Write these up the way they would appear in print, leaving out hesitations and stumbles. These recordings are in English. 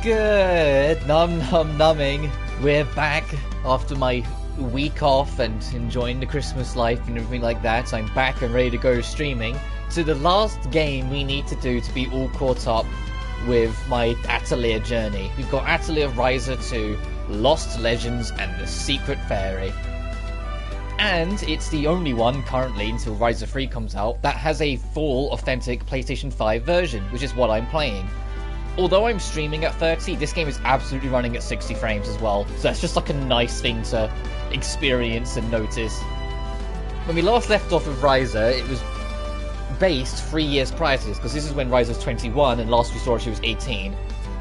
good? Numbing. We're back after my week off and enjoying the Christmas life and everything like that. I'm back and ready to go streaming to the last game we need to do to be all caught up with my Atelier journey. We've got Atelier Ryza 2, Lost Legends, and the Secret Fairy. And it's the only one currently, until Ryza 3 comes out, that has a full, authentic PlayStation 5 version, which is what I'm playing. Although I'm streaming at 30, this game is absolutely running at 60 frames as well, so that's just like a nice thing to experience and notice. When we last left off with Ryza, it was based 3 years prior to this, because this is when Ryza was 21 and last we saw her she was 18,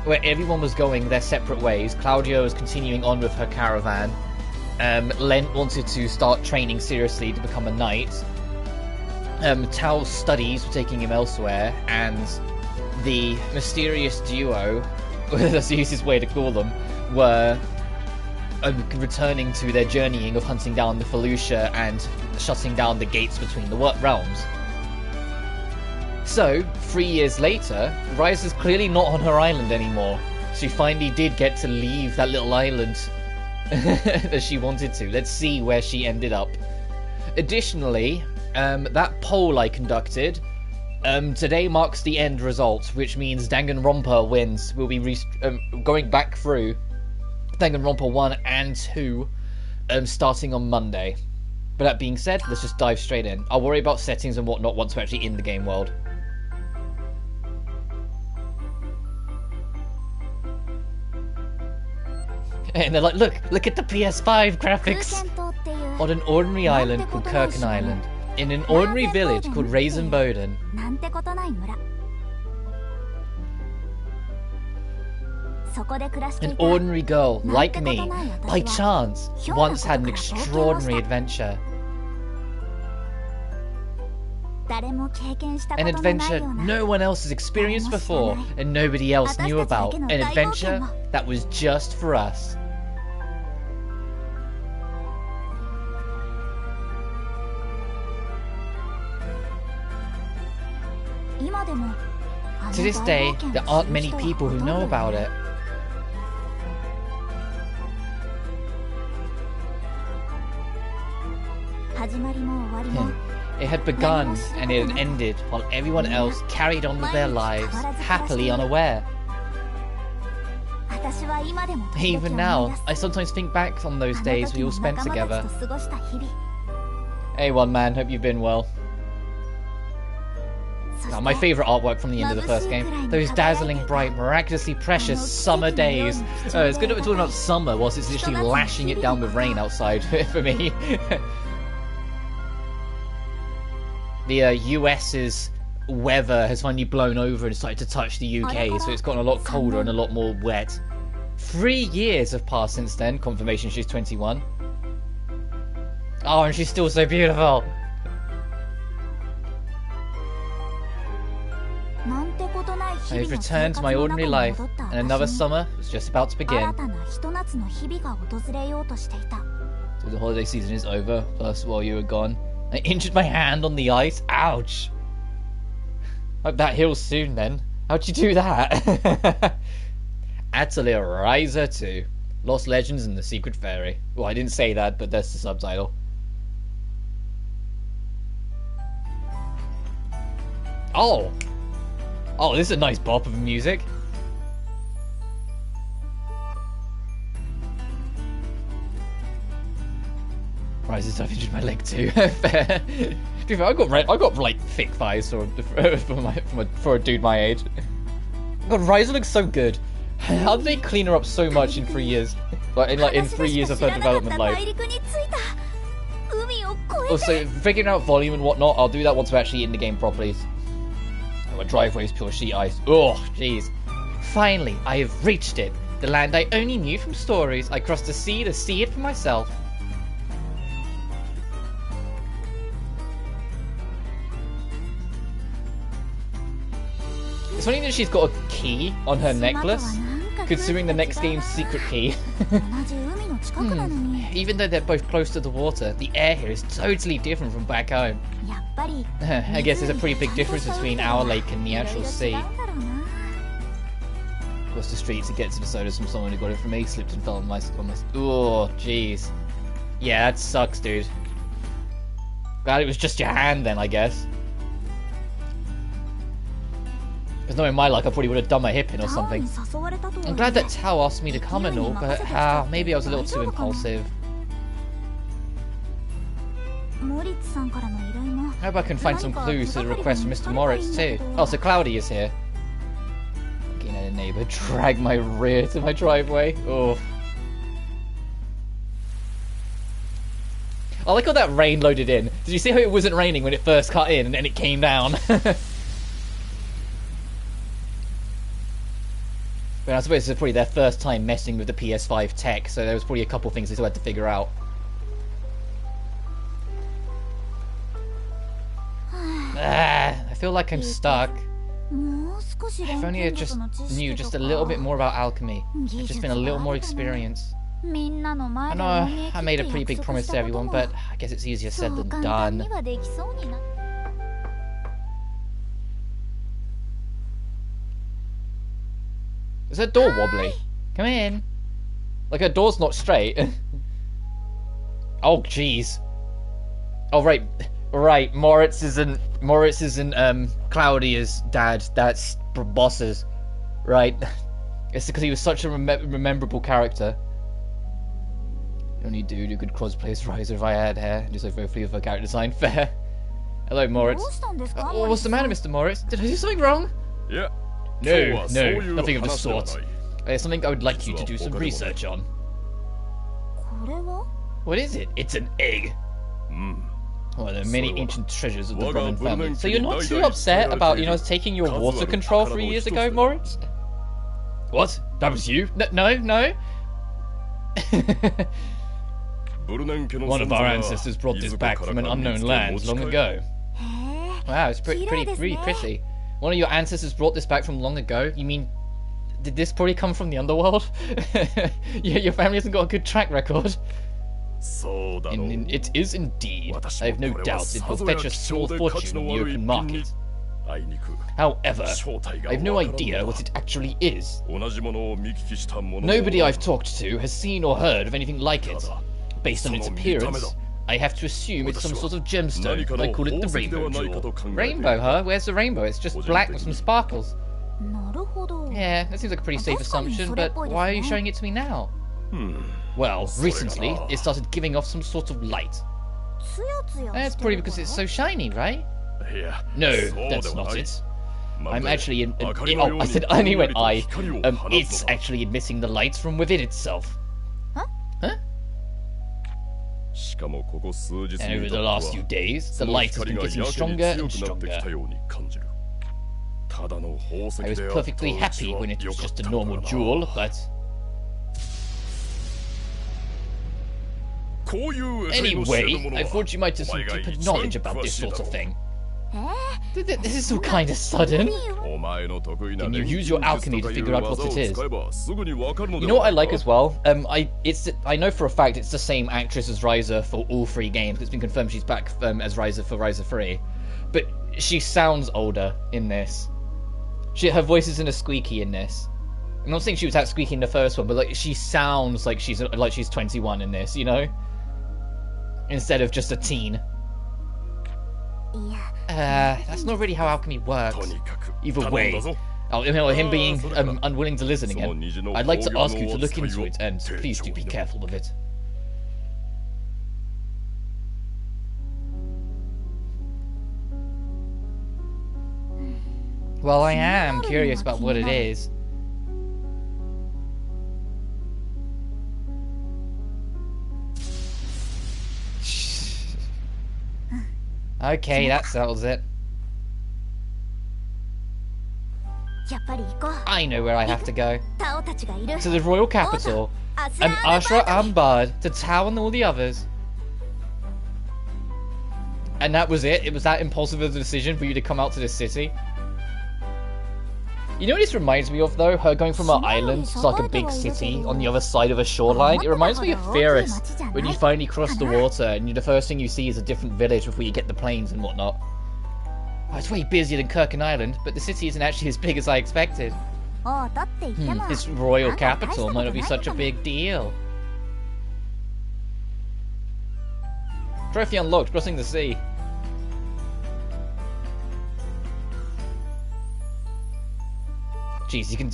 where everyone was going their separate ways. Claudia was continuing on with her caravan. Lent wanted to start training seriously to become a knight. Tao's studies were taking him elsewhere, and the mysterious duo, that's the easiest way to call them, were returning to their journeying of hunting down the Felucia and shutting down the gates between the realms. So, 3 years later, Ryza's clearly not on her island anymore. She finally did get to leave that little island that she wanted to. Let's see where she ended up. Additionally, that poll I conducted today marks the end result, which means Danganronpa wins. We'll be going back through Danganronpa 1 and 2 starting on Monday. But that being said, let's just dive straight in. I'll worry about settings and whatnot once we're actually in the game world. And they're like, look at the PS5 graphics! On an ordinary island called Kirken Island, in an ordinary village called Raisin-Boden. An ordinary girl, like me, by chance, once had an extraordinary adventure. An adventure no one else has experienced before, and nobody else knew about. An adventure that was just for us. To this day, there aren't many people who know about it. It had begun and it had ended while everyone else carried on with their lives, happily unaware. Even now, I sometimes think back on those days we all spent together. Hey one man, hope you've been well. Oh, my favourite artwork from the end of the first game. Those dazzling bright, miraculously precious summer days. It's good that we're talking about summer whilst it's literally lashing it down with rain outside for me. The US's weather has finally blown over and started to touch the UK, so it's gotten a lot colder and a lot more wet. 3 years have passed since then, confirmation she's 21. Oh, and she's still so beautiful! I've returned to my ordinary life, and another summer was just about to begin. So the holiday season is over, plus while you were gone. I injured my hand on the ice. Ouch! Hope that heals soon then. How'd you do that? Atelier Ryza 2. Lost Legends and the Secret Fairy. Well, I didn't say that, but that's the subtitle. Oh! Oh, this is a nice bop of music. Rises, I've injured my leg too. Fair. I got like thick thighs for a dude my age. God, Ryza looks so good. How did they clean her up so much in 3 years? In 3 years of her development life. Also, figuring out volume and whatnot, I'll do that once we're actually in the game properly. My driveway is pure sheet ice. Oh, jeez. Finally, I have reached it. The land I only knew from stories. I crossed the sea to see it for myself. It's funny that she's got a key on her necklace, considering the next game's secret key. Even though they're both close to the water, the air here is totally different from back home. I guess there's a pretty big difference between our lake and the actual sea. across the street to get to the sodas from someone who got it from me, slipped and fell on my... Oh, jeez. Yeah, that sucks, dude. Glad it was just your hand then, I guess. Because knowing my luck, I probably would have done my hip in or something. I'm glad that Tao asked me to come and all, but maybe I was a little too impulsive. I hope I can find some clues to the request from Mr. Moritz too. Oh, so Cloudy is here. Looking at a neighbour drag my rear to my driveway. Oh. I like how that rain loaded in. Did you see how it wasn't raining when it first cut in and then it came down? But I suppose this is probably their first time messing with the PS5 tech, so there was probably a couple things they still had to figure out. I feel like I'm stuck. If only I just knew just a little bit more about alchemy. I'd just been a little more experienced. I know I made a pretty big promise to everyone, but I guess it's easier said than done. Is her door wobbly? Come in. Like her door's not straight. Oh jeez. Oh right. Moritz isn't Claudia's dad. That's Boss's. Right. It's because he was such a rememberable character. Only dude who could cosplay as Ryza if I had hair. Just like hopefully with her character design. Fair. Hello, Moritz. What's the matter, Mr. Moritz? Did I do something wrong? Yeah. No, nothing of the sort. There's something I would like you to do some research on. What is it? It's an egg. One of the many ancient treasures of the Roman family. So you're not too upset about, taking your water control 3 years ago, Moritz? What? That was you? No. One of our ancestors brought this back from an unknown land long ago. Wow, it's pretty pretty. One of your ancestors brought this back from long ago? You mean, did this probably come from the underworld? Your family hasn't got a good track record. It is indeed. I have no doubt it will fetch a small fortune in the open market. However, I have no idea what it actually is. Nobody I've talked to has seen or heard of anything like it. Based on its appearance, I have to assume it's some sort of gemstone. I call it the rainbow jewel. Rainbow, huh? Where's the rainbow? It's just black with some sparkles. Yeah, that seems like a pretty safe assumption, but why are you showing it to me now? Well, recently, it started giving off some sort of light. That's probably because it's so shiny, right? No, that's not it. I'm actually I said only when it's actually emitting the light from within itself. Huh? And over the last few days, the light has been getting stronger and stronger. I was perfectly happy when it was just a normal jewel, but... Anyway, I thought you might have some deeper knowledge about this sort of thing. This is so kind of sudden. Can you use your alchemy to figure out what it is? You know what I like as well? I know for a fact it's the same actress as Ryza for all 3 games. It's been confirmed she's back as Ryza for Ryza 3. But she sounds older in this. Her voice isn't as squeaky in this. I'm not saying she was that squeaky in the first one, but like she sounds like she's 21 in this, instead of just a teen. That's not really how alchemy works. Either way, him being unwilling to listen again, I'd like to ask you to look into it, and please do be careful with it. Well, I am curious about what it is. Okay, that settles it. I know where I have to go. To the royal capital. And Ashra Ambad to Tao and all the others. And that was it? It was that impulsive of a decision for you to come out to this city? You know what this reminds me of, though? Her going from an island to like a big city on the other side of a shoreline. It reminds me of Ferris, when you finally cross the water and the first thing you see is a different village before you get the planes and whatnot. Oh, it's way busier than Kirkin Island, but the city isn't actually as big as I expected. His royal capital might not be such a big deal. Trophy unlocked, crossing the sea. Jeez, you can...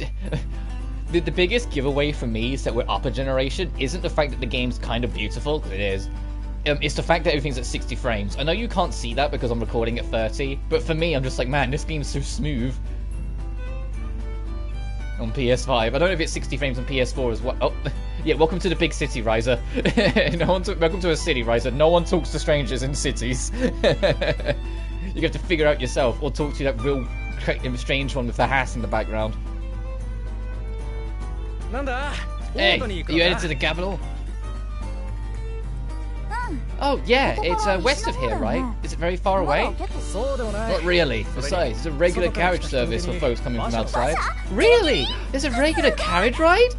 The biggest giveaway for me is that we're upper generation isn't the fact that the game's kind of beautiful, because it is. It's the fact that everything's at 60 frames. I know you can't see that because I'm recording at 30, but for me, I'm just like, man, this game's so smooth. On PS5. I don't know if it's 60 frames on PS4 as well. Oh, yeah, welcome to the big city, Ryza. Welcome to a city, Ryza. No one talks to strangers in cities. You have to figure out yourself, or talk to that real strange one with the hat in the background. Hey, are you headed to the capital? Oh, yeah, it's west of here, right? Is it very far away? Not really. Besides, it's a regular carriage service for folks coming from outside. Really? There's a regular carriage ride?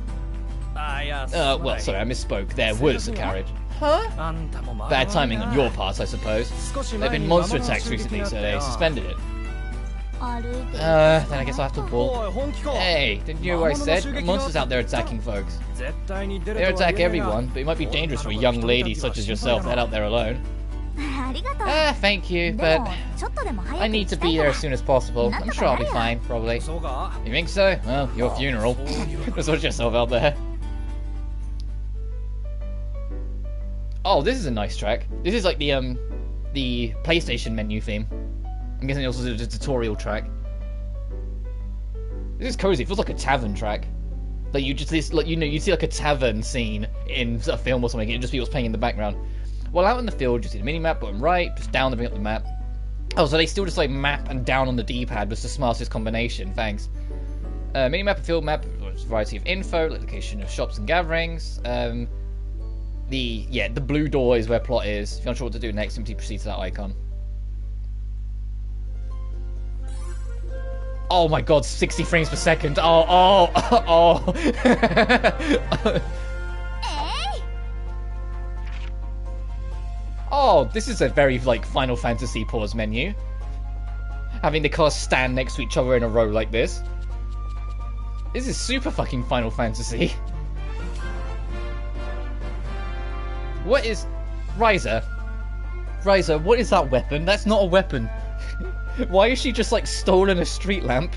Well, sorry, I misspoke. There was a carriage. Huh? Bad timing on your part, I suppose. There have been monster attacks recently, so they suspended it. Then I guess I'll have to pull. Hey, didn't you hear what I said? Monsters out there attacking folks. They attack everyone, but it might be dangerous for a young lady such as yourself to head out there alone. Thank you, but I need to be there as soon as possible. I'm sure I'll be fine, probably. You think so? Well, your funeral. Just watch yourself out there. Oh, this is a nice track. This is like the PlayStation menu theme. I'm guessing it also did a tutorial track. This is cozy. It feels like a tavern track. Like you just you see like a tavern scene in a film or something. It just be what's playing in the background. While out in the field, you see the mini map bottom right, just down to bring up the map. Oh, so they still just like map and down on the D-pad was the smartest combination. Thanks. Mini map and field map, variety of info, location of shops and gatherings. The blue door is where plot is. If you're not sure what to do next, simply proceed to that icon. Oh my god, 60 frames per second. Oh. Oh, this is a very, like, Final Fantasy pause menu. Having the cars stand next to each other in a row like this. This is super fucking Final Fantasy. What is... Ryza, what is that weapon? That's not a weapon. Why is she just, like, stolen a street lamp?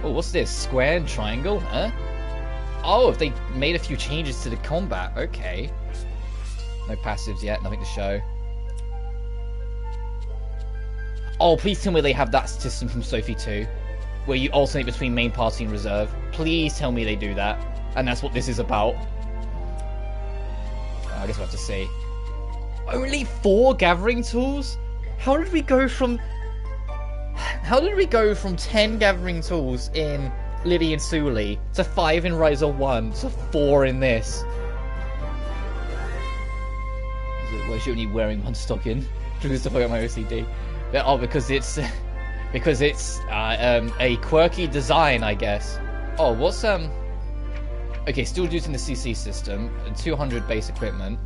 Oh, what's this? Square and triangle? Huh? Oh, if they made a few changes to the combat. Okay. No passives yet. Nothing to show. Oh, please tell me they have that system from Sophie 2. Where you alternate between main party and reserve. Please tell me they do that. And that's what this is about. Oh, I guess we'll have to see. Only 4 gathering tools? How did we go from 10 gathering tools in Lily and Suli to 5 in Ryza 1 to 4 in this? Why is she only wearing one stocking? Just to forget my OCD. Oh, because it's a quirky design, I guess. Oh, what's okay, still using the CC system and 200 base equipment.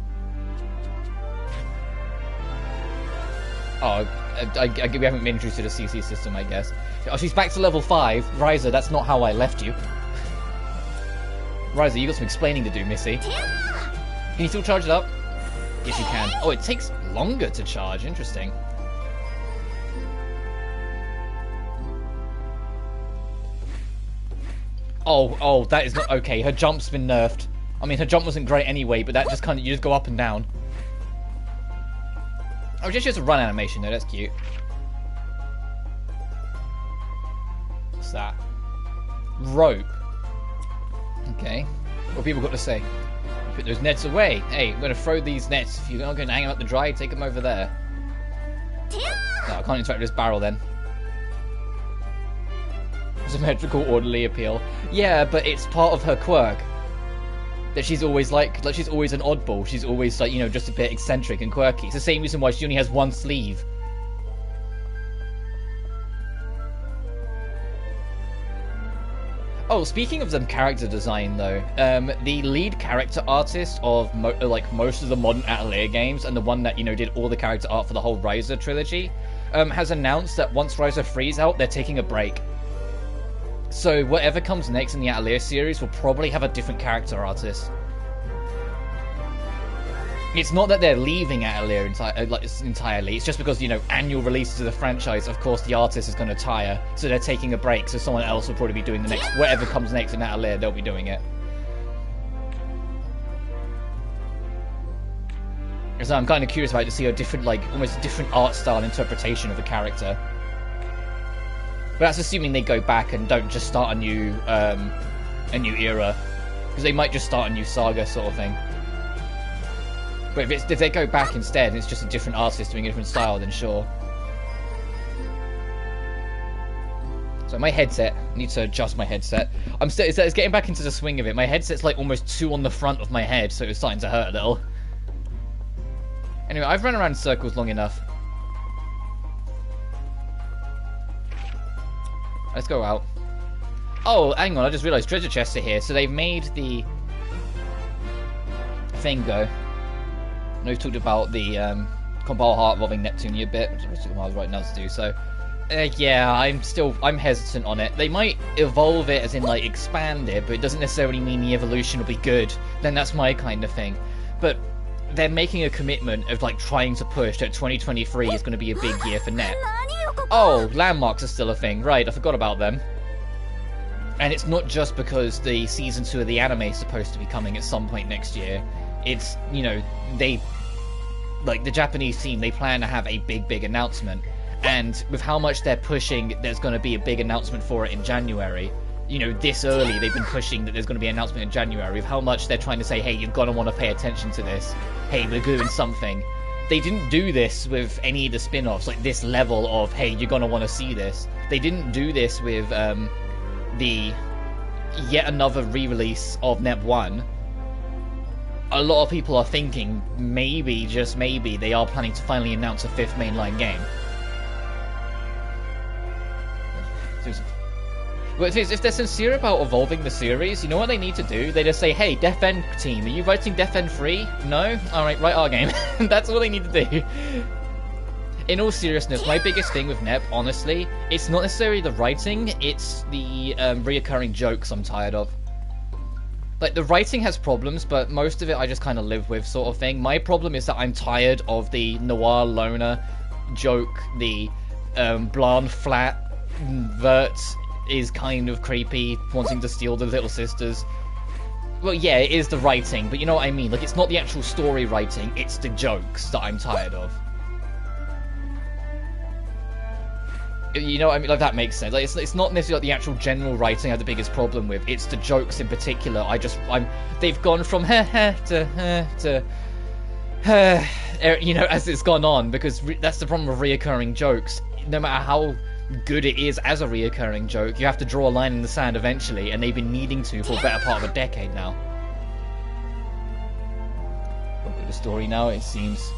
Oh, we haven't been introduced to the CC system, I guess. Oh, she's back to level 5. Ryza, that's not how I left you. Ryza, you got some explaining to do, Missy. Can you still charge it up? Yes, you can. Oh, it takes longer to charge. Interesting. Oh, that is not okay. Her jump's been nerfed. I mean, her jump wasn't great anyway, but that just kind of, you just go up and down. Oh, just a run animation though, that's cute. What's that? Rope. Okay. What have people got to say? Put those nets away. Hey, I'm going to throw these nets. If you're not going to hang them up to dry, take them over there. No, I can't interact with this barrel then. Symmetrical orderly appeal. Yeah, but it's part of her quirk. That she's always like she's always an oddball. She's always like, you know, just a bit eccentric and quirky. It's the same reason why she only has one sleeve. Oh, speaking of them character design though, the lead character artist of most of the modern Atelier games and the one that, you know, did all the character art for the whole Ryza trilogy, has announced that once Ryza 3's out, they're taking a break. So whatever comes next in the Atelier series will probably have a different character artist. It's not that they're leaving Atelier entirely, it's just because, you know, annual releases of the franchise, of course the artist is going to tire, so they're taking a break, so someone else will probably be doing the next, whatever comes next in Atelier, they'll be doing it. So I'm kind of curious about it to see a different, like, almost different art style interpretation of a character. But that's assuming they go back and don't just start a new era. Because they might just start a new saga sort of thing. But if they go back instead and it's just a different artist doing a different style, then sure. So my headset, I need to adjust my headset. It's getting back into the swing of it. My headset's like almost too on the front of my head, so it's starting to hurt a little. Anyway, I've run around in circles long enough. Let's go out. Oh, hang on, I just realised treasure chests are here. So they've made the thing go. I know we've talked about the Komagawa heart evolving Neptune a bit, which I was right now to do so. Yeah, I'm hesitant on it. They might evolve it as in like expand it, but it doesn't necessarily mean the evolution will be good. Then that's my kind of thing. But they're making a commitment of like trying to push that 2023 is going to be a big year for Net. Oh, landmarks are still a thing. Right, I forgot about them. And it's not just because the season 2 of the anime is supposed to be coming at some point next year. It's, you know, like the Japanese team, they plan to have a big announcement. And with how much they're pushing, there's going to be a big announcement for it in January. You know, this early, they've been pushing that there's going to be an announcement in January. With how much they're trying to say, hey, you're going to want to pay attention to this. Hey, we're doing something. They didn't do this with any of the spin-offs, like this level of, hey, you're going to want to see this. They didn't do this with the yet another re-release of Nep 1. A lot of people are thinking, maybe, just maybe, they are planning to finally announce a 5th mainline game. But if they're sincere about evolving the series, you know what they need to do? They just say, hey, Def End team, are you writing Def End 3? No? Alright, write our game. That's all they need to do. In all seriousness, my biggest thing with Nep, honestly, it's not necessarily the writing, it's the reoccurring jokes I'm tired of. Like, the writing has problems, but most of it I just kind of live with, sort of thing. My problem is that I'm tired of the noir loner joke, the blonde flat vert is kind of creepy, wanting to steal the little sisters. Well, yeah, it is the writing, but you know what I mean? Like, it's not the actual story writing, it's the jokes that I'm tired of. You know what I mean? Like, that makes sense. Like, it's not necessarily like the actual general writing I have the biggest problem with. It's the jokes in particular. They've gone from to you know, as it's gone on, because that's the problem with reoccurring jokes. No matter how good it is as a reoccurring joke, you have to draw a line in the sand eventually, and they've been needing to for a better part of a decade now. Look at the story now, it seems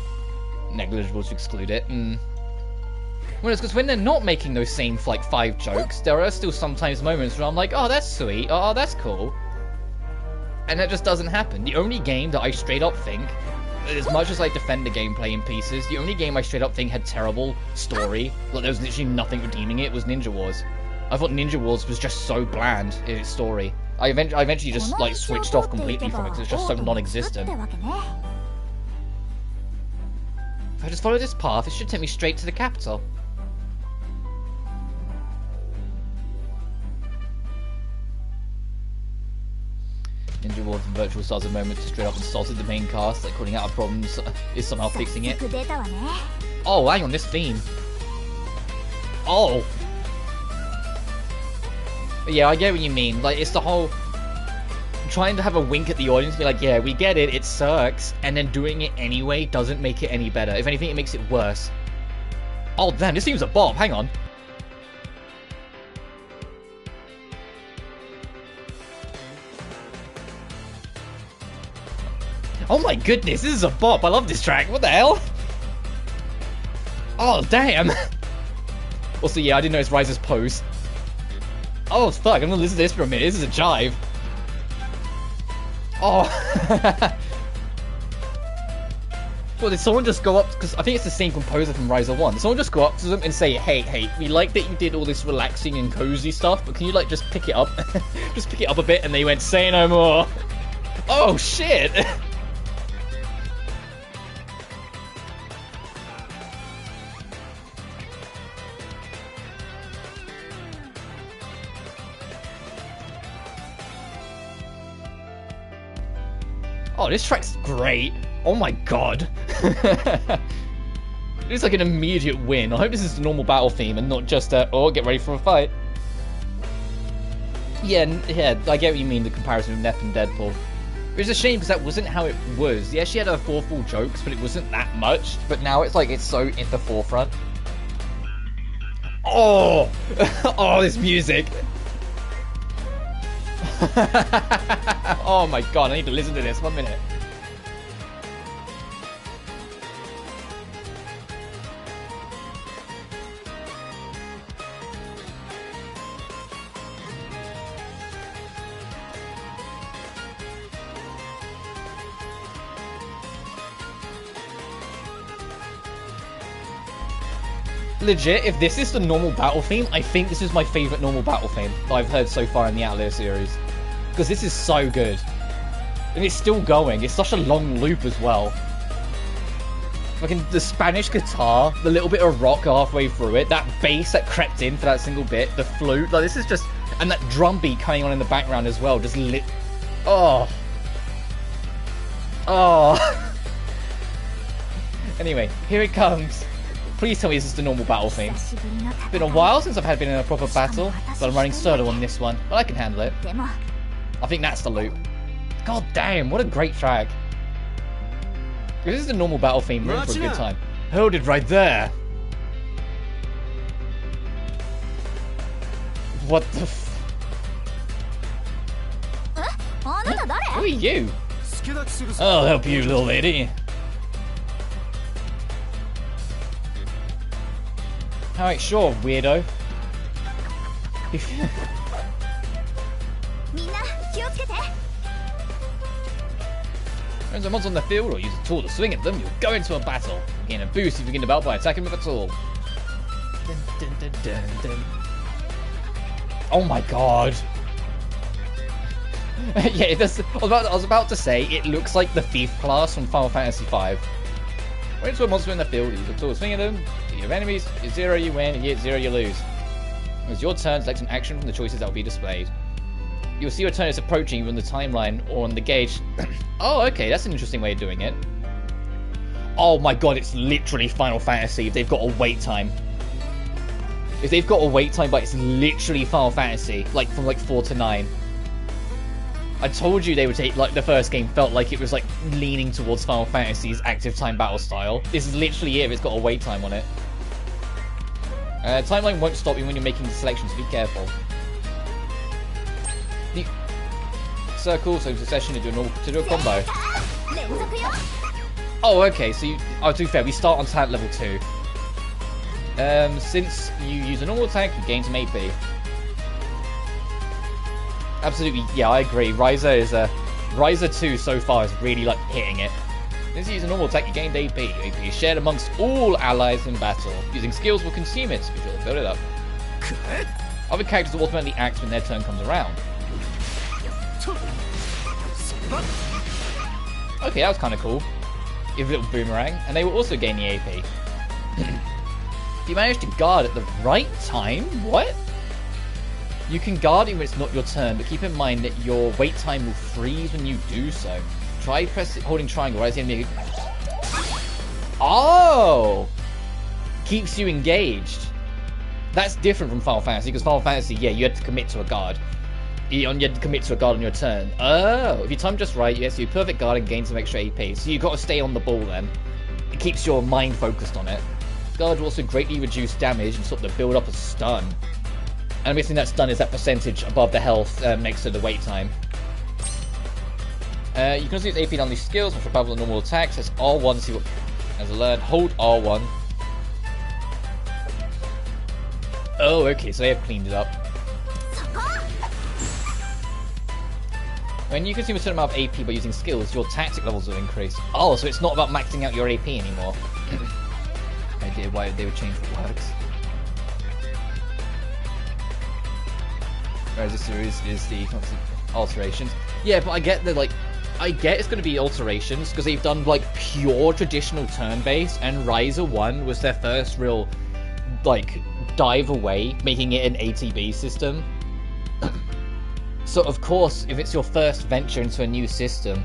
negligible to exclude it. Well, it's because when they're not making those same, like, 5 jokes, there are still sometimes moments where I'm like, oh, that's sweet, oh, that's cool. And that just doesn't happen. The only game that I straight up think, as much as I defend the gameplay in pieces, the only game I straight up think had terrible story, like there was literally nothing redeeming it, was Ninja Wars. I thought Ninja Wars was just so bland in its story. I eventually just, like, switched off completely from it because it's just so non-existent. If I just follow this path, it should take me straight to the capital. Ninja Wars and Virtual Stars a moment to straight up insulted the main cast, like calling out a problem is somehow fixing it. Oh, hang on, this theme. Oh! Yeah, I get what you mean. Like, it's the whole trying to have a wink at the audience, be like, yeah, we get it, it sucks, and then doing it anyway doesn't make it any better. If anything, it makes it worse. Oh, damn, this seems a bop, hang on. Oh my goodness, this is a bop. I love this track. What the hell? Oh, damn. Also, yeah, I didn't notice Ryza's pose. Oh, fuck. I'm gonna listen to this for a minute. This is a jive. Oh. Well, did someone just go up, because I think it's the same composer from Ryza 1, did someone just go up to them and say, hey, we like that you did all this relaxing and cozy stuff, but can you, like, just pick it up? Just pick it up a bit, and they went, say no more. Oh, shit! Oh, this track's great. Oh my god. It's like an immediate win. I hope this is the normal battle theme and not just oh, get ready for a fight. Yeah, I get what you mean, the comparison with Neff and Deadpool. It's a shame because that wasn't how it was. Yeah, she had her thoughtful jokes, but it wasn't that much. But now it's like, it's so in the forefront. Oh! Oh, this music! Oh my god, I need to listen to this. 1 minute. Legit, if this is the normal battle theme, I think this is my favourite normal battle theme that I've heard so far in the Atelier series. Because this is so good. And it's still going. It's such a long loop as well. Fucking the Spanish guitar, the little bit of rock halfway through it, that bass that crept in for that single bit, the flute, like this is just... And that drum beat coming on in the background as well, just lit... Oh. Oh. Anyway, here it comes. Please tell me this is the normal battle theme. It's been a while since I've been in a proper battle, but I'm running solo on this one, but I can handle it. I think that's the loop. God damn, what a great track. This is the normal battle theme, we're in for a good time. Hold it right there. What the f... Who are you? I'll help you, little lady. Alright, sure, weirdo. When someone's on the field or use a tool to swing at them, you'll go into a battle. Gain a boost if you begin the battle by attacking with a tool. Dun, dun, dun, dun, dun. Oh my god. Yeah, it does. I was about to say, it looks like the Thief class from Final Fantasy V. When it's a monster in the field, use a tool to swing at them. If you have enemies, you get 0, you win. If you get 0, you lose. When it's your turn, select an action from the choices that will be displayed. You'll see your turn is approaching either on the timeline or on the gauge. Oh, okay, that's an interesting way of doing it. Oh my god, it's literally Final Fantasy if they've got a wait time. If they've got a wait time, but it's literally Final Fantasy, like from like 4 to 9. I told you they would take, like, the first game felt like it was, like, leaning towards Final Fantasy's active time battle style. This is literally it if it's got a wait time on it. Timeline won't stop you when you're making the selection, so be careful. The circle, so succession to do a combo. Oh, okay, so you... Oh, to be fair, we start on talent level 2. Since you use a normal attack, you gain some AP. Absolutely, yeah, I agree. Ryza is Ryza 2 so far is really like hitting it. Since you use a normal attack, you gained AP. AP is shared amongst all allies in battle. Using skills will consume it, so be sure to build it up. Other characters will automatically act when their turn comes around. Okay, that was kind of cool. Give a little boomerang, and they will also gain the AP. If you manage to guard at the right time, what? You can guard it when it's not your turn, but keep in mind that your wait time will freeze when you do so. Try holding triangle right as the enemy. Oh! Keeps you engaged. That's different from Final Fantasy, because Final Fantasy, yeah, you had to commit to a guard. You had to commit to a guard on your turn. Oh, if you time just right, you have to do perfect guard and gain some extra AP. So you've got to stay on the ball then. It keeps your mind focused on it. Guard will also greatly reduce damage and sort of build up a stun. And I'm guessing that stun is that percentage above the health next to the wait time. You can also use AP on these skills, which are powerful normal attacks. That's R1 to see what... As I learned, hold R1. Oh, okay, so they have cleaned it up. When you consume a certain amount of AP by using skills, your tactic levels will increase. Oh, so it's not about maxing out your AP anymore. Idea why they would change what works. Whereas this series is the alterations. Yeah, but I get that, like, I get it's going to be alterations because they've done like pure traditional turn-based, and Ryza 1 was their first real like dive away, making it an ATB system. So of course, if it's your first venture into a new system,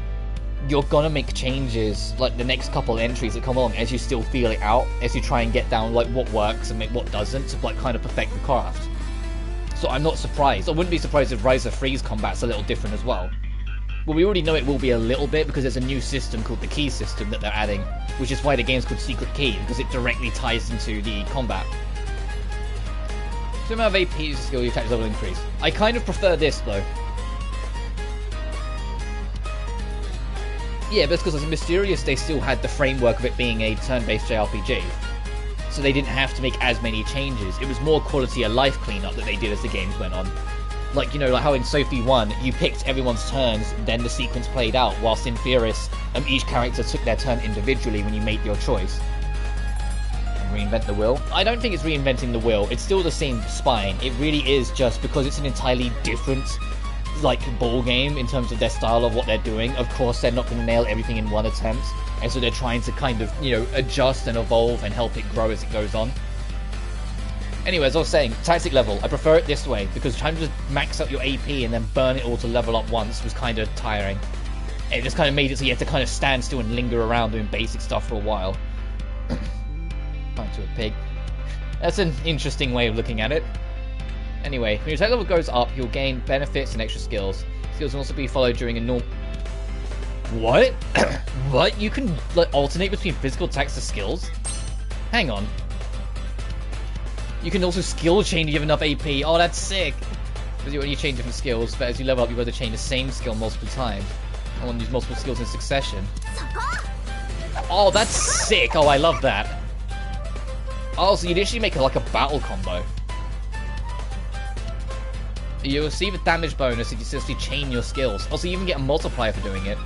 you're gonna make changes like the next couple entries that come along as you still feel it out, as you try and get down like what works and make what doesn't to like kind of perfect the craft. So I'm not surprised. I wouldn't be surprised if Ryza 3's combat's a little different as well. Well, we already know it will be a little bit because there's a new system called the Key system that they're adding, which is why the game's called Secret Key, because it directly ties into the combat. So amount of AP skill your attack level increase. I kind of prefer this though. Yeah, but it's because as Mysterious they still had the framework of it being a turn-based JRPG. So they didn't have to make as many changes. It was more quality of life cleanup that they did as the games went on. Like, you know, like how in Sophie 1, you picked everyone's turns, then the sequence played out, whilst in Furious, each character took their turn individually when you made your choice. And reinvent the wheel? I don't think it's reinventing the wheel, it's still the same spine. It really is just because it's an entirely different, like, ball game in terms of their style of what they're doing. Of course, they're not going to nail everything in one attempt, and so they're trying to kind of, you know, adjust and evolve and help it grow as it goes on. Anyway, as I was saying, tactic level, I prefer it this way, because trying to just max out your AP and then burn it all to level up once was kind of tiring. It just kind of made it so you had to kind of stand still and linger around doing basic stuff for a while. Back to a pig. That's an interesting way of looking at it. Anyway, when your attack level goes up, you'll gain benefits and extra skills. Skills can also be followed during a normal... What? What? You can like, alternate between physical attacks to skills? Hang on. You can also skill change if you have enough AP. Oh, that's sick. Because when you change different skills, but as you level up, you're able to change the same skill multiple times. I want to use multiple skills in succession. Oh, that's sick. Oh, I love that. Oh, so you literally make like a battle combo. You receive a damage bonus if you seriously chain your skills. Also, you even get a multiplier for doing it.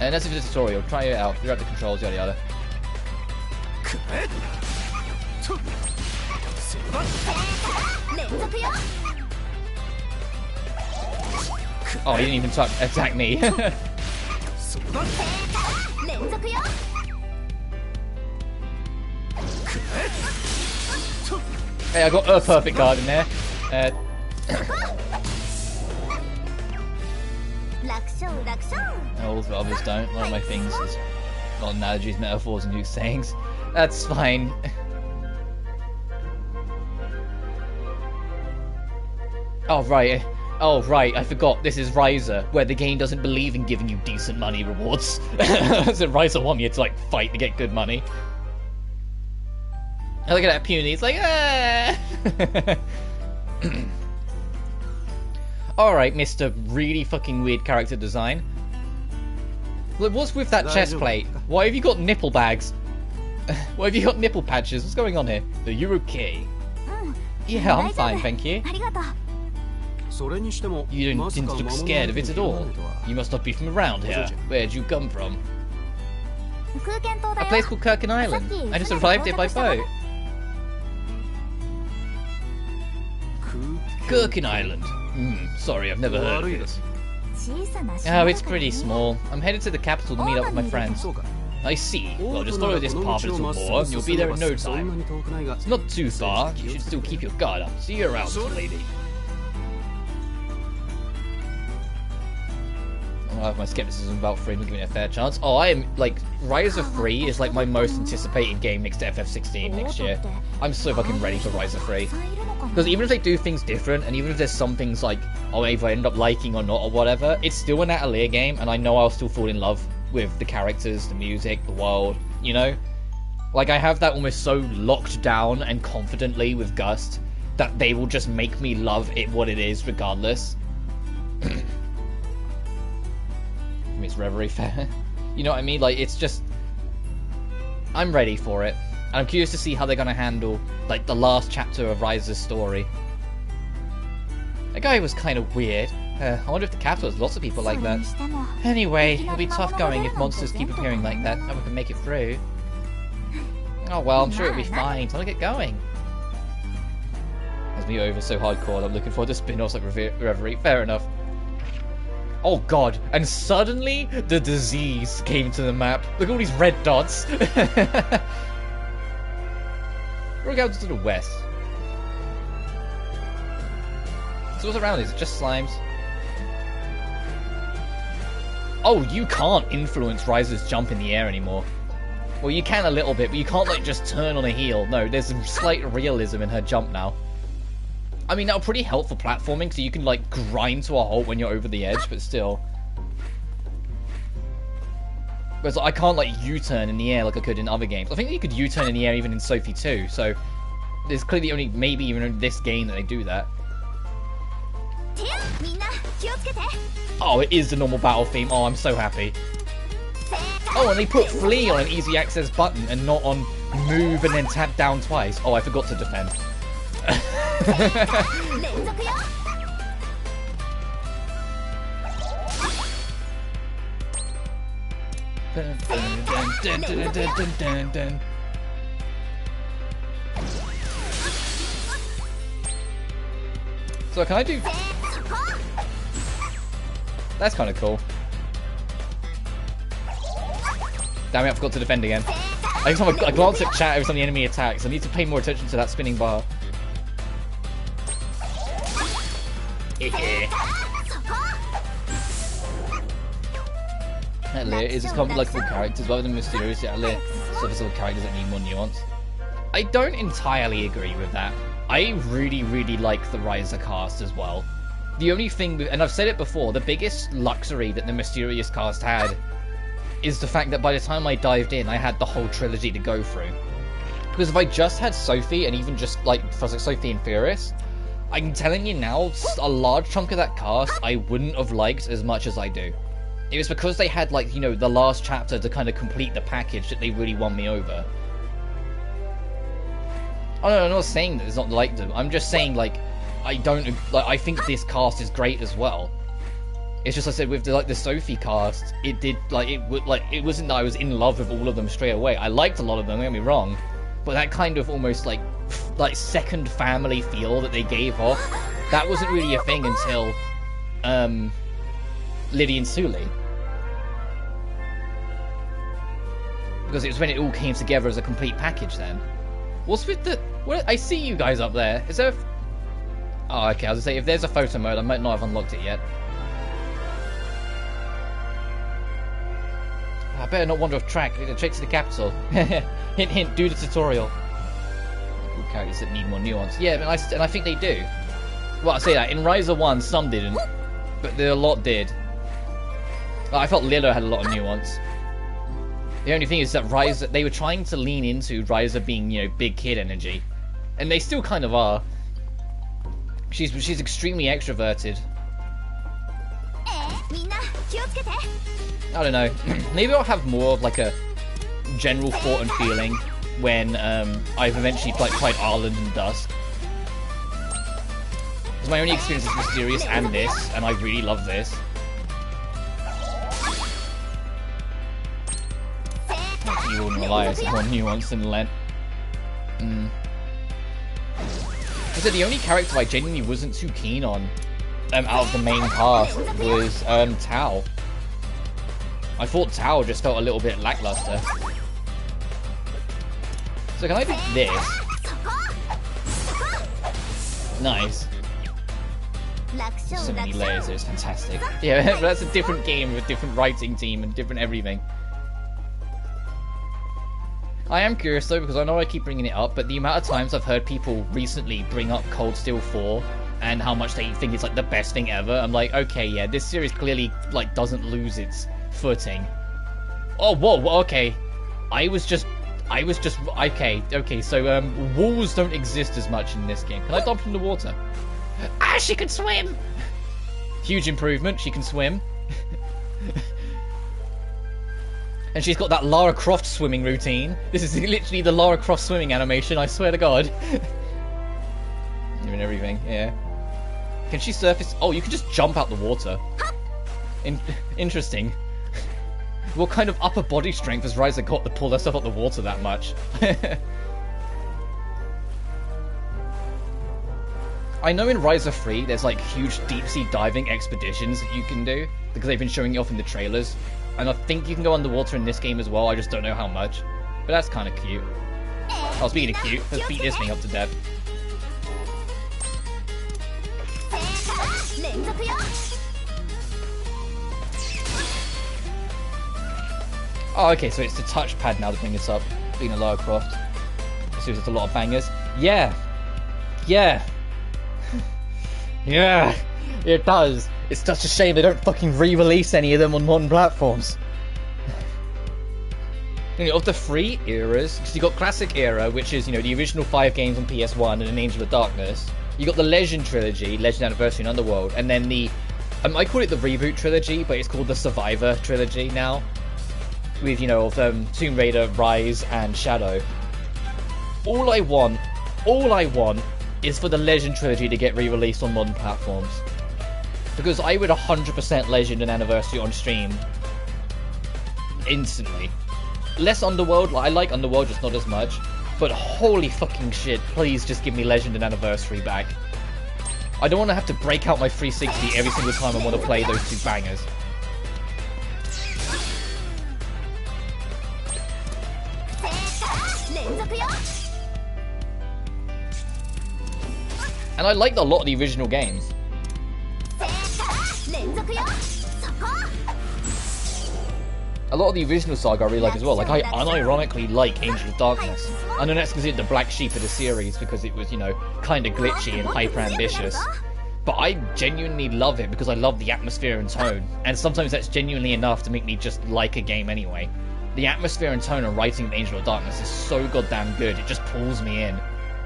And that's it for the tutorial. Try it out. Figure out the controls, yada yada. Oh, he didn't even attack me. Hey, I got a perfect guard in there. Oh, but others don't. One of my things is not analogies, metaphors, and new sayings. That's fine. Oh, right. Oh, right. I forgot. This is Ryza, where the game doesn't believe in giving you decent money rewards. So Ryza want you to, like, fight to get good money. I look at that puny. It's like, ah! Alright, Mr. Really fucking weird character design. Look, what's with that chest plate? Why have you got nipple bags? Why have you got nipple patches? What's going on here? Are you okay? Yeah, I'm fine, thank you. You didn't look scared of it at all. You must not be from around here. Where'd you come from? A place called Kurumi Island. I just arrived here by boat. Kurumi Island. Sorry, I've never heard of it. Oh, it's pretty small. I'm headed to the capital to meet up with my friends. I see. Well, just follow this path a little more, and you'll be there in no time. It's not too far. You should still keep your guard up. See you around, lady. I have my skepticism about Freedom giving it a fair chance. Oh, I am, like, Ryza 3 is, like, my most anticipated game next to FF16 next year. I'm so fucking ready for Ryza 3. Because even if they do things different, and even if there's some things, like, oh, either I end up liking or not, or whatever, it's still an Atelier game, and I know I'll still fall in love with the characters, the music, the world, you know? Like, I have that almost so locked down and confidently with Gust, that they will just make me love it what it is, regardless. It's Reverie Fair. You know what I mean? Like, it's just... I'm ready for it. And I'm curious to see how they're going to handle, like, the last chapter of Ryza's story. That guy was kind of weird. I wonder if the capital has lots of people like that. Anyway, it'll be tough going if monsters keep appearing like that. No one can make it through. Oh well, I'm sure it'll be fine. Time to get going. Has me over so hardcore. I'm looking forward to spin-offs like Reverie. Fair enough. Oh god, and suddenly the disease came to the map. Look at all these red dots. We're going to the west. So what's around? Is it just slimes? Oh, you can't influence Ryza's jump in the air anymore. Well, you can a little bit, but you can't like just turn on a heel. No, there's some slight realism in her jump now. I mean, that'll pretty help for platforming, so you can like grind to a halt when you're over the edge, but still. Whereas I can't like U-turn in the air like I could in other games. I think you could U-turn in the air even in Sophie 2, so there's clearly only maybe even in this game that they do that. Oh, it is the normal battle theme. Oh, I'm so happy. Oh, and they put flee on an easy access button and not on move and then tap down twice. Oh, I forgot to defend. So can I do... That's kind of cool. Damn it, I forgot to defend again. I just have a glance at chat every time the enemy attacks. I need to pay more attention to that spinning bar. Atelier is as common likable characters rather than mysterious. Atelier suffers of characters that need more nuance. I don't entirely agree with that. I really, really like the Ryza cast as well. The only thing, and I've said it before, the biggest luxury that the Mysterious cast had is the fact that by the time I dived in, I had the whole trilogy to go through. Because if I just had Sophie, and even just like Sophie and Furious, I'm telling you now, a large chunk of that cast I wouldn't have liked as much as I do. It was because they had, like, you know, the last chapter to kind of complete the package that they really won me over. Oh no, I'm not saying that it's not like them. I'm just saying, like, I think this cast is great as well. It's just, I said, with the Sophie cast, it did, like, it wasn't that I was in love with all of them straight away. I liked a lot of them, don't get me wrong. But that kind of almost, like second family feel that they gave off, that wasn't really a thing until, Liddy and Suli. Because it was when it all came together as a complete package then. What's with the... What, I see you guys up there. Is there a... Oh, okay, I was gonna say, if there's a photo mode, I might not have unlocked it yet. I better not wander off track. Check to the capital. Hint, hint, do the tutorial. Cool characters that need more nuance. Yeah, and I think they do. Well, I say that. In Ryza 1, some didn't. But a lot did. I felt Lilo had a lot of nuance. The only thing is that Ryza, they were trying to lean into Ryza being, you know, big kid energy. And they still kind of are. She's extremely extroverted. I don't know. Maybe I'll have more of like a general thought and feeling when I've eventually tried Ireland and Dusk. Because my only experience is Mysterious and this, and I really love this. You wouldn't rely on more nuance than Lent. I said the only character I genuinely wasn't too keen on out of the main cast was Tao. I thought Tao just felt a little bit lackluster. So can I do this? Nice. So many layers, it's fantastic. Yeah, but that's a different game with a different writing team and different everything. I am curious though, because I know I keep bringing it up, but the amount of times I've heard people recently bring up Cold Steel 4 and how much they think it's like the best thing ever, I'm like, okay, yeah, this series clearly like doesn't lose its footing. Oh, whoa, okay. I was just, okay, so, walls don't exist as much in this game. Can I dump in the water? Ah, she can swim! Huge improvement, she can swim. And she's got that Lara Croft swimming routine. This is literally the Lara Croft swimming animation, I swear to God. Even everything, yeah. Can she surface? Oh, you can just jump out the water. Interesting. What kind of upper body strength has Ryza got to pull herself out the water that much? I know in Ryza 3 there's like huge deep sea diving expeditions that you can do, because they've been showing it off in the trailers. And I think you can go underwater in this game as well, I just don't know how much. But that's kind of cute. Oh, speaking of cute, let's beat this thing up to death. Oh, okay, so it's the touchpad now to bring this up, being a Lara Croft. So there's a lot of bangers. Yeah! Yeah! Yeah! It does! It's such a shame they don't fucking re-release any of them on modern platforms. You know, of the 3 eras, because you got Classic Era, which is, you know, the original 5 games on PS1 and an Angel of Darkness. You got the Legend Trilogy, Legend Anniversary and Underworld, and then the... I call it the Reboot Trilogy, but it's called the Survivor Trilogy now. With, you know, of Tomb Raider, Rise, and Shadow. All I want is for the Legend Trilogy to get re-released on modern platforms. Because I would 100% Legend and Anniversary on stream. Instantly. Less Underworld, like, I like Underworld, just not as much. But holy fucking shit, please just give me Legend and Anniversary back. I don't want to have to break out my 360 every single time I want to play those 2 bangers. And I liked a lot of the original games. A lot of the original Saga I really like as well. Like, I unironically like Angel of Darkness. I know that's considered the black sheep of the series because it was, you know, kind of glitchy and hyper-ambitious. But I genuinely love it because I love the atmosphere and tone. And sometimes that's genuinely enough to make me just like a game anyway. The atmosphere and tone and writing of Angel of Darkness is so goddamn good, it just pulls me in.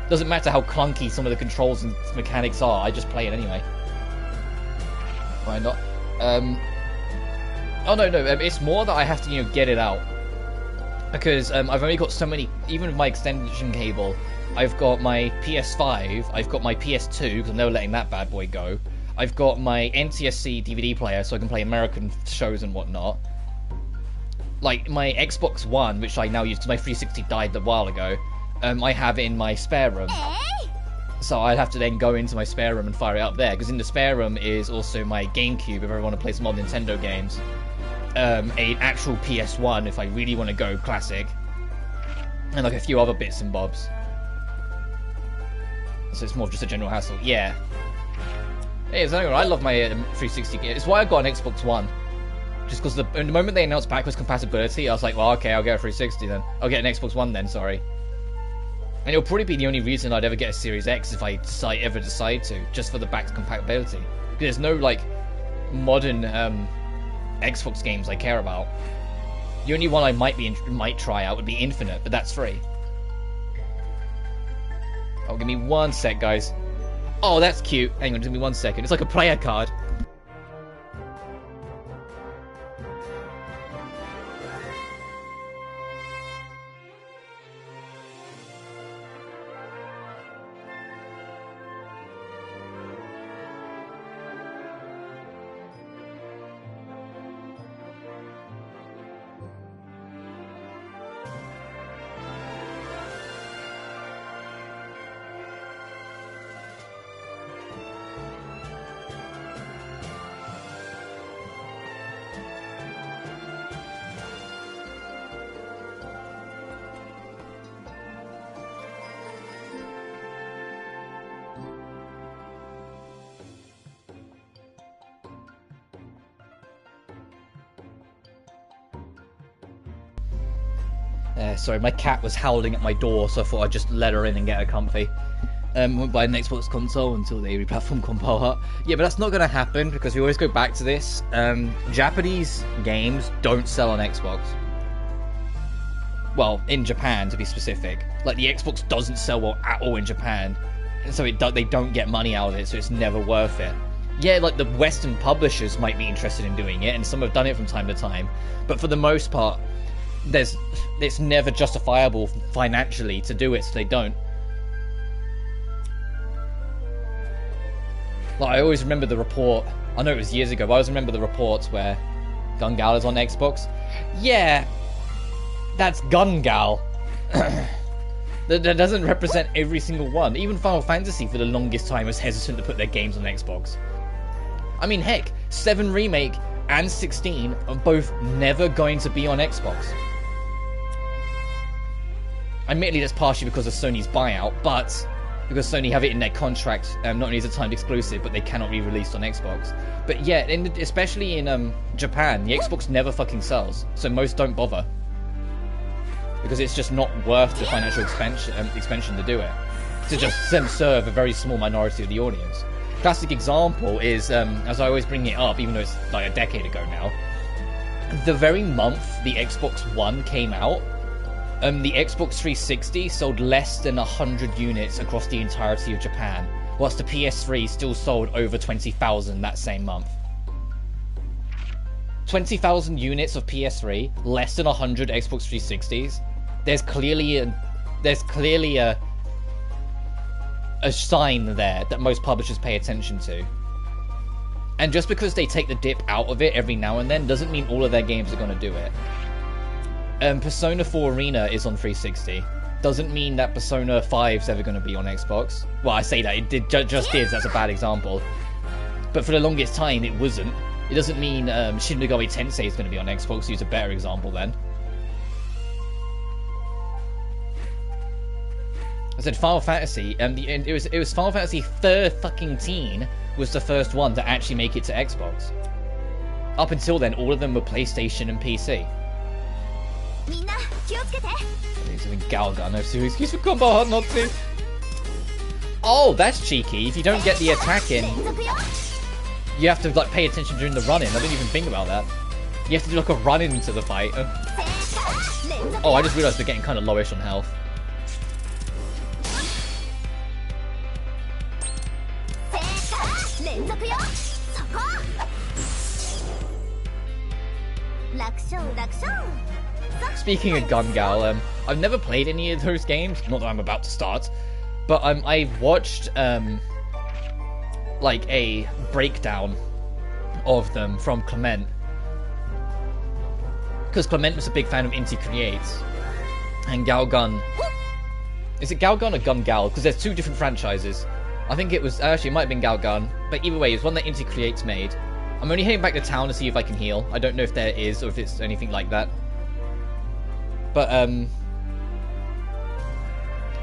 Doesn't matter how clunky some of the controls and mechanics are, I just play it anyway. Why not? Oh no, it's more that I have to, you know, get it out. Because I've only got so many, even with my extension cable, I've got my PS5, I've got my PS2, because I'm never letting that bad boy go. I've got my NTSC DVD player, so I can play American shows and whatnot. Like, my Xbox One, which I now use because my 360 died a while ago, I have it in my spare room. So I'd have to then go into my spare room and fire it up there, because in the spare room is also my GameCube if I want to play some old Nintendo games. An actual PS1 if I really want to go classic. And like a few other bits and bobs. So it's more of just a general hassle. Yeah. Hey, I love my 360 game. It's why I got an Xbox One. Just because the moment they announced backwards compatibility, I was like, well, okay, I'll get a 360 then. I'll get an Xbox One then, sorry. And it'll probably be the only reason I'd ever get a Series X if I ever decide to, just for the backwards compatibility. Because there's no, like, modern Xbox games I care about. The only one I might try out would be Infinite, but that's free. Oh, give me 1 sec, guys. Oh, that's cute. Hang on, give me 1 second. It's like a player card. Sorry, my cat was howling at my door, so I thought I'd just let her in and get her comfy. Won't buy an Xbox console until they replatform Komagawa. Yeah, but that's not going to happen, because we always go back to this. Japanese games don't sell on Xbox. Well, in Japan, to be specific. Like, the Xbox doesn't sell well at all in Japan. And so they don't get money out of it, so it's never worth it. Yeah, like, the Western publishers might be interested in doing it, and some have done it from time to time. But for the most part, it's never justifiable financially to do it, so they don't. Like, I always remember the report. I know it was years ago, but I always remember the reports where Gungal is on Xbox. Yeah, that's Gungal. That doesn't represent every single one. Even Final Fantasy, for the longest time, was hesitant to put their games on Xbox. I mean, heck, 7 Remake and 16 are both never going to be on Xbox. Admittedly, that's partially because of Sony's buyout, but because Sony have it in their contract, not only is it timed exclusive, but they cannot be released on Xbox. But yeah, especially in Japan, the Xbox never fucking sells, so most don't bother. Because it's just not worth the financial expansion to do it. To just serve a very small minority of the audience. Classic example is, as I always bring it up, even though it's like a decade ago now, the very month the Xbox One came out, the Xbox 360 sold less than 100 units across the entirety of Japan, whilst the PS3 still sold over 20,000 that same month. 20,000 units of PS3, less than 100 Xbox 360s. There's clearly a sign there that most publishers pay attention to. And just because they take the dip out of it every now and then doesn't mean all of their games are going to do it. Persona 4 Arena is on 360. Doesn't mean that Persona 5 is ever going to be on Xbox. Well, I say that, it just is, that's a bad example. But for the longest time, it wasn't. It doesn't mean Shin Megami Tensei is going to be on Xbox, to use a better example then. I said Final Fantasy, and it was Final Fantasy 13 was the first one to actually make it to Xbox. Up until then, all of them were PlayStation and PC. Something Galgun, no excuse for combo hard not to. Oh, that's cheeky. If you don't get the attack in, you have to like pay attention during the run-in. I didn't even think about that. You have to do like a run-in into the fight. Oh, I just realised they're getting kind of lowish on health. Speaking of Gungal, I've never played any of those games. Not that I'm about to start, but I've watched like a breakdown of them from Clement, because Clement was a big fan of Inti Creates and Galgun. Is it Galgun or Gungal? Because there's two different franchises. I think it was actually it might have been Galgun, but either way, it's one that Inti Creates made. I'm only heading back to town to see if I can heal. I don't know if there is or if it's anything like that. But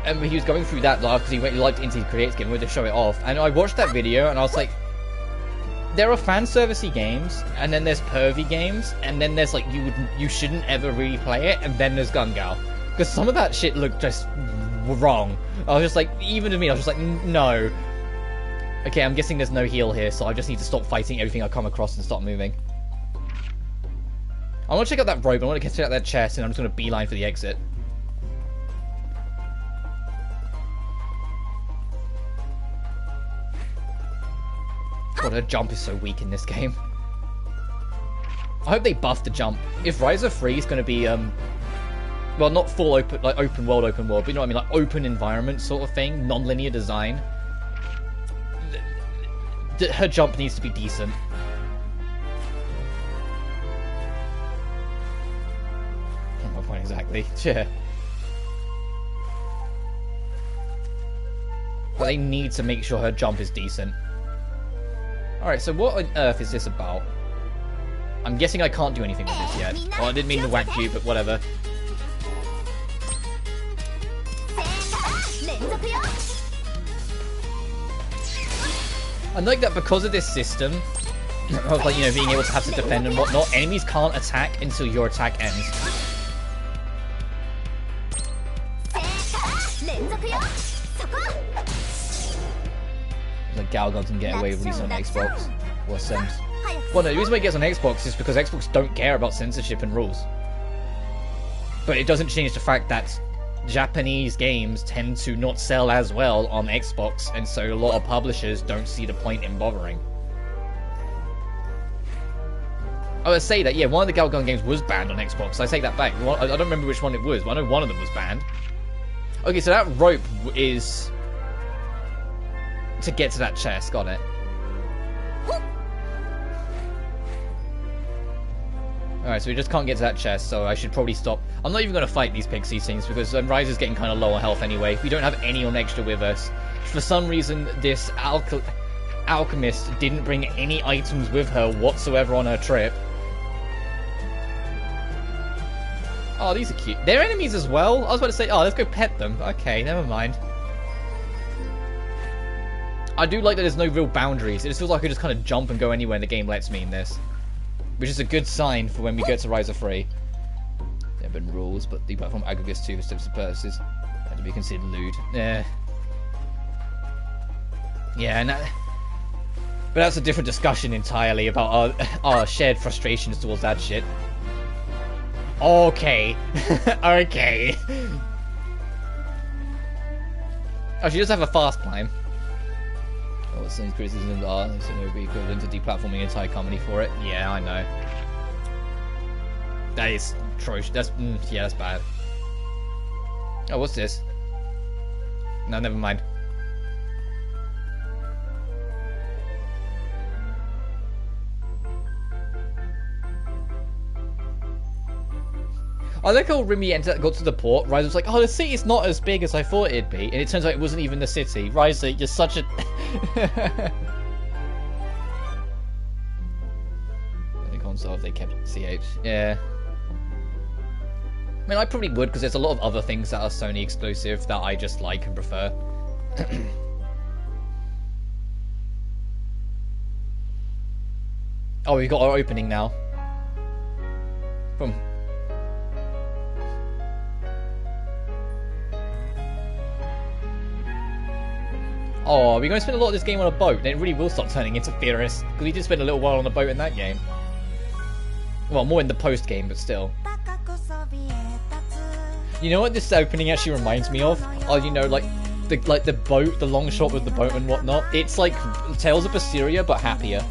and he was going through that because he liked Inti Creates game, wanted to show it off, and I watched that video and I was like, there are fan servicey games, and then there's pervy games, and then there's like you shouldn't ever really play it, and then there's Gungal, because some of that shit looked just wrong. I was just like, even to me, I was just like, no. Okay, I'm guessing there's no heal here, so I just need to stop fighting everything I come across and start moving. I want to check out that rope, I want to check out that chest, and I'm just going to beeline for the exit. God, her jump is so weak in this game. I hope they buff the jump. If Ryza 3 is going to be, well, not full open, like open world, but you know what I mean, like open environment sort of thing, non-linear design. Her jump needs to be decent. Not my point exactly. Yeah. But they need to make sure her jump is decent. Alright, so what on earth is this about? I'm guessing I can't do anything with this yet. Well, I didn't mean to whack you, but whatever. I like that because of this system of like, you know, being able to have to defend and whatnot, enemies can't attack until your attack ends. Like Galgun can get away with these on Xbox or Sims. Well, no, the reason why it gets on Xbox is because Xbox don't care about censorship and rules. But it doesn't change the fact that Japanese games tend to not sell as well on Xbox, and so a lot of publishers don't see the point in bothering. I would say that, yeah, one of the Galgun games was banned on Xbox. I take that back. I don't remember which one it was, but I know one of them was banned. Okay, so that rope is to get to that chest, got it. Alright, so we just can't get to that chest, so I should probably stop. I'm not even going to fight these pixie things because Ryza's getting kind of low on health anyway. We don't have any on extra with us. For some reason, this alchemist didn't bring any items with her whatsoever on her trip. Oh, these are cute. They're enemies as well? I was about to say, oh, let's go pet them. Okay, never mind. I do like that there's no real boundaries. It just feels like I can just kind of jump and go anywhere the game lets me in this. Which is a good sign for when we get to Ryza 3. There have been rules, but the platform aggregates too for steps and purposes. Had to be considered lewd. Yeah. Yeah, and that... But that's a different discussion entirely about our shared frustrations towards that shit. Okay. Okay. Oh, she does have a fast climb. Oh, some criticisms are so it would be equivalent to deplatforming an entire company for it. Yeah, I know. That is atrocious. That's yeah, that's bad. Oh, what's this? No, never mind. I like how Rimi got to the port. Ryza was like, oh, the city's not as big as I thought it'd be. And it turns out it wasn't even the city. Ryza, you're such a... Any console if they kept CH. Yeah. I mean, I probably would, because there's a lot of other things that are Sony exclusive that I just like and prefer. Oh, we've got our opening now. Boom. Oh, we're going to spend a lot of this game on a boat, and it really will start turning into Furious, because we did spend a little while on a boat in that game. Well, more in the post-game, but still. You know what this opening actually reminds me of? Oh, you know, like the boat, the long shot with the boat and whatnot. It's like Tales of Berseria, but happier.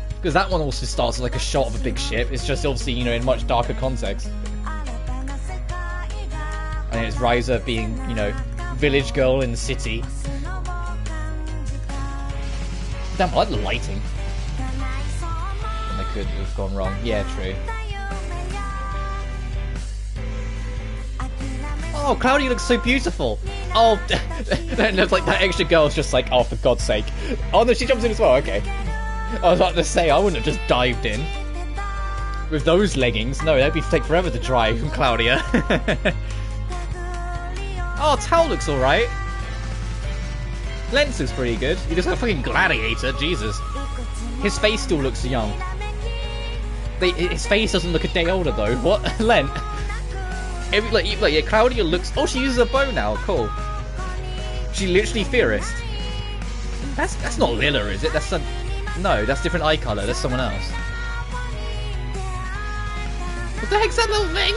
Because that one also starts with like a shot of a big ship. It's just obviously, you know, in much darker context. And it's Ryza being, you know, village girl in the city. Damn, I like the lighting. And I could have gone wrong. Yeah, true. Oh, Cloudy looks so beautiful. Oh, and there's like that extra girl's just like, oh, for God's sake. Oh no, she jumps in as well. Okay. I was about to say, I wouldn't have just dived in with those leggings. No, that'd take forever to dry from Claudia. Oh, Tal looks alright. Lens looks pretty good. He looks like a fucking gladiator, Jesus. His face still looks young. His face doesn't look a day older though. What? Len? Yeah, Claudia looks... Oh, she uses a bow now. Cool. She literally Fierist. That's not Lilla, is it? That's some... No, that's different eye colour. That's someone else. What the heck's that little thing?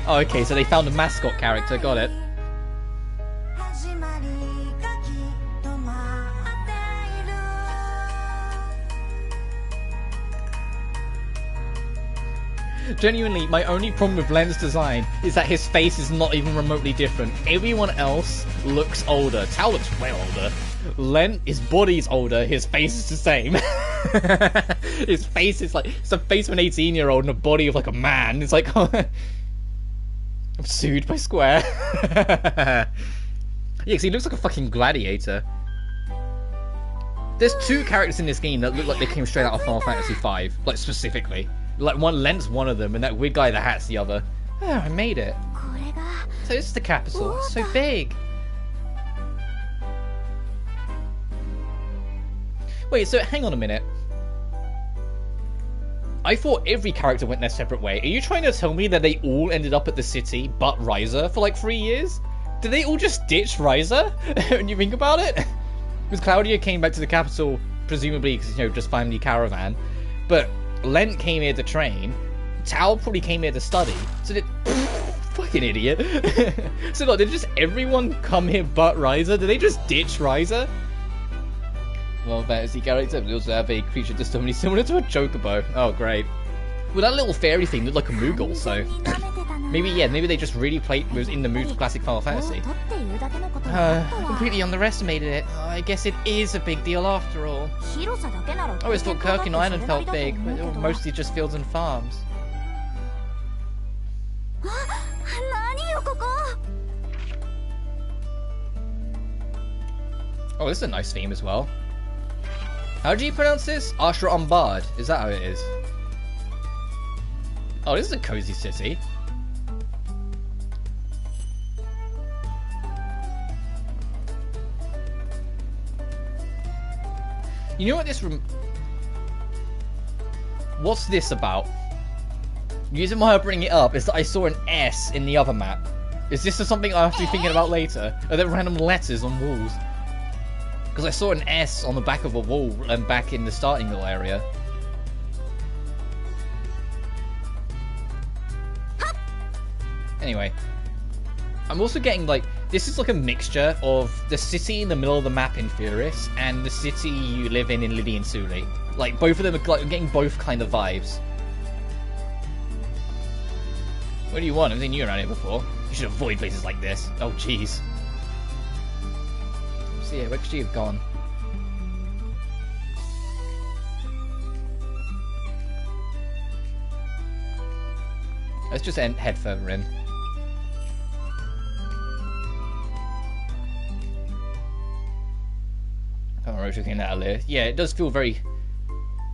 Oh, okay, so they found a mascot character, got it. Genuinely, my only problem with Len's design is that his face is not even remotely different. Everyone else looks older. Tao looks way older. Len, his body's older, his face is the same. His face is like, it's the face of an 18-year-old and a body of like a man. It's like... I'm sued by Square. Yeah, because he looks like a fucking gladiator. There's two characters in this game that look like they came straight out of Final Fantasy V, like specifically. Like Lent's one of them, and that weird guy in the hat's the other. Oh, I made it. So this is the capital. It's so big. Wait, so hang on a minute. I thought every character went their separate way. Are you trying to tell me that they all ended up at the city but Ryza for like 3 years? Did they all just ditch Ryza? When you think about it? Because Claudia came back to the capital, presumably because, you know, just family caravan. But Lent came here to train. Tao probably came here to study. So did... Fucking idiot. So like, did just everyone come here but Ryza? Did they just ditch Ryza? Well, fantasy character, we also have a creature testimony similar to a chocobo. Oh, great. Well, that little fairy thing looked like a Moogle, so... maybe they just really was in the mood for classic Final Fantasy. I completely underestimated it. I guess it is a big deal after all. I always thought Kirkin Island felt big, but it was mostly just fields and farms. Oh, this is a nice theme as well. How do you pronounce this? Ashra Umbard. Is that how it is? Oh, this is a cozy city. You know what this What's this about? The reason why I bring it up is that I saw an S in the other map. Is this something I have to be thinking about later? Are there random letters on walls? Because I saw an S on the back of a wall and back in the starting little area. Anyway. I'm also getting like, this is like a mixture of the city in the middle of the map in Furious and the city you live in Lydian Suli. Like both of them are like, I'm getting both kind of vibes. What do you want? I've seen you around here before. You should avoid places like this. Oh jeez. So yeah, where could she have gone? Let's just head further in. Yeah, it does feel very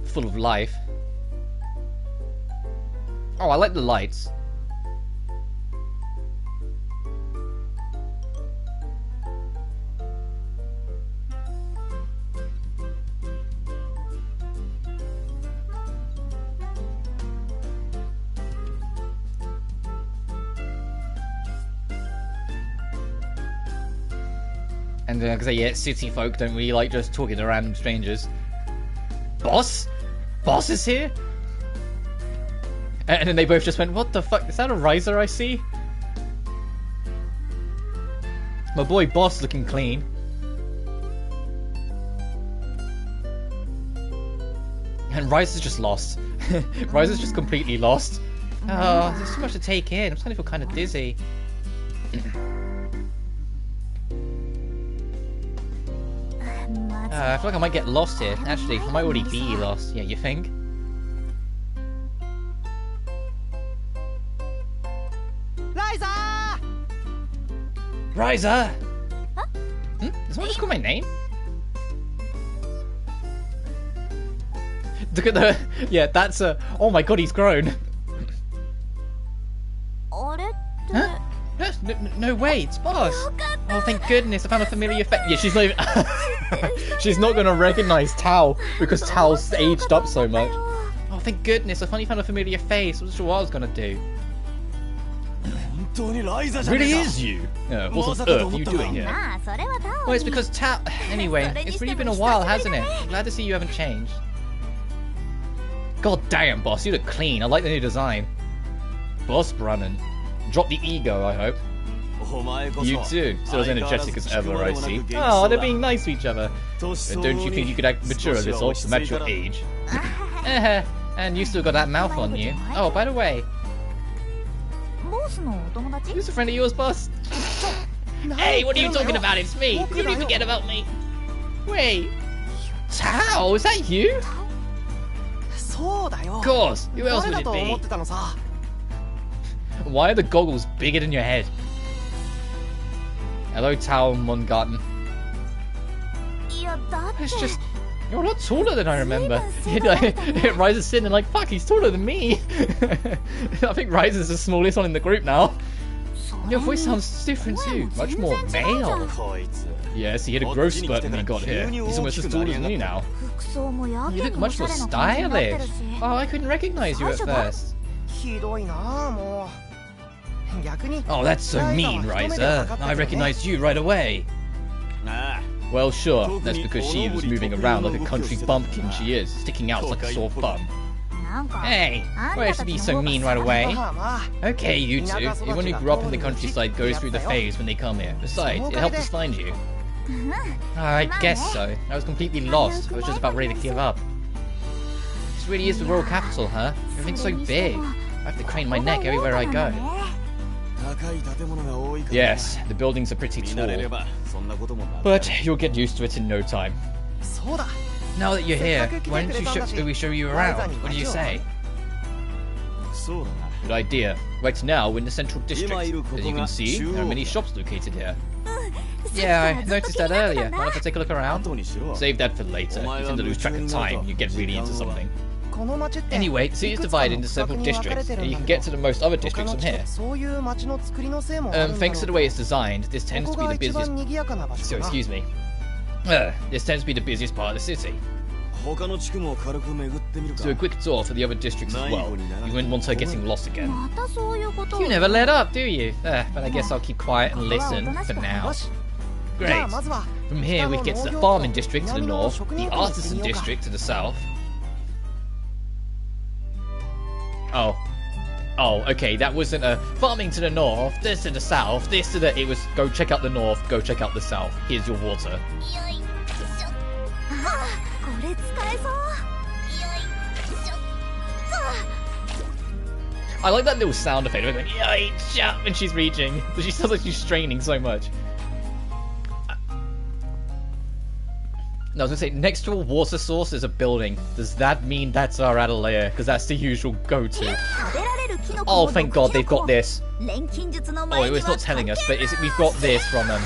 full of life. Oh, I like the lights. And because yeah, city folk don't really like just talking to random strangers. Boss? Boss is here? And then they both just went, what the fuck? Is that a Ryza I see? My boy Boss looking clean. And Ryza's just lost. Ryza's just completely lost. Oh, there's so much to take in. I'm starting to feel kind of dizzy. I feel like I might get lost here. Actually, I might already be lost. Yeah, you think? Ryza! Ryza! Huh? Did someone just call my name? Look at the... Yeah, that's a... Oh my god, he's grown. Huh? No way, it's Boss. Oh, thank goodness, I found a familiar face. Yeah, she's not even... She's not going to recognize Tao because Tao's aged up so much. Oh, thank goodness, I finally found a familiar face. I wasn't sure what I was going to do. It really is you. What on earth are you doing here? Well, it's because Tao... Anyway, it's really been a while, hasn't it? I'm glad to see you haven't changed. God damn, Boss, you look clean. I like the new design. Boss Brannan. Drop the ego, I hope. You too. Still as energetic as ever, I see. Oh, they're being nice to each other. But don't you think you could act mature a little to match your age? And you still got that mouth on you. Oh, by the way. Who's a friend of yours, Boss? Hey, what are you talking about? It's me. You didn't forget about me. Wait. Tao, is that you? Of course. Who else would it be? Why are the goggles bigger than your head? Hello, Tao Mongarten. It's just... You're a lot taller than I remember. Ryza's sitting and like, fuck, he's taller than me. I think Ryza's the smallest one in the group now. Your voice sounds different too. Much more male. Yes, he had a growth spurt when he got here. He's almost as tall as me now. You look much more stylish. Oh, I couldn't recognize you at first. Oh, that's so mean, Ryza. I recognized you right away. Well, sure. That's because she was moving around like a country bumpkin she is, sticking out like a sore thumb. Hey, why have to be so mean right away? Okay, you two. Everyone who grew up in the countryside goes through the phase when they come here. Besides, it helped us find you. I guess so. I was completely lost. I was just about ready to give up. This really is the royal capital, huh? Everything's so big. I have to crane my neck everywhere I go. Yes, the buildings are pretty tall, but you'll get used to it in no time. Now that you're here, why don't we show you around? What do you say? Good idea. Right now, we're in the central district. As you can see, there are many shops located here. Yeah, I noticed that earlier. Mind if I take a look around? Save that for later. You tend to lose track of time when you get really into something. Anyway, the city is divided into several districts, and you can get to the most other districts from here. Thanks to the way it's designed, this tends to be the busiest... So, excuse me. This tends to be the busiest part of the city. So a quick tour for the other districts as well. You wouldn't want her getting lost again. You never let up, do you? But I guess I'll keep quiet and listen for now. Great. From here we get to the farming district to the north, the artisan district to the south. Oh, okay, that wasn't a farming to the north, this to the south, this to the... It was go check out the north, go check out the south. Here's your water. I like that little sound effect. Like, yeah, when she's reaching. She sounds like she's straining so much. No, I was gonna say, next to a water source is a building. Does that mean that's our atelier? Because that's the usual go-to. Oh, thank God they've got this. Oh, it's not telling us, but we've got this from I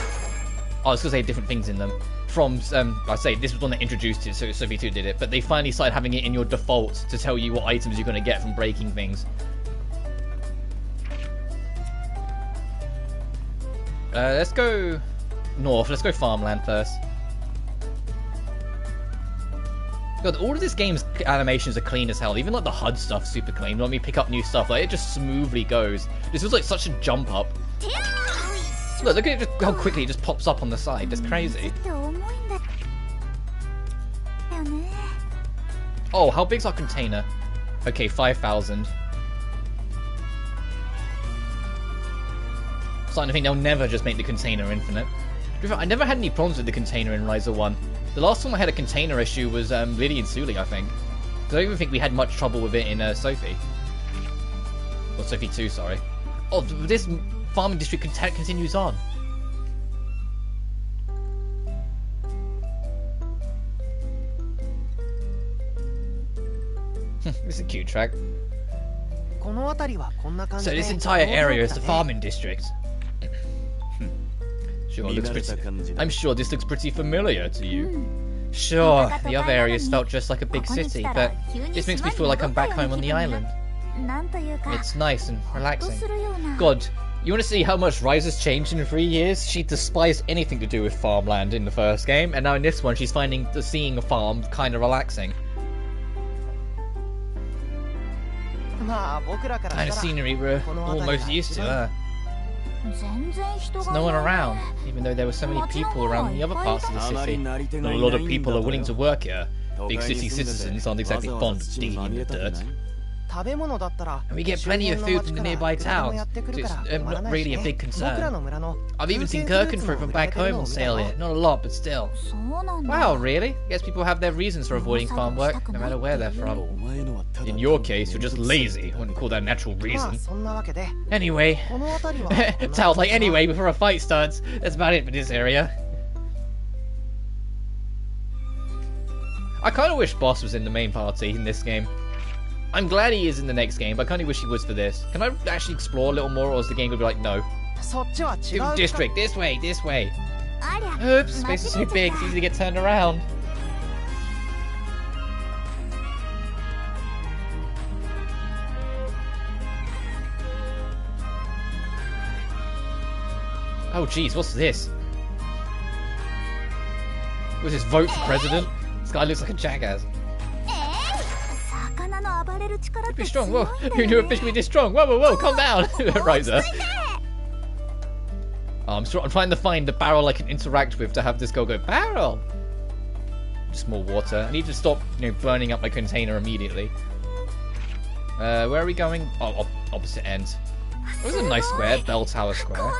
was gonna say different things in them. From, I say, this was one that introduced it, so Sophie 2 did it, but they finally started having it in your default to tell you what items you're gonna get from breaking things. Let's go north. Let's go farmland first. God, all of this game's animations are clean as hell. Even like the HUD stuff, super clean. When we pick up new stuff, like it just smoothly goes. This was like such a jump up. Look at it, how quickly it just pops up on the side. That's crazy. Oh, how big's our container? Okay, 5,000. Starting to think they'll never just make the container infinite. I never had any problems with the container in Ryza 1. The last time I had a container issue was Lily and Suli, I think. I don't even think we had much trouble with it in Sophie. Or Sophie 2, sorry. Oh, this farming district continues on. This is a cute track. So this entire area is the farming district. Sure, I'm sure this looks pretty familiar to you. Sure, the other areas felt just like a big city, but this makes me feel like I'm back home on the island. It's nice and relaxing. God, you want to see how much Ryza's changed in 3 years? She despised anything to do with farmland in the first game, and now in this one she's finding seeing a farm kind of relaxing. Kind of scenery we're almost used to, huh? There's no one around, even though there were so many people around the other parts of the city. Not a lot of people are willing to work here. Big city citizens aren't exactly fond of digging in the dirt. And we get plenty of food from the nearby towns, so it's not really a big concern. I've even seen gherkin fruit from back home on sale here. Not a lot, but still. Wow, really? I guess people have their reasons for avoiding farm work, no matter where they're from. In your case, you're just lazy. I wouldn't call that a natural reason. Anyway, sounds like anyway before a fight starts. That's about it for this area. I kind of wish Boss was in the main party in this game. I'm glad he is in the next game, but I kind of wish he was for this. Can I actually explore a little more, or is the game going to be like, no? Different district, this way, this way. Oops, space is so big, it's easy to get turned around. Oh jeez, what's this? What's this, vote for president? This guy looks like a jackass. Be strong, whoa! Who knew a fish could be this strong? Whoa, whoa, whoa! Calm down, Ryza. Oh, I'm trying to find the barrel I can interact with to have this girl go barrel. Just more water. I need to stop, burning up my container immediately. Where are we going? Oh, opposite ends. It was a nice square, Bell Tower Square.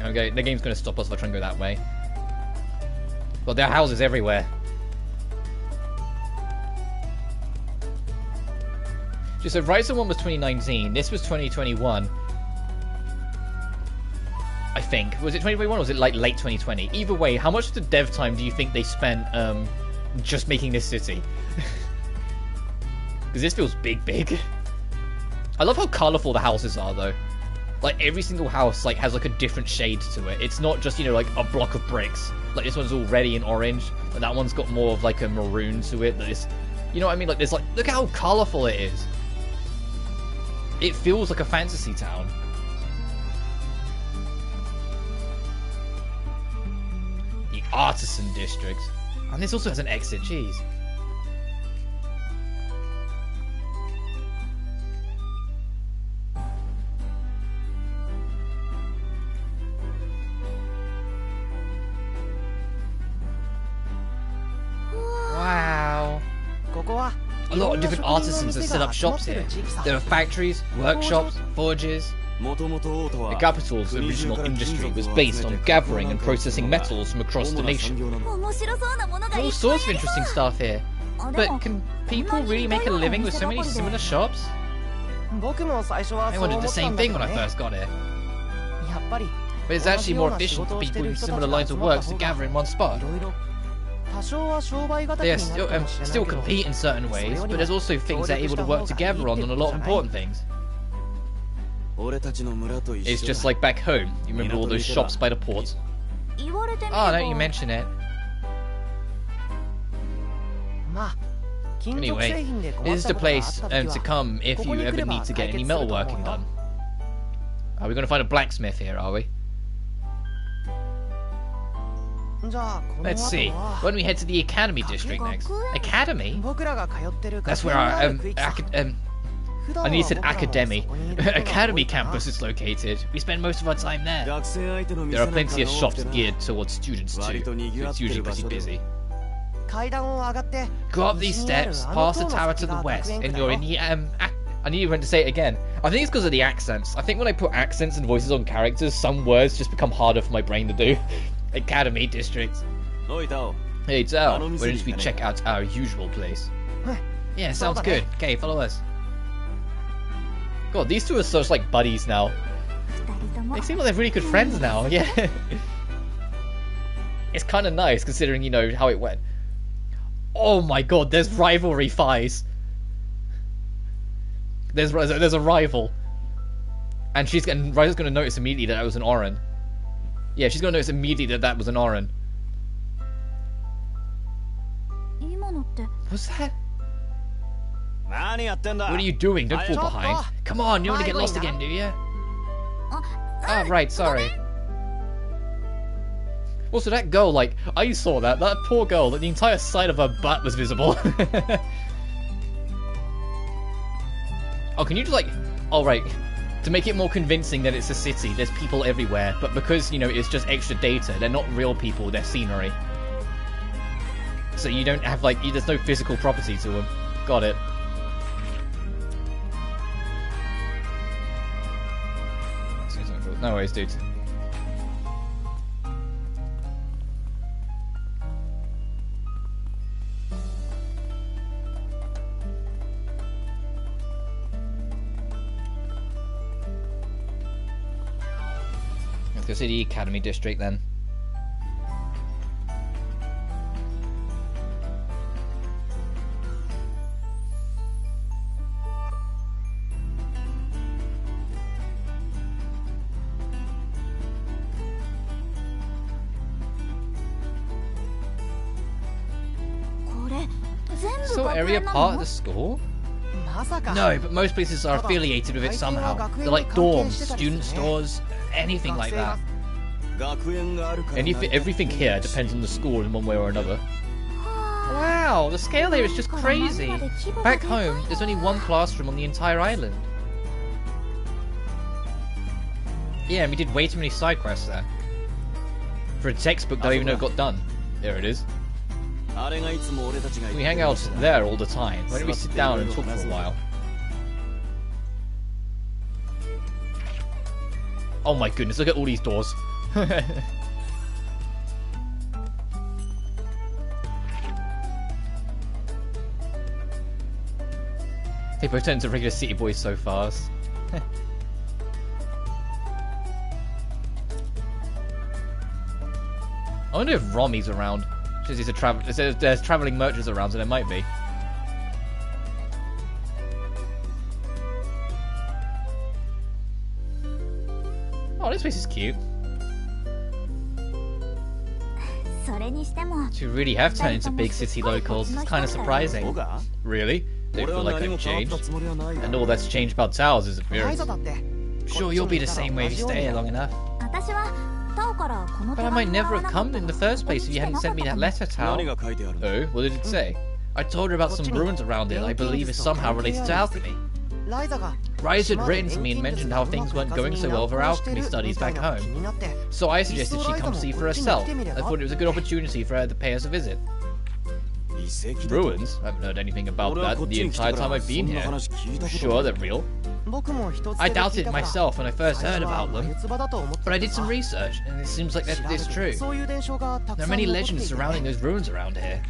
Okay, the game's going to stop us if I try and go that way. Well, there are houses everywhere. So Ryza 1 was 2019, this was 2021. I think. Was it 2021 or was it like late 2020? Either way, how much of the dev time do you think they spent just making this city? Because this feels big. I love how colourful the houses are though. Like every single house like has like a different shade to it. It's not just, you know, like a block of bricks. Like this one's all reddy and orange, and that one's got more of like a maroon to it. This, you know what I mean? Like there's like, look how colourful it is. It feels like a fantasy town. The Artisan District. And this also has an exit, jeez. Wow. A lot of different artisans have set up shops here. There are factories, workshops, forges. The capital's original industry was based on gathering and processing metals from across the nation. All sorts of interesting stuff here. But can people really make a living with so many similar shops? I wondered the same thing when I first got here. But it's actually more efficient for people in similar lines of work to gather in one spot. They still compete in certain ways, but there's also things they're able to work together on a lot of important things. It's just like back home. You remember all those shops by the port? Oh, don't you mention it. Anyway, this is the place to come if you ever need to get any metalworking done. Are we going to find a blacksmith here, are we? Let's see. Why don't we head to the Academy District next? Academy? That's where our, I nearly said Academy. Academy campus is located. We spend most of our time there. There are plenty of shops geared towards students too, so it's usually pretty busy. Go up these steps, past the tower to the west, and you're in the, I knew you were going to say it again. I think it's because of the accents. I think when I put accents and voices on characters, some words just become harder for my brain to do. Academy District. Hey Tao, why don't we check out our usual place? Yeah, sounds good. Okay, follow us. God, these two are such like buddies now. They seem like they're really good friends now, yeah. It's kind of nice considering, you know, how it went. Oh my god, there's rivalry fights. There's a rival. And Ryza's gonna notice immediately that was an Orin. Yeah, she's gonna notice immediately that was an Orin. What's that? What are you doing? Don't fall behind. Come on, you don't want to get lost again, do you? Oh, right, sorry. Also, that girl, like, I saw that poor girl, that the entire side of her butt was visible. Oh, can you just, like, oh, right. To make it more convincing that it's a city, there's people everywhere, but because, you know, it's just extra data, they're not real people, they're scenery. So you don't have, like, there's no physical property to them. Got it. No worries, dude. Let's go see the Academy District then. So area part of the school? No, but most places are affiliated with it somehow. They're like dorms, student stores, anything like that. Everything here depends on the school in one way or another. Wow, the scale here is just crazy. Back home, there's only one classroom on the entire island. Yeah, and we did way too many side quests there. For a textbook that I even know got done. There it is. We hang out there all the time. Why don't we sit down and talk for a while? Oh my goodness, look at all these doors. They both turn into regular city boys so fast. I wonder if Rommy's around. There's traveling merchants around, so there might be. Oh, this place is cute. To really have turned into big city locals, it's kind of surprising. Really? They feel like I've changed? And all that's changed about Tao's is appearance. Sure, you'll be the same way if you stay here long enough. But I might never have come in the first place if you hadn't sent me that letter, Tao. Oh, what did it say? I told her about some ruins around it I believe is somehow related to alchemy. Ryza had written to me and mentioned how things weren't going so well for alchemy studies back home. So I suggested she come see for herself. I thought it was a good opportunity for her to pay us a visit. Ruins? I haven't heard anything about that the entire time I've been here. Sure, they're real. I doubted it myself when I first heard about them, but I did some research, and it seems like that is true. There are many legends surrounding those ruins around here.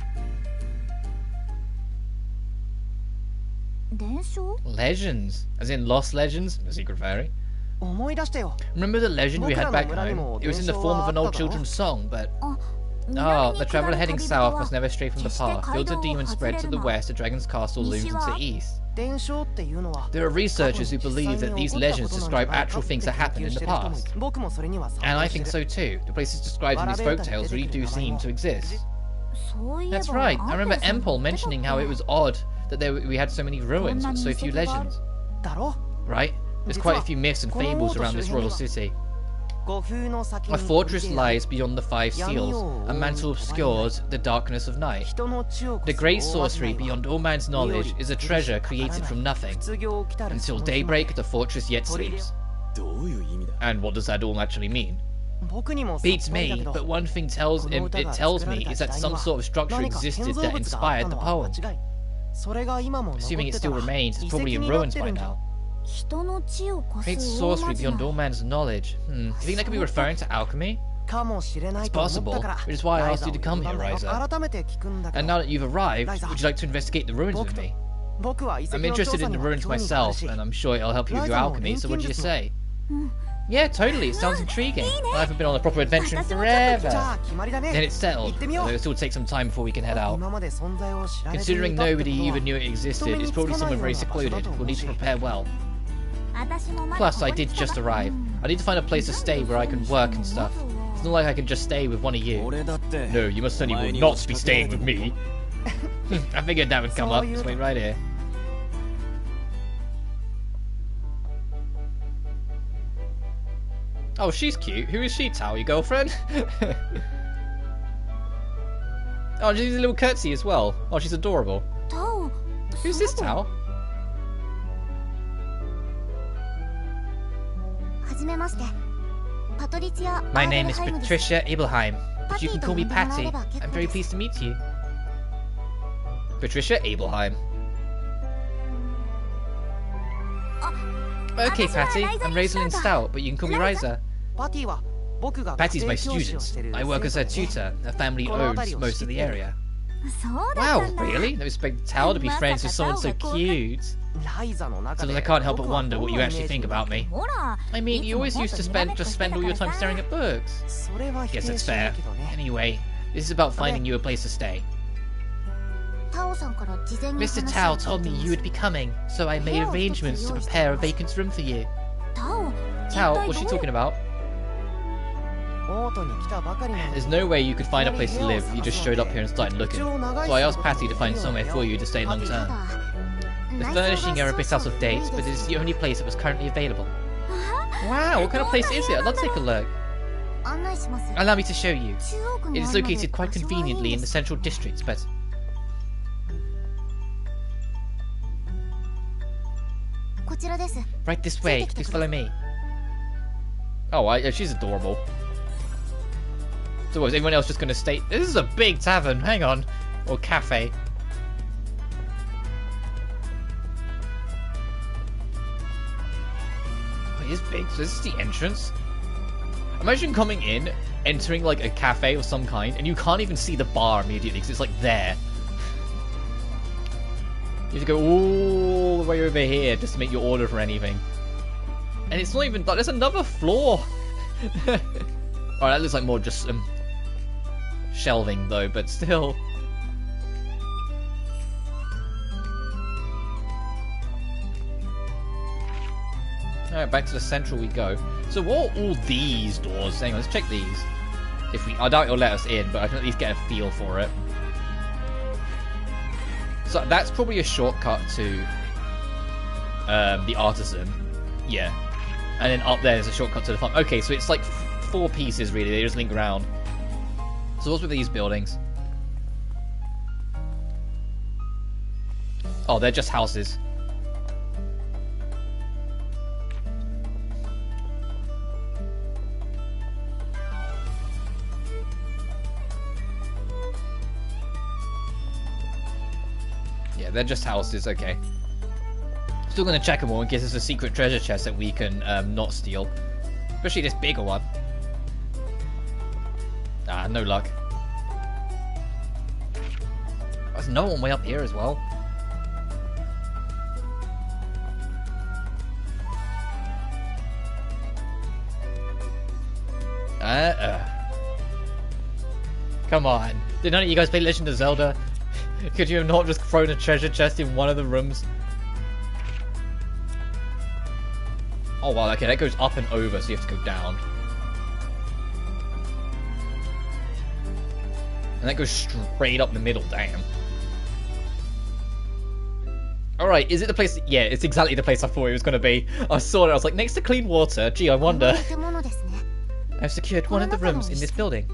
Legends? As in lost legends? The secret fairy? Remember the legend we had back home? It was in the form of an old children's song, but... Oh, the traveller heading south must never stray from the path. Fields of demons spread to the west, a dragon's castle looms into the east. There are researchers who believe that these legends describe actual things that happened in the past. And I think so too. The places described in these folktales really do seem to exist. That's right. I remember Empel mentioning how it was odd that we had so many ruins but so few legends. Right? There's quite a few myths and fables around this royal city. A fortress lies beyond the 5 seals. A mantle obscures the darkness of night. The great sorcery beyond all man's knowledge is a treasure created from nothing. Until daybreak, the fortress yet sleeps. And what does that all actually mean? Beats me, but one thing it tells me is that some sort of structure existed that inspired the poem. Assuming it still remains, it's probably in ruins by now. Great sorcery beyond all man's knowledge. You think that could be referring to alchemy? It's possible, which is why I asked you to come here, Ryza. And now that you've arrived, would you like to investigate the ruins with me? I'm interested in the ruins myself, and I'm sure it'll help you with your alchemy, so what do you say? Yeah, totally, it sounds intriguing. I haven't been on a proper adventure in forever. Then it's settled, although it'll still take some time before we can head out. Considering nobody even knew it existed, it's probably somewhere very secluded. We'll need to prepare well. Plus, I did just arrive. I need to find a place to stay where I can work and stuff. It's not like I can just stay with one of you. No, you most certainly will not be staying with me. I figured that would come up. Just wait right here. Oh, she's cute. Who is she, Tao? Your girlfriend? Oh, she's a little curtsy as well. Oh, she's adorable. Who's this, Tao? My name is Patricia Abelheim, but you can call me Patty. I'm very pleased to meet you. Patricia Abelheim. Okay, Patty, I'm Rosalind Stout, but you can call me Ryza. Patty's my student. I work as her tutor. Her family owns most of the area. Wow, really? Never expected Tao to be friends with someone so cute. So that I can't help but wonder what you actually think about me. I mean, you always used to spend all your time staring at books. Guess that's fair. Anyway, this is about finding you a place to stay. Mr. Tao told me you would be coming, so I made arrangements to prepare a vacant room for you. Tao, what's she talking about? There's no way you could find a place to live if you just showed up here and started looking. So I asked Patty to find somewhere for you to stay long term. The furnishing are a bit out of date, but it is the only place that was currently available. Wow, what kind of place is it? I'd love to take a look. Allow me to show you. It is located quite conveniently in the central district, but... Right this way, please follow me. Oh, she's adorable. So is everyone else just going to stay? This is a big tavern, hang on. Or cafe. Oh, it is big, so this is the entrance? Imagine coming in, entering like a cafe of some kind, and you can't even see the bar immediately, because it's like there. You have to go all all the way over here just to make your order for anything. And it's not even... There's another floor! Alright, that looks like more just shelving though, but still. Alright, back to the central we go. So what are all these doors? Hang on, let's check these. If we, I doubt it'll let us in, but I can at least get a feel for it. So that's probably a shortcut to the artisan. Yeah. And then up there is a shortcut to the farm. Okay, so it's like 4 pieces really, they just link around. So what's with these buildings? Oh, they're just houses. Yeah, they're just houses, okay. Still gonna check them all in case there's a secret treasure chest that we can not steal. Especially this bigger one. Ah, no luck. There's no one way up here as well. Come on. Did none of you guys play Legend of Zelda? Could you have not just thrown a treasure chest in one of the rooms? Oh wow, okay, that goes up and over, so you have to go down. And that goes straight up the middle, damn. Alright, is it the place... Yeah, it's exactly the place I thought it was going to be. I saw it, I was like, next to clean water? Gee, I wonder. I've secured one of the rooms in this building.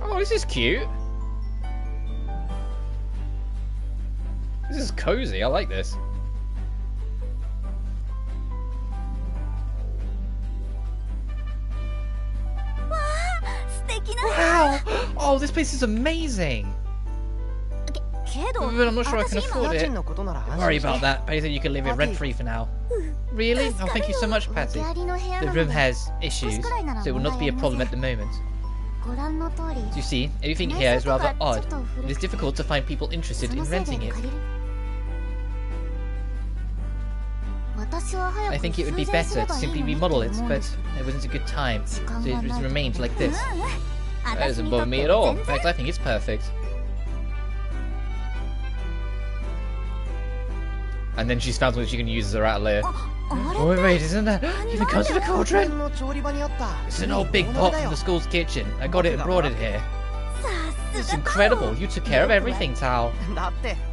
Oh, this is cute. This is cozy, I like this. Wow! Oh, this place is amazing! But I'm not sure I can afford it. Don't worry about that. Patty said you can live here rent-free for now. Really? Oh, thank you so much, Patty. The room has issues, so it will not be a problem at the moment. Do you see? Everything here is rather odd. It is difficult to find people interested in renting it. I think it would be better to simply remodel it, but it wasn't a good time, so it remained like this. That doesn't bother me at all. In fact, I think it's perfect. And then she's found something she can use as her atelier. Oh wait, isn't that even comes to the cauldron? It's an old big pot from the school's kitchen. I got it and brought it here. It's incredible. You took care of everything, Tao.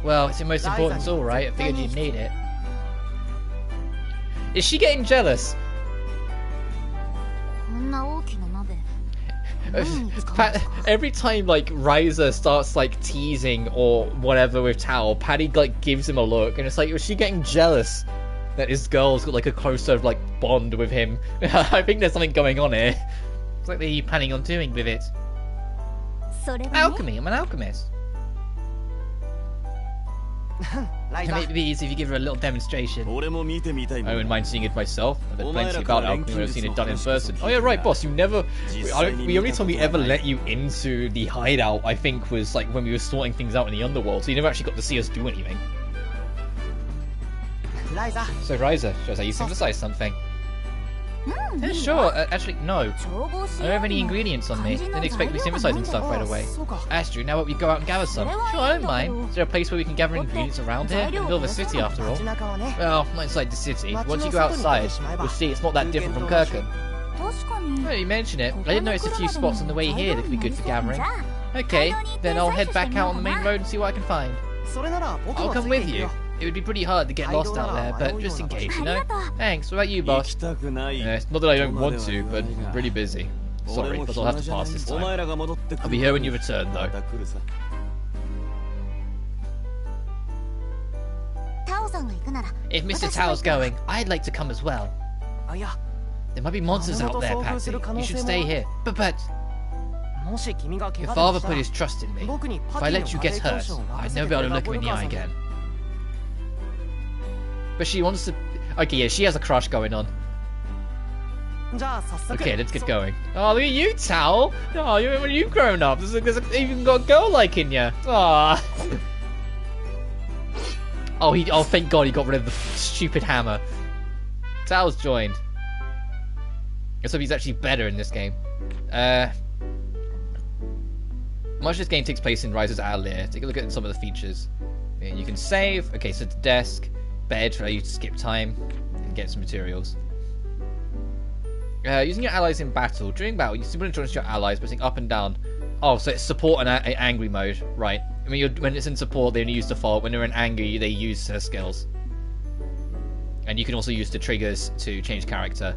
Well, it's your most important tool, right? I figured you'd need it. Is she getting jealous? Every time like Ryza starts like teasing or whatever with Tao, Patty like gives him a look and it's like, was she getting jealous that his girl's got like a closer like bond with him? I think there's something going on here. It's like, what are you planning on doing with it? Alchemy, I'm an alchemist. Can make it be easy if you give her a little demonstration. I wouldn't mind seeing it myself. I've heard plenty about alchemy when I've seen it done in person. Oh yeah, right, boss. You never... the only time we ever let you into the hideout, I think, was like when we were sorting things out in the underworld. So you never actually got to see us do anything. So Ryza, shows how you synthesize something. Yeah, sure. Actually, no. I don't have any ingredients on me. Didn't expect to be synthesizing stuff right away. Astrid, now we go out and gather some. Sure, I don't mind. Is there a place where we can gather ingredients around here? In the middle of a city, after all. Well, not inside the city. Once you go outside, you'll see it's not that different from Kirkham. Well, you mention it. I did notice a few spots on the way here that could be good for gathering. Okay, then I'll head back out on the main road and see what I can find. I'll come with you. It would be pretty hard to get lost out there, but just in case, you know? Thanks, what about you, boss? Not that I don't want to, but I'm pretty busy. Sorry, but I'll have to pass this time. I'll be here when you return, though. If Mr. Tao's going, I'd like to come as well. There might be monsters out there, Patsy. You should stay here. But... Your father put his trust in me. If I let you get hurt, I'd never be able to look him in the eye again. But she wants to... Okay, yeah, she has a crush going on. Okay, let's get going. Oh, look at you, Tao! Oh, you've grown up. There's even got a girl like in you. Aww. Oh, oh, thank God he got rid of the stupid hammer. Tao's joined. Let's hope he's actually better in this game. Much of this game takes place in Ryza's Atelier. Take a look at some of the features. You can save. Okay, so the desk, bed for you to skip time and get some materials. Using your allies in battle. During battle, you simply introduce your allies pressing up and down. Oh, so it's support and angry mode, right? I mean, when it's in support, they only use default. When they're in angry, they use her skills. And you can also use the triggers to change character.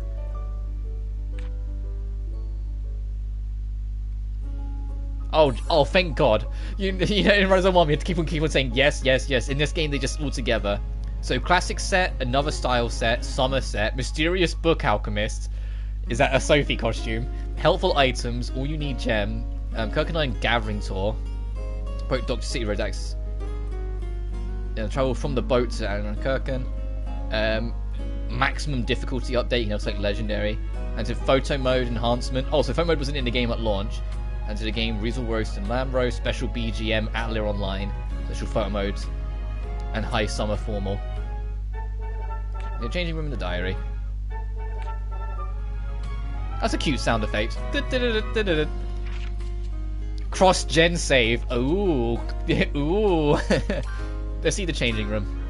Oh, thank God. You know, in Ryza 1, we have to keep on saying yes, yes, yes. In this game, they just all together. So, classic set, another style set, summer set, mysterious book alchemist. Is that a Sophie costume? Helpful items, all you need gem. Kirkenine gathering tour. Boat Dr. City Road access. Travel from the boat to Kirken. Maximum difficulty update, you know, it's like legendary. And to photo mode enhancement. Oh, so photo mode wasn't in the game at launch. And to the game, Riesel Roast and Lamb Roast, special BGM, Atelier Online, special photo modes, and high summer formal. The changing room in the diary. That's a cute sound effect. Cross-gen save. Ooh. Ooh. Let's see the changing room.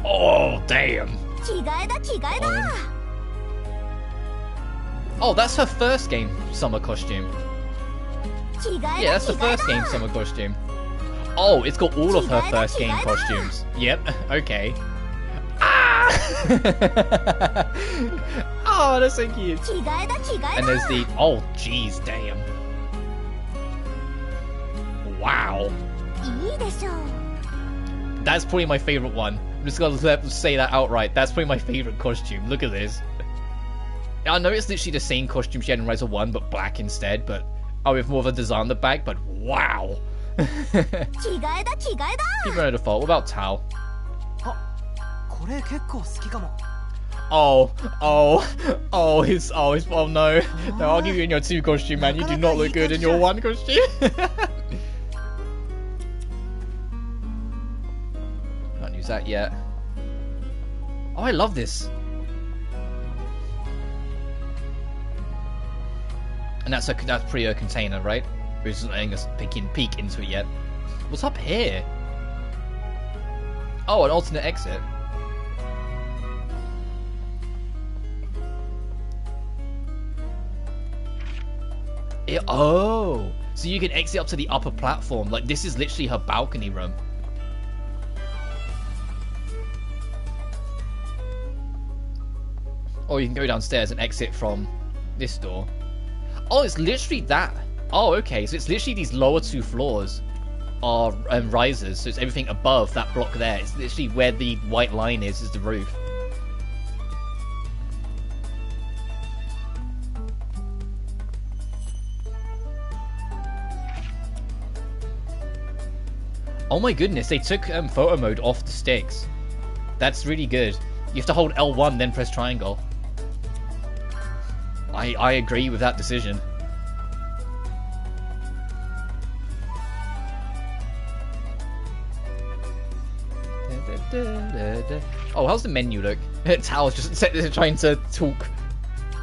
Oh, damn. Oh, that's her first game summer costume. Yeah, that's the first game summer costume. Oh, it's got all of her first game costumes. Yep, okay. Ah! Oh, that's so cute. And there's the... Oh, jeez, damn. Wow. That's probably my favorite one. I'm just gonna say that outright. That's probably my favorite costume. Look at this. I know it's literally the same costume she had in Ryza 1, but black instead, but... Oh, with more of a design on the back, but wow! Keep her at default. What about Tao? Oh no. No, I'll give you in your 2 costume, man. You do not look good in your 1 costume. Can't use that yet. Oh, I love this. And that's pretty a container, right? We're just letting us peek into it yet. What's up here? Oh, an alternate exit. Oh, so you can exit up to the upper platform. Like, this is literally her balcony room. Or you can go downstairs and exit from this door. Oh, it's literally that. Oh, okay. So it's literally these lower 2 floors are risers. So it's everything above that block there. It's literally where the white line is the roof. Oh my goodness, they took photo mode off the sticks. That's really good. You have to hold L1, then press triangle. I agree with that decision. Oh, how's the menu look? Tao's just trying to talk.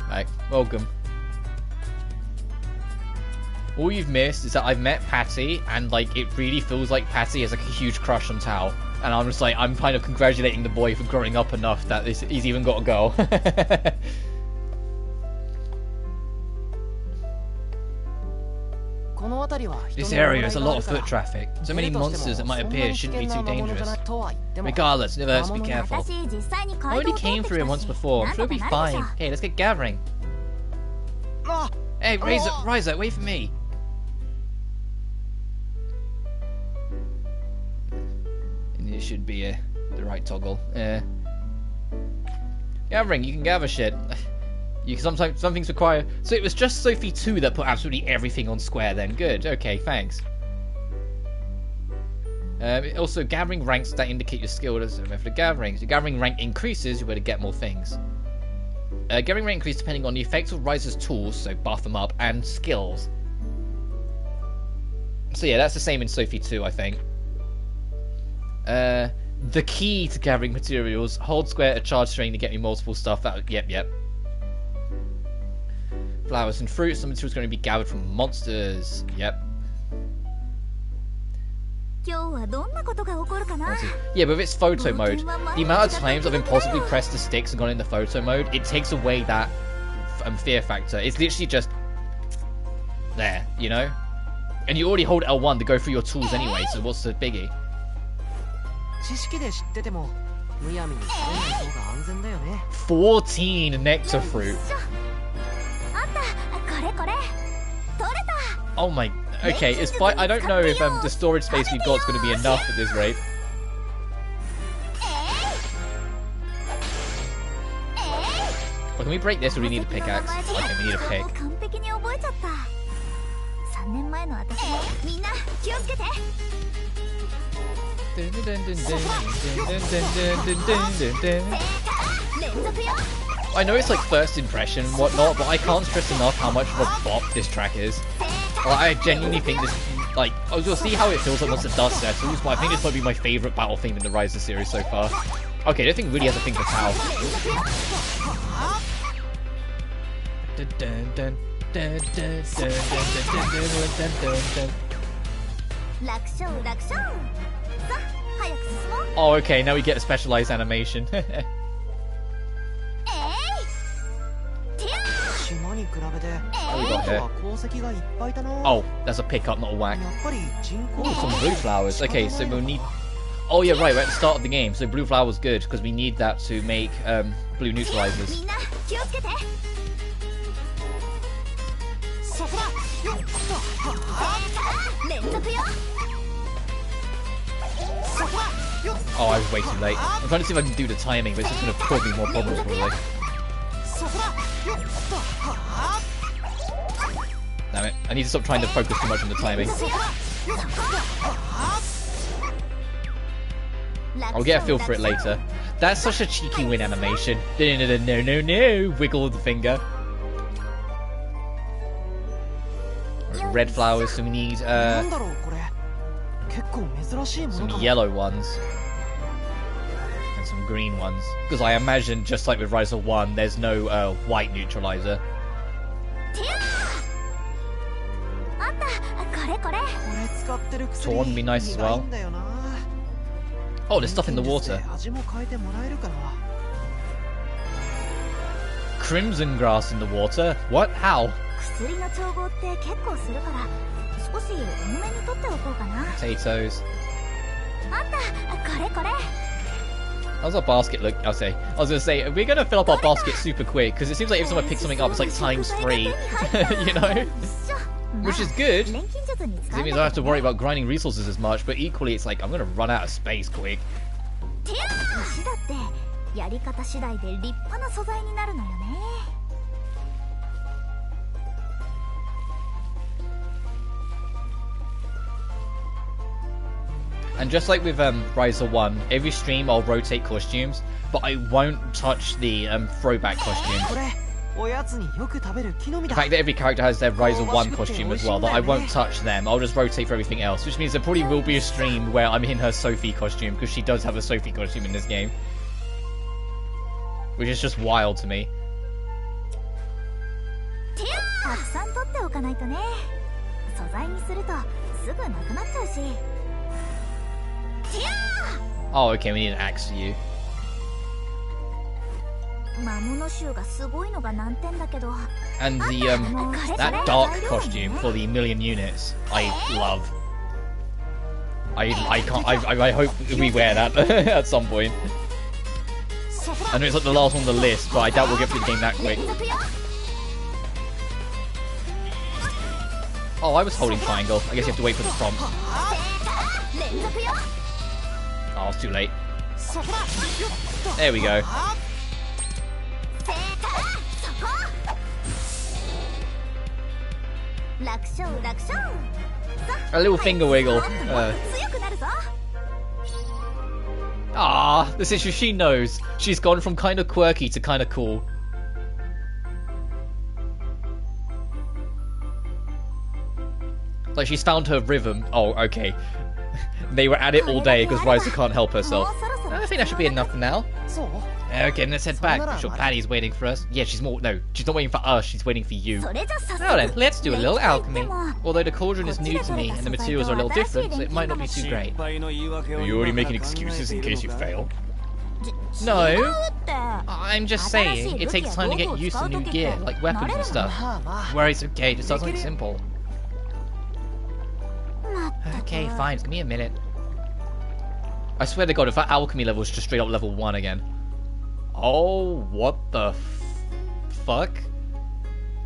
Right, welcome. All you've missed is that I've met Patty, and like it really feels like Patty has like a huge crush on Tao. And I'm just like, I'm kind of congratulating the boy for growing up enough that he's even got a girl. This area has a lot of foot traffic. So many monsters that might appear shouldn't be too dangerous. Regardless, never hurts to be careful. I already came through him once before. I'm sure it'll be fine. Okay, let's get gathering. Hey, Ryza, wait for me. And it should be the right toggle. Gathering, you can gather shit. You can sometimes some things require. So it was just Sophie 2 that put absolutely everything on square. Then good. Okay, thanks. Also, gathering ranks that indicate your skill as a method of gathering. So gathering rank increases, you're able to get more things. Gathering rank increases depending on the effects of Ryza's tools, so buff them up, and skills. So yeah, that's the same in Sophie 2, I think. The key to gathering materials. Hold square to charge string to get me multiple stuff. Yep. Flowers and fruits. The materials going to be gathered from monsters. Yep. Yeah, but if it's photo mode, the amount of times I've impossibly pressed the sticks and gone into photo mode, it takes away that fear factor. It's literally just there, you know? And you already hold L1 to go through your tools anyway, so what's the biggie? 14 nectar fruit. Oh my... Okay, it's fine. I don't know if the storage space we've got is going to be enough at this rate. Well, can we break this or do we need a pickaxe? Okay, we need a pick. I know it's like first impression and whatnot, but I can't stress enough how much of a bop this track is. Like, I genuinely think this, like, we'll see how it feels like once the dust settles, but I think this might be my favourite battle theme in the Ryza series so far. Okay, I don't think it really has a thing for Tao. Oh, okay, now we get a specialized animation. What we got here? Oh, that's a pickup, not a whack. Oh, some blue flowers. Okay, so we'll need... Oh yeah, right, we're at the start of the game, so blue flower's good, because we need that to make blue neutralizers. Oh, I was way too late. I'm trying to see if I can do the timing, but it's just going to cause me more problems, probably. Damn it. I need to stop trying to focus too much on the timing. I'll get a feel for it later. That's such a cheeky win animation. No. Wiggle the finger. Red flowers, so we need some yellow ones. And some green ones. Because I imagine, just like with Ryza 1, there's no white neutralizer. Torn would be nice as well. Oh, there's stuff in the water. Crimson grass in the water? What? How? Potatoes. How's our basket look? I was gonna say, we're gonna fill up our basket super quick, because it seems like if someone picks something up, it's like ×3, you know? Which is good, because it means I don't have to worry about grinding resources as much, but equally it's like, I'm gonna run out of space quick. And just like with Ryza 1, every stream I'll rotate costumes, but I won't touch the throwback costume. The fact that every character has their Ryza 1 costume as well, that I won't touch them, I'll just rotate for everything else, which means there probably will be a stream where I'm in her Sophie costume, because she does have a Sophie costume in this game. Which is just wild to me. Oh, okay, we need an axe for you. And the that dark costume for the 1,000,000 units, I love. I hope we wear that at some point. I know it's like the last one on the list, but I doubt we'll get through the game that quick. Oh, I was holding triangle. I guess you have to wait for the prompt. Oh, it's too late. There we go. A little finger wiggle. Ah, this issue she knows. She's gone from kind of quirky to kind of cool. Like, she's found her rhythm. Oh, okay. They were at it all day because Ryza can't help herself. I think that should be enough for now. Okay, let's head back. I'm sure Patty's waiting for us. Yeah, she's not waiting for us, she's waiting for you. Now then, let's do a little alchemy. Although the cauldron is new to me and the materials are a little different, so it might not be too great. Are you already making excuses in case you fail? No. I'm just saying, it takes time to get used to new gear, like weapons and stuff. Worry, it's okay, just start something simple. Okay, fine, give me a minute. I swear to God, if that alchemy level is just straight up level 1 again. Oh, what the fuck?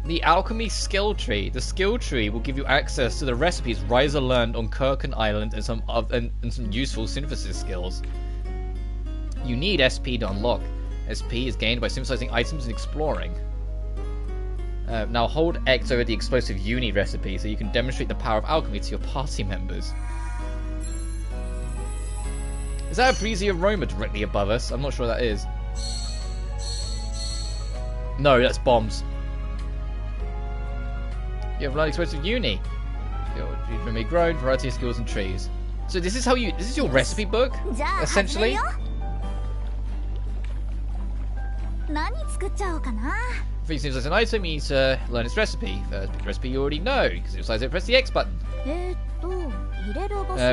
The alchemy skill tree. The skill tree will give you access to the recipes Ryza learned on Kirkin Island and some useful synthesis skills. You need SP to unlock. SP is gained by synthesizing items and exploring. Now hold X over the explosive uni recipe so you can demonstrate the power of alchemy to your party members. Is that a breezy aroma directly above us? I'm not sure what that is. No, that's bombs. You have learned explosive uni. You may grow, variety of skills and trees. So this is how you. This is your recipe book, essentially. For you to synthesize an item, you need to learn its recipe. First recipe you already know. You can synthesize it, press the X button.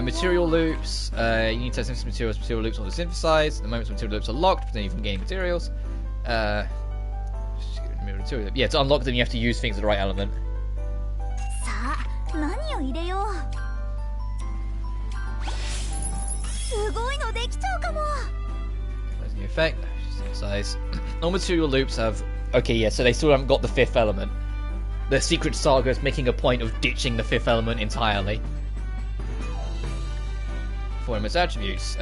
Material loops. You need to synthesize materials. Material loops are synthesized. The moment material loops are locked, preventing you from gaining materials. Yeah, to unlock them, you have to use things at the right element. There's new effect. Synthesize. All material loops have. Okay, yeah, so they still haven't got the 5th element. The Secret Saga is making a point of ditching the 5th element entirely. For its attributes.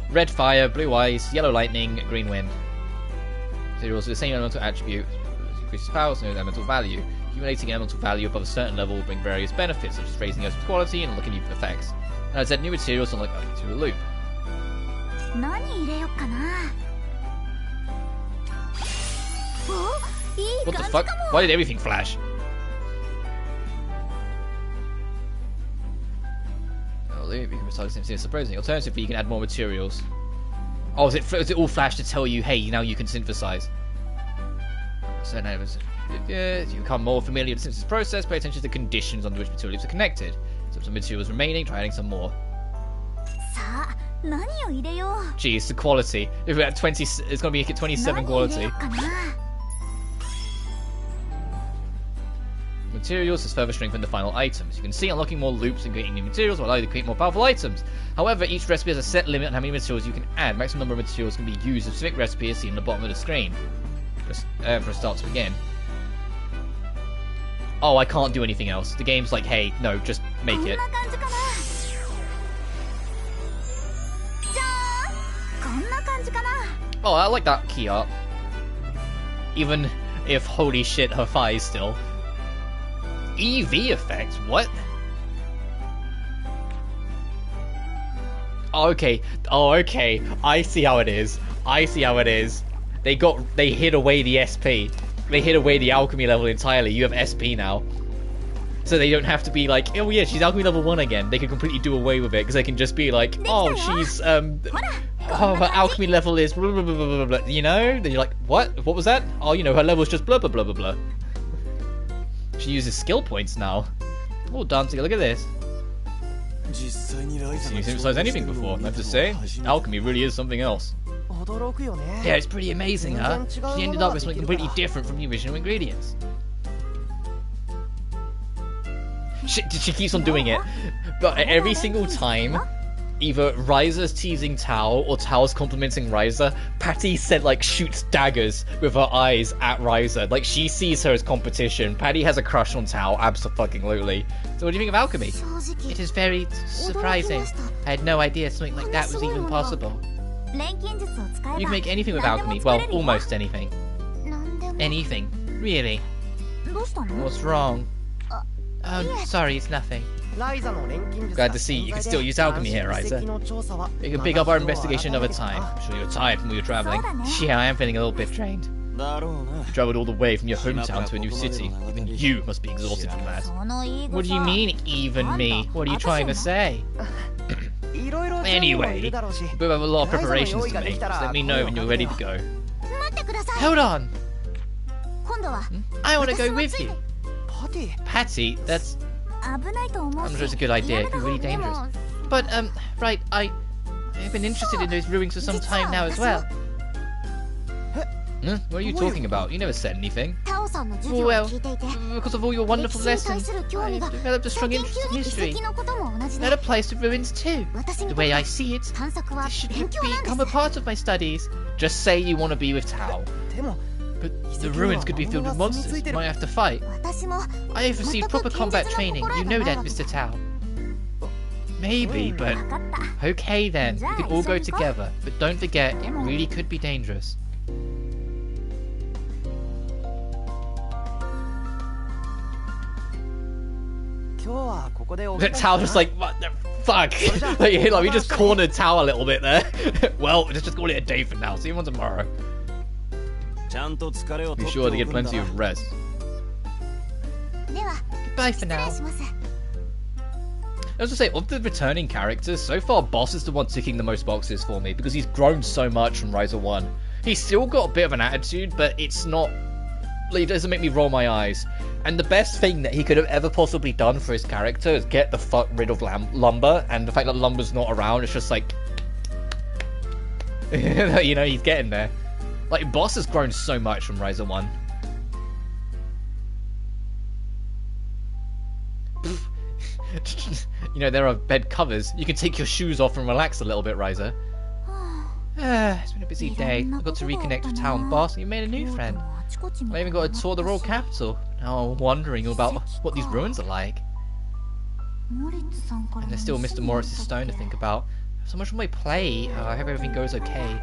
Red fire, blue eyes, yellow lightning, green wind. Materials with the same elemental attribute. Increases power, so no elemental value. Accumulating elemental value above a certain level will bring various benefits, such as raising Earth's quality and unlocking new effects. And I said new materials unlock a material loop. What the fuck? Why did everything flash? You can restart the same surprising. Alternatively, you can add more materials. Oh, is it all flash to tell you, hey, now you can synthesize? So now you become more familiar with the synthesis process. Pay attention to the conditions under which materials are connected. So some materials remaining. Try adding some more. Jeez, the quality. If we're at 20, it's gonna be at 27 quality. Materials has further strengthened the final items. You can see unlocking more loops and creating new materials will allow you to create more powerful items. However, each recipe has a set limit on how many materials you can add. Maximum number of materials can be used. A specific recipe is seen on the bottom of the screen. For a start to begin. Oh, I can't do anything else. The game's like, hey, no, just make it. Oh, I like that key art. Even if, holy shit, her thigh is still. EV effect? What? Oh, okay. Oh, okay. I see how it is. I see how it is. They hid away the SP. They hid away the alchemy level entirely. You have SP now. So they don't have to be like, oh yeah, she's alchemy level 1 again. They can completely do away with it because they can just be like, oh, she's oh, her alchemy level is blah, blah, blah, blah, blah, you know? Then you're like, what? What was that? Oh, you know, her level's just blah blah blah blah blah. She uses skill points now. Oh, dancing! Look at this. I've seen you synthesize anything before. I have to say, alchemy really is something else. Yeah, it's pretty amazing, huh? She ended up with something completely different from the original ingredients. She keeps on doing it, but every single time, either Ryza's teasing Tao or Tao's complimenting Ryza, Patty said like shoots daggers with her eyes at Ryza. Like she sees her as competition. Patty has a crush on Tao, absolutely. So what do you think of alchemy? It is very surprising. I had no idea something like that was even possible. You can make anything with alchemy. Well, almost anything. Anything. Really. What's wrong? Oh, sorry, it's nothing. Glad to see you can still use alchemy here, Ryza. We can pick up our investigation another time. I'm sure you're tired from where you're traveling. Yeah, I am feeling a little bit drained. You travelled all the way from your hometown to a new city. Even you must be exhausted from that. What do you mean, even me? What are you trying to say? Anyway, we have a lot of preparations to make, so let me know when you're ready to go. Hold on! I want to go with you! Patty, that's... I'm sure it's a good idea, it could be really dangerous. But, right, I've been interested in those ruins for some time now as well. What are you talking about? You never said anything. Well, because of all your wonderful lessons, I've developed a strong interest in history. That applies to ruins too. The way I see it, this should become a part of my studies. Just say you want to be with Tao. But the ruins could be filled with monsters you might have to fight. I have received proper combat training, you know that, Mr. Tao. Maybe, but... Okay then, we can all go together. But don't forget, it really could be dangerous. Tao just like, what the fuck? like, we just cornered Tao a little bit there. Well, let's just call it a day for now. See you on tomorrow. Be sure to get plenty of rest. Goodbye for now. I was to say, of the returning characters, so far Boss is the one ticking the most boxes for me, because he's grown so much from Ryza 1. He's still got a bit of an attitude, but it's not... It doesn't make me roll my eyes. And the best thing that he could have ever possibly done for his character is get the fuck rid of Lumber, and the fact that Lumber's not around, it's just like... you know, he's getting there. Like, Boss has grown so much from Ryza 1. You know, there are bed covers. You can take your shoes off and relax a little bit, Ryza. It's been a busy day. I got to reconnect with Tao and Boss, and you made a new friend. I even got a tour of the royal capital. Now I'm wondering about what these ruins are like. And there's still Mr. Morris's stone to think about. So much on my plate. I hope everything goes okay.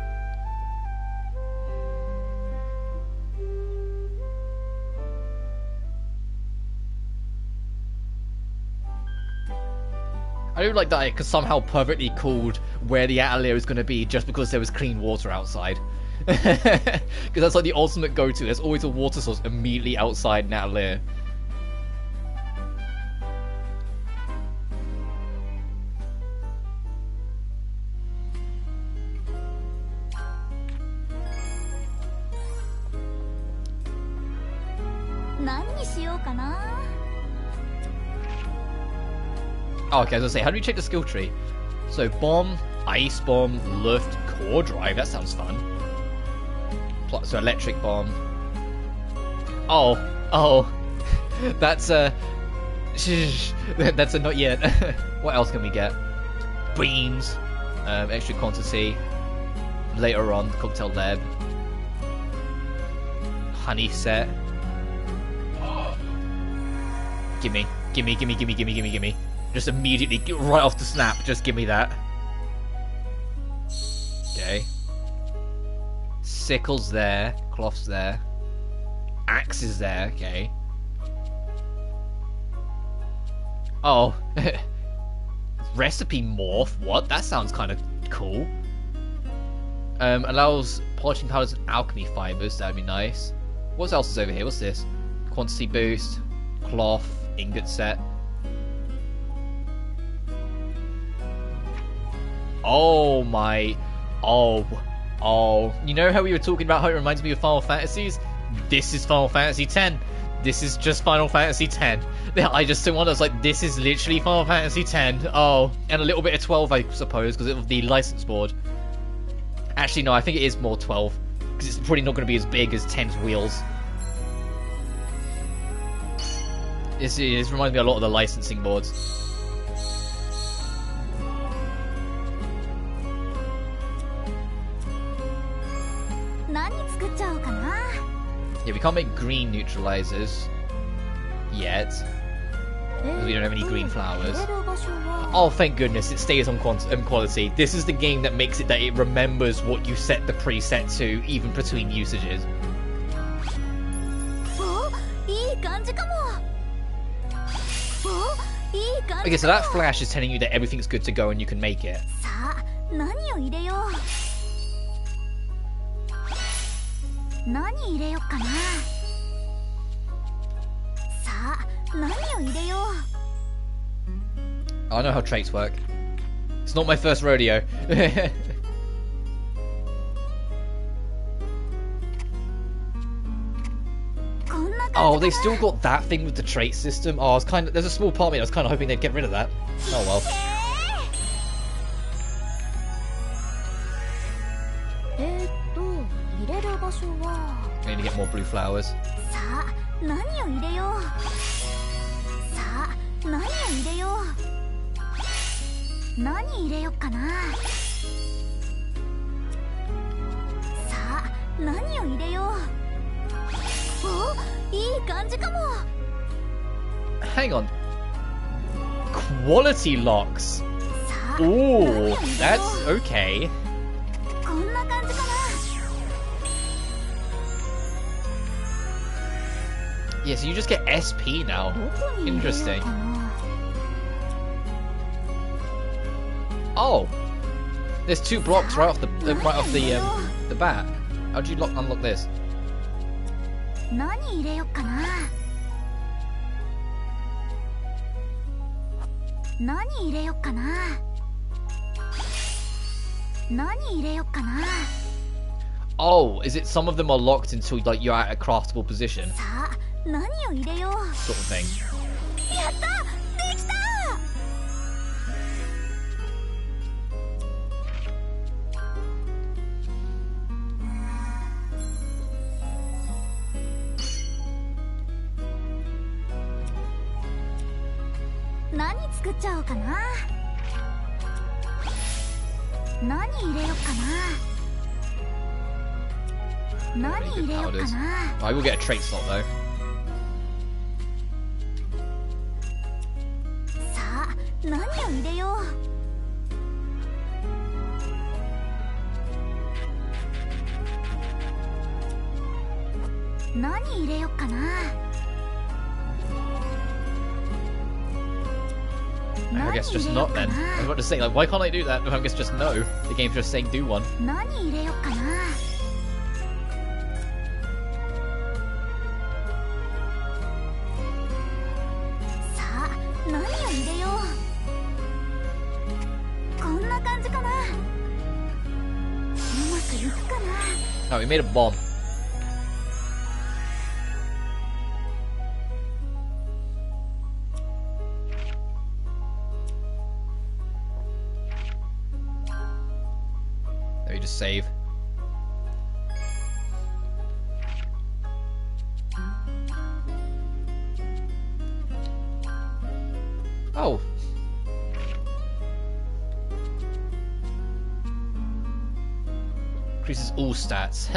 I do like that it somehow perfectly called where the Atelier is going to be just because there was clean water outside. Because that's like the ultimate go-to. There's always a water source immediately outside an Atelier. Oh, okay, I was gonna say, how do you check the skill tree? So, bomb, ice bomb, luft, core drive, that sounds fun. So, electric bomb. Oh, that's a not yet. What else can we get? Beans, extra quantity, later on, cocktail lab, honey set. Gimme. Just immediately, right off the snap, just give me that. Okay. Sickle's there, cloth's there. Axe is there, okay. Oh. Recipe morph, what? That sounds kind of cool. Allows polishing powders and alchemy fibers, that'd be nice. What else is over here? What's this? Quantity boost, cloth, ingot set. Oh my... Oh. You know how we were talking about how it reminds me of Final Fantasies? This is Final Fantasy X. This is just Final Fantasy X. I just don't want us like, this is literally Final Fantasy X. Oh, and a little bit of 12, I suppose, because of the license board. Actually, no, I think it is more 12, because it's probably not going to be as big as 10's wheels. This reminds me a lot of the licensing boards. Yeah, we can't make green neutralizers yet, because we don't have any green flowers. Oh, thank goodness, it stays on quality. This is the game that makes it that it remembers what you set the preset to, even between usages. Okay, so that flash is telling you that everything's good to go and you can make it. 何入れよっかな。さあ、何を入れよう。 I know how traits work. It's not my first rodeo. Oh, they still got that thing with the trait system. Oh, I was there's a small part of me I was kind of hoping they'd get rid of that. Oh well. I need to get more blue flowers. Hang on. Quality locks. Ooh, that's okay. Yeah, so you just get SP now. Interesting. Oh, there's 2 blocks right off the bat. How do you unlock this? Oh, is it some of them are locked until like you're at a craftable position? Sort of thing. I will get a trait slot though. I guess just not then. I was about to say, like, why can't I do that? I guess just no. The game's just saying do one. Oh, we made a bomb. Let me just save. Oh. Increases all stats.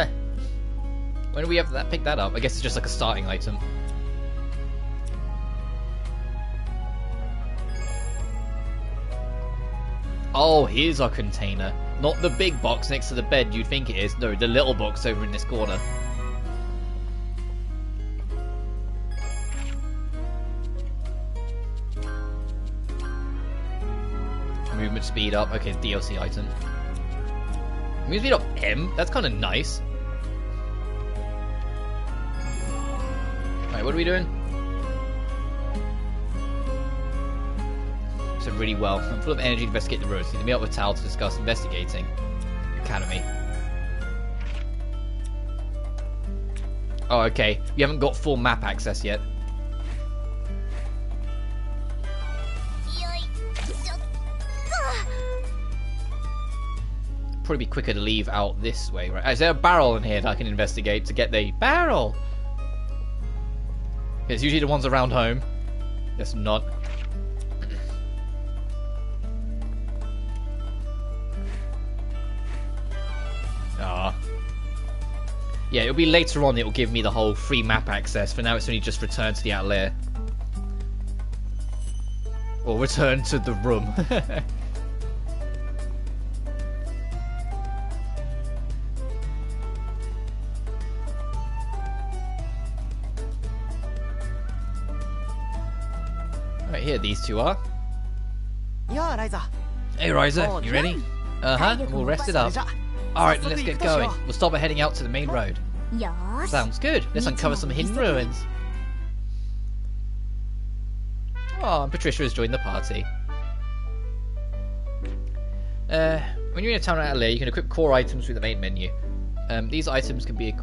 When do we have that pick that up? I guess it's just like a starting item. Oh, here's our container. Not the big box next to the bed you'd think it is. No, the little box over in this corner. Movement speed up. Okay, DLC item. Movement speed up M? That's kind of nice. Alright, what are we doing? So really well. I'm full of energy to investigate the roads. Need to meet up with Tal to discuss investigating. Academy. Oh, okay. We haven't got full map access yet. Probably be quicker to leave out this way, right? Is there a barrel in here that I can investigate to get the barrel? It's usually the ones around home. Guess not. Yeah, it'll be later on it will give me the whole free map access. For now it's only just return to the Atelier. Or return to the room. Right here these two are. Yeah, Ryza. Hey Ryza, you ready? Uh-huh, we'll rest it up. Alright, let's get going. We'll stop by heading out to the main road. よーし Sounds good. Let's uncover some hidden ruins. Oh, and Patricia has joined the party. When you're in a town Atelier, you can equip core items through the main menu. These items can be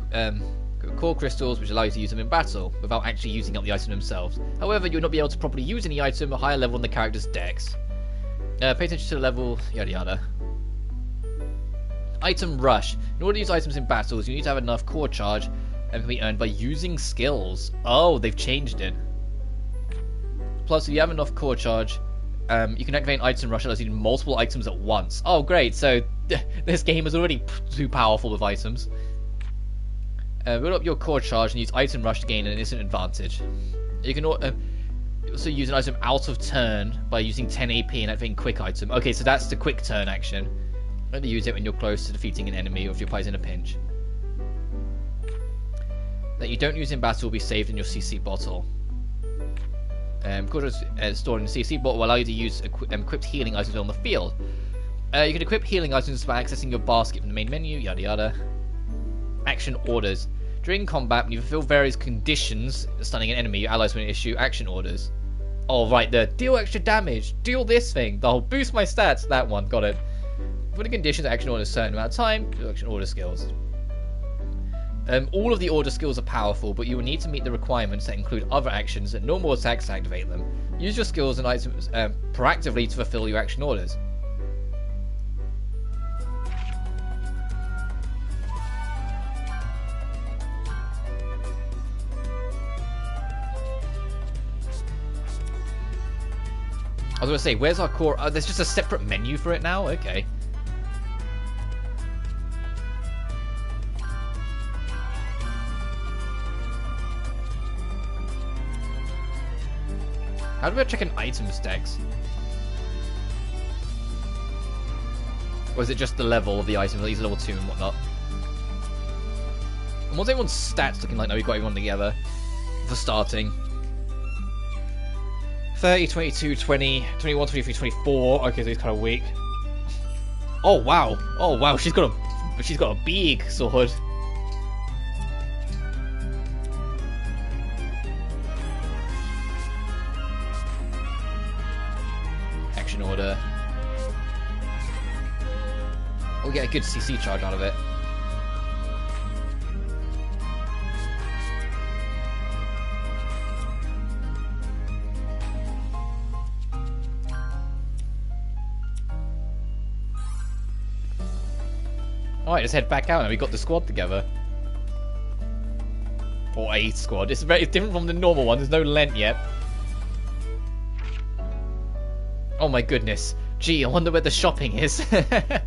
core crystals, which allow you to use them in battle without actually using up the item themselves. However, you'll not be able to properly use any item at a higher level in the character's dex. Pay attention to the level, yada yada. Item rush. In order to use items in battles, you need to have enough core charge and can be earned by using skills. Oh, they've changed it. Plus, if you have enough core charge, you can activate an item rush that allows you to use multiple items at once. Oh, great. So, this game is already too powerful with items. Build up your core charge and use item rush to gain an instant advantage. You can also use an item out of turn by using 10 AP and activating quick item. Okay, so that's the quick turn action. Only use it when you're close to defeating an enemy or if your party's in a pinch. That you don't use in battle will be saved in your CC bottle. Core stored in the CC bottle will allow you to use equipped healing items on the field. You can equip healing items by accessing your basket from the main menu, yada yada. Action orders. During combat, when you fulfill various conditions stunning an enemy, your allies will issue action orders. Oh, right, the deal extra damage, deal this thing, the whole boost my stats, that one, got it. For the conditions, action orders a certain amount of time, do action order skills. All of the order skills are powerful, but you will need to meet the requirements that include other actions and normal attacks to activate them. Use your skills and items proactively to fulfill your action orders. I was going to say, where's our core? Oh, there's just a separate menu for it now? Okay. How do I check an item's dex? Or is it just the level of the item? These are level 2 and whatnot. And what's everyone's stats looking like now we've got everyone together? For starting. 30, 22, 20, 21, 23, 24. Okay, so he's kind of weak. Oh wow! Oh wow! She's got a big sword. Action order. We'll get a good CC charge out of it. Alright, let's head back out and we got the squad together. Or a squad. It's different from the normal one. There's no Lent yet. Oh my goodness. Gee, I wonder where the shopping is. How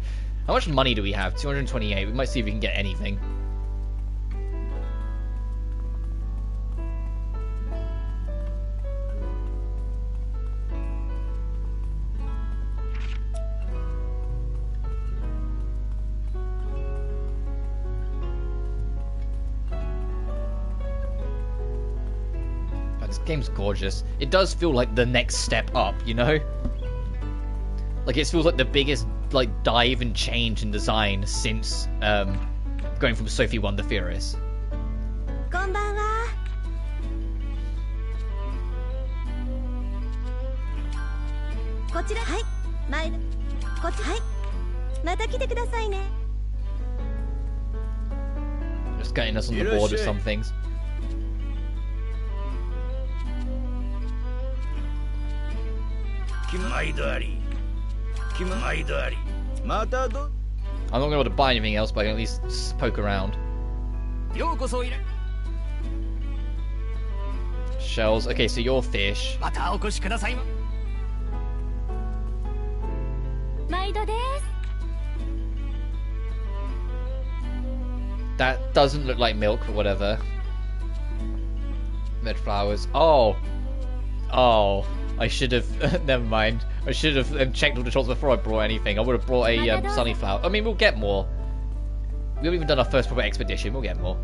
much money do we have? 228. We might see if we can get anything. This game's gorgeous. It does feel like the next step up, you know? Like it feels like the biggest dive and change in design since going from Sophie 1 to Furious. こんばんは。こちらはい。前こっちはい。また来てくださいね。Just getting us on the board with some things. I'm not going to be able to buy anything else, but I can at least poke around. Shells. Okay, so you're fish. That doesn't look like milk, but whatever. Red flowers. Oh. Oh. I should have... never mind. I should have checked all the shots before I brought anything. I would have brought a sunnyflower. I mean, we'll get more. We haven't even done our first proper expedition. We'll get more.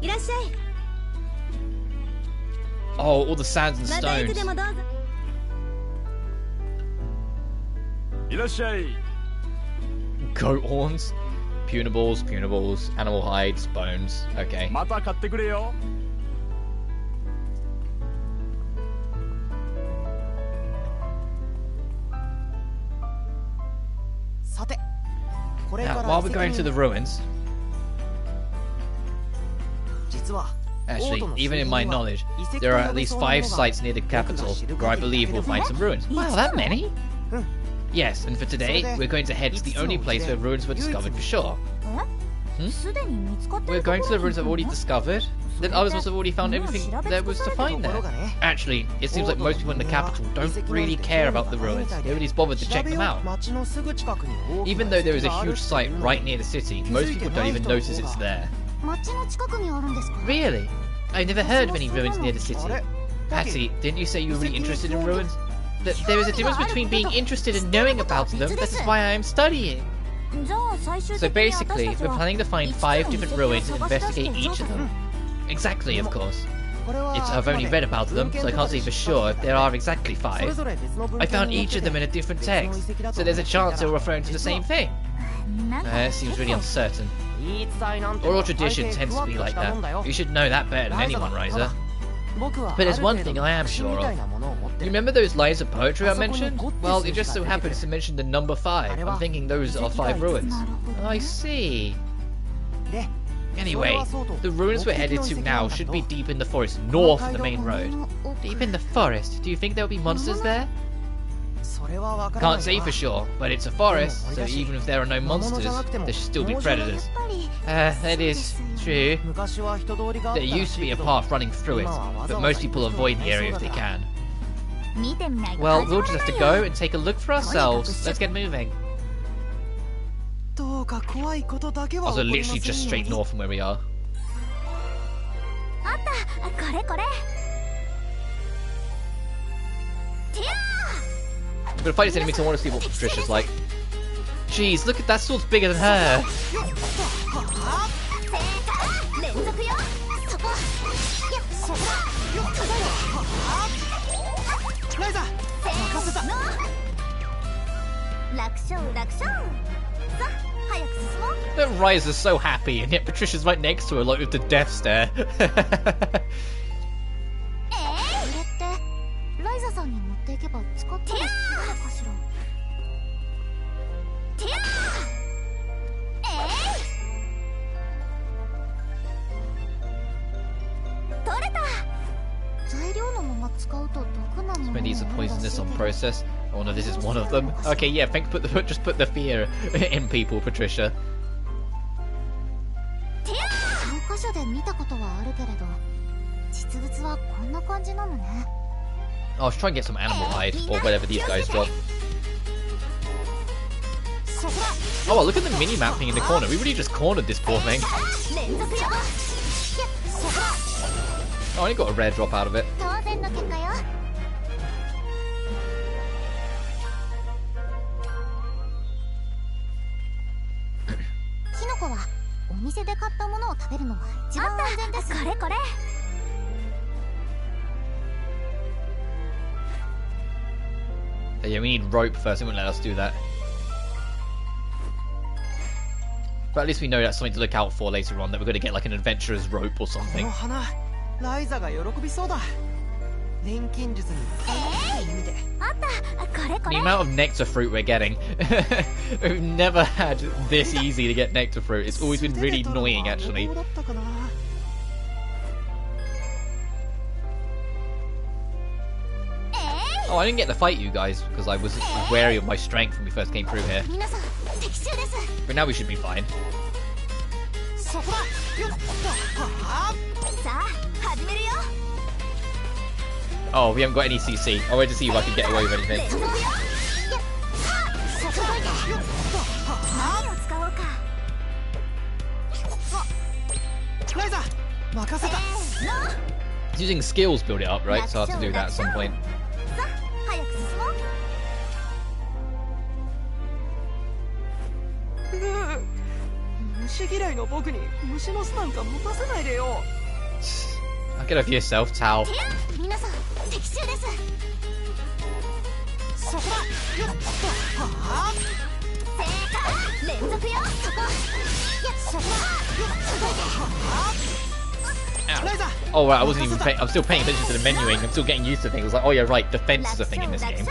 Oh, all the sands and stones. Goat horns. Punables, animal hides, bones. Okay. また買ってくれよ。さて、これか Now, ら while we're going to the ruins, 実は actually, even in my knowledge, there are at least 5 sites near the capital where I believe we'll find some ruins. Wow, that many? Yes, and for today, we're going to head to the only place where ruins were discovered for sure. We're going to the ruins I've already discovered? Then others must have already found everything there was to find there. Actually, it seems like most people in the capital don't really care about the ruins. Nobody's bothered to check them out. Even though there is a huge site right near the city, most people don't even notice it's there. Really? I've never heard of any ruins near the city. Patty, didn't you say you were really interested in ruins? There is a difference between being interested and knowing about them. That is why I am studying. So basically, we're planning to find 5 different ruins and investigate each of them. Exactly, of course. I've only read about them, so I can't say for sure if there are exactly 5. I found each of them in a different text, so there's a chance they're referring to the same thing. It seems really uncertain. Oral tradition tends to be like that. You should know that better than anyone, Ryza. But there's one thing I am sure of. You remember those lines of poetry I mentioned? Well, it just so happens to mention the number 5. I'm thinking those are 5 ruins. I see. Anyway, the ruins we're headed to now should be deep in the forest north of the main road. Deep in the forest? Do you think there'll be monsters there? Can't say for sure, but it's a forest, so even if there are no monsters, there should still be predators. That is true. There used to be a path running through it, but most people avoid the area if they can. Well, we'll just have to go and take a look for ourselves. Let's get moving. Also, literally just straight north from where we are. I'm gonna fight this enemy because I want to see what Patricia's like. Jeez, look at that sword's bigger than her. Ryza's so happy, and yet Patricia's right next to her, like with the death stare. Some of these are poisonous on process. Oh no, this is one of them. Okay, yeah, thanks. Just put the fear in people, Patricia. I was trying to get some animal hide, or whatever these guys drop. Oh, look at the mini-map thing in the corner. We really just cornered this poor thing. Oh, I only got a rare drop out of it. Yeah, we need rope first. It wouldn't let us do that. But at least we know that's something to look out for later on, that we're going to get like an adventurer's rope or something. The amount of nectar fruit we're getting. We've never had this easy to get nectar fruit. It's always been really annoying, actually. Oh, I didn't get to fight you guys because I was wary of my strength when we first came through here. But now we should be fine. Oh, we haven't got any CC. I'll wait to see if I can get away with anything. He's using skills to build it up, right? So I'll have to do that at some point. I'll get over yourself, Tao. Ow. Oh right, I wasn't even paying. I'm still paying attention to the menuing. I'm still getting used to things. I was like, oh yeah, right, defense is a thing in this game.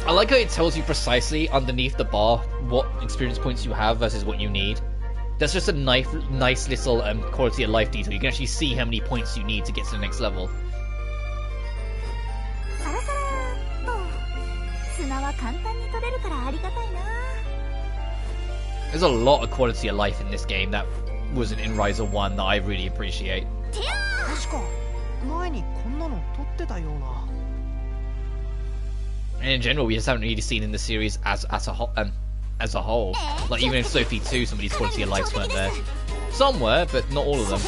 I like how it tells you precisely underneath the bar what experience points you have versus what you need. That's just a nice little quality of life detail. You can actually see how many points you need to get to the next level. There's a lot of quality of life in this game that wasn't in Ryza 1 that I really appreciate. And in general, we just haven't really seen in the series as a whole. Like even in Sophie 2, some of these quality of lives weren't there. Some were, but not all of them.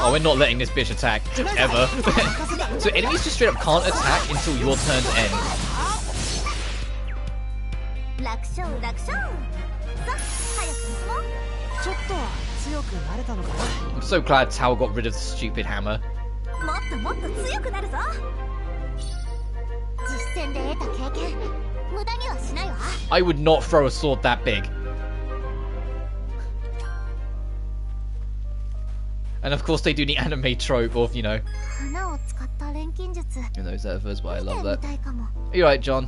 Oh, we're not letting this bitch attack, ever. So enemies just straight up can't attack until your turn end. I'm so glad Tao got rid of the stupid hammer. I would not throw a sword that big. And of course they do the anime trope of, you know, in those efforts, but I love that. You're right, John.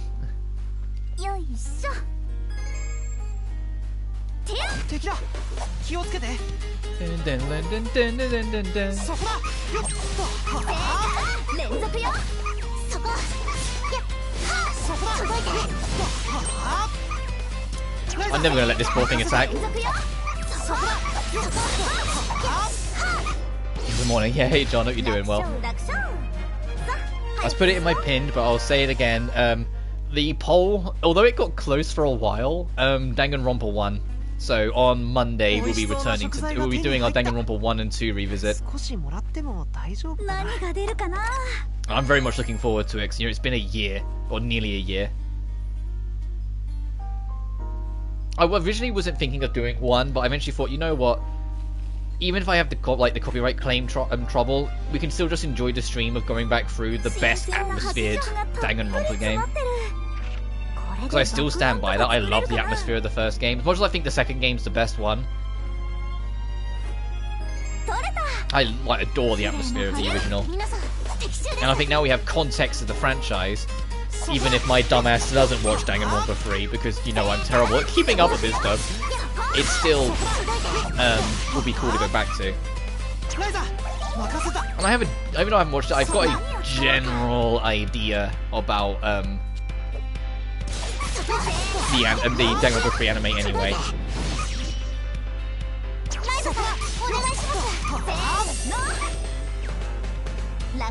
I'm never gonna let this poor thing attack. Good morning. Yeah, hey John, hope you're doing well. Let's put it in my pinned, but I'll say it again. The poll, although it got close for a while, Danganronpa won. So on Monday we'll be returning to, we'll be doing our Danganronpa 1 and 2 revisit. I'm very much looking forward to it, because you know, it's been a year, or nearly a year. I originally wasn't thinking of doing 1, but I eventually thought, you know what? Even if I have the copyright claim trouble, we can still just enjoy the stream of going back through the best atmosphered Danganronpa game. Because I still stand by that. I love the atmosphere of the first game, as much as I think the second game's the best one. I adore the atmosphere of the original. And I think now we have context of the franchise, even if my dumbass doesn't watch Danganronpa 3, because, you know, I'm terrible at keeping up with this stuff. It still will be cool to go back to. And I haven't, even though I haven't watched it, I've got a general idea about the Danganronpa 3 anime anyway.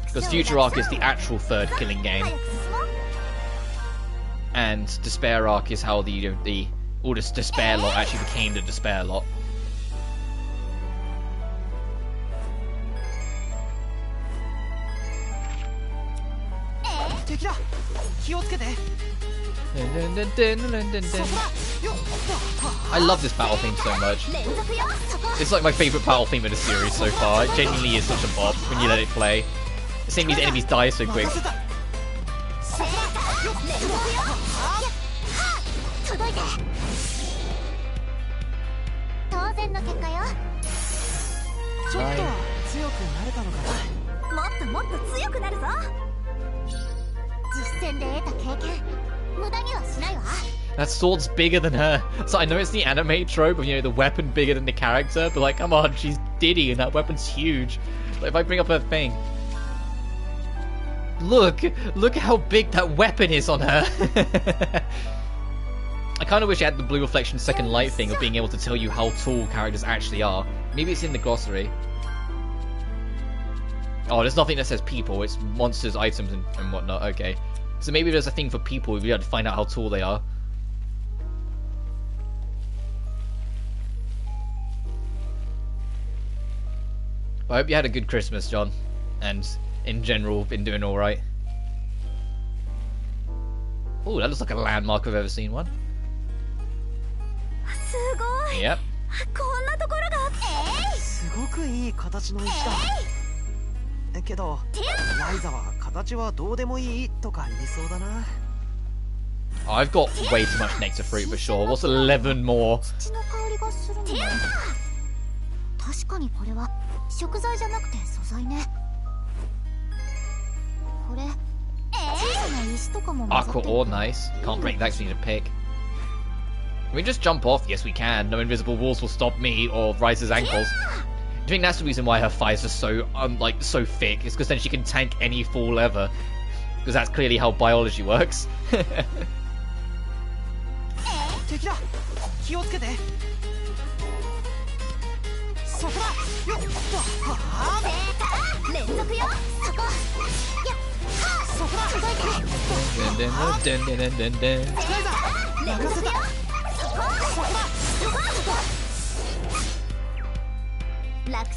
Because Future Arc is the actual third killing game, and Despair Arc is how all this Despair lot actually became the Despair lot. I love this battle theme so much. It's like my favourite battle theme in the series so far. It genuinely is such a bop when you let it play. Seeing these enemies die so quick. That sword's bigger than her. So I know it's the anime trope of, you know, the weapon bigger than the character, but like, come on, she's Diddy and that weapon's huge. Like, if I bring up her thing, look how big that weapon is on her. I kind of wish it had the blue reflection second light thing of being able to tell you how tall characters actually are. Maybe it's in the glossary. Oh, there's nothing that says people. It's monsters, items, and whatnot. Okay. So maybe there's a thing for people if you had to find out how tall they are. Well, I hope you had a good Christmas, John. And in general, been doing alright. Oh, that looks like a landmark I've ever seen one. けどライザは形はどうでもいいとか言いそうだな。 I've got way too much nectar fruit for sure. What's 11 more? 土の香りがするんだ。確かにこれは食材じゃなくて素材ね。これ小さな石とかも混ざって Aqua ore, nice. Can't break that, so you need to pick. Can we just jump off? Yes, we can. No invisible walls will stop me or Ryza's ankles. I think that's the reason why her fires are so so thick. It's because then she can tank any fall ever. Because that's clearly how biology works. 敵だ。気をつけて。そこだ。よっ。はあ。連続よ。そこ。やっ。そこだ。届いて。Dun, dun, dun, dun, dun, dun, dun. 連続よ。そこ。そこだ。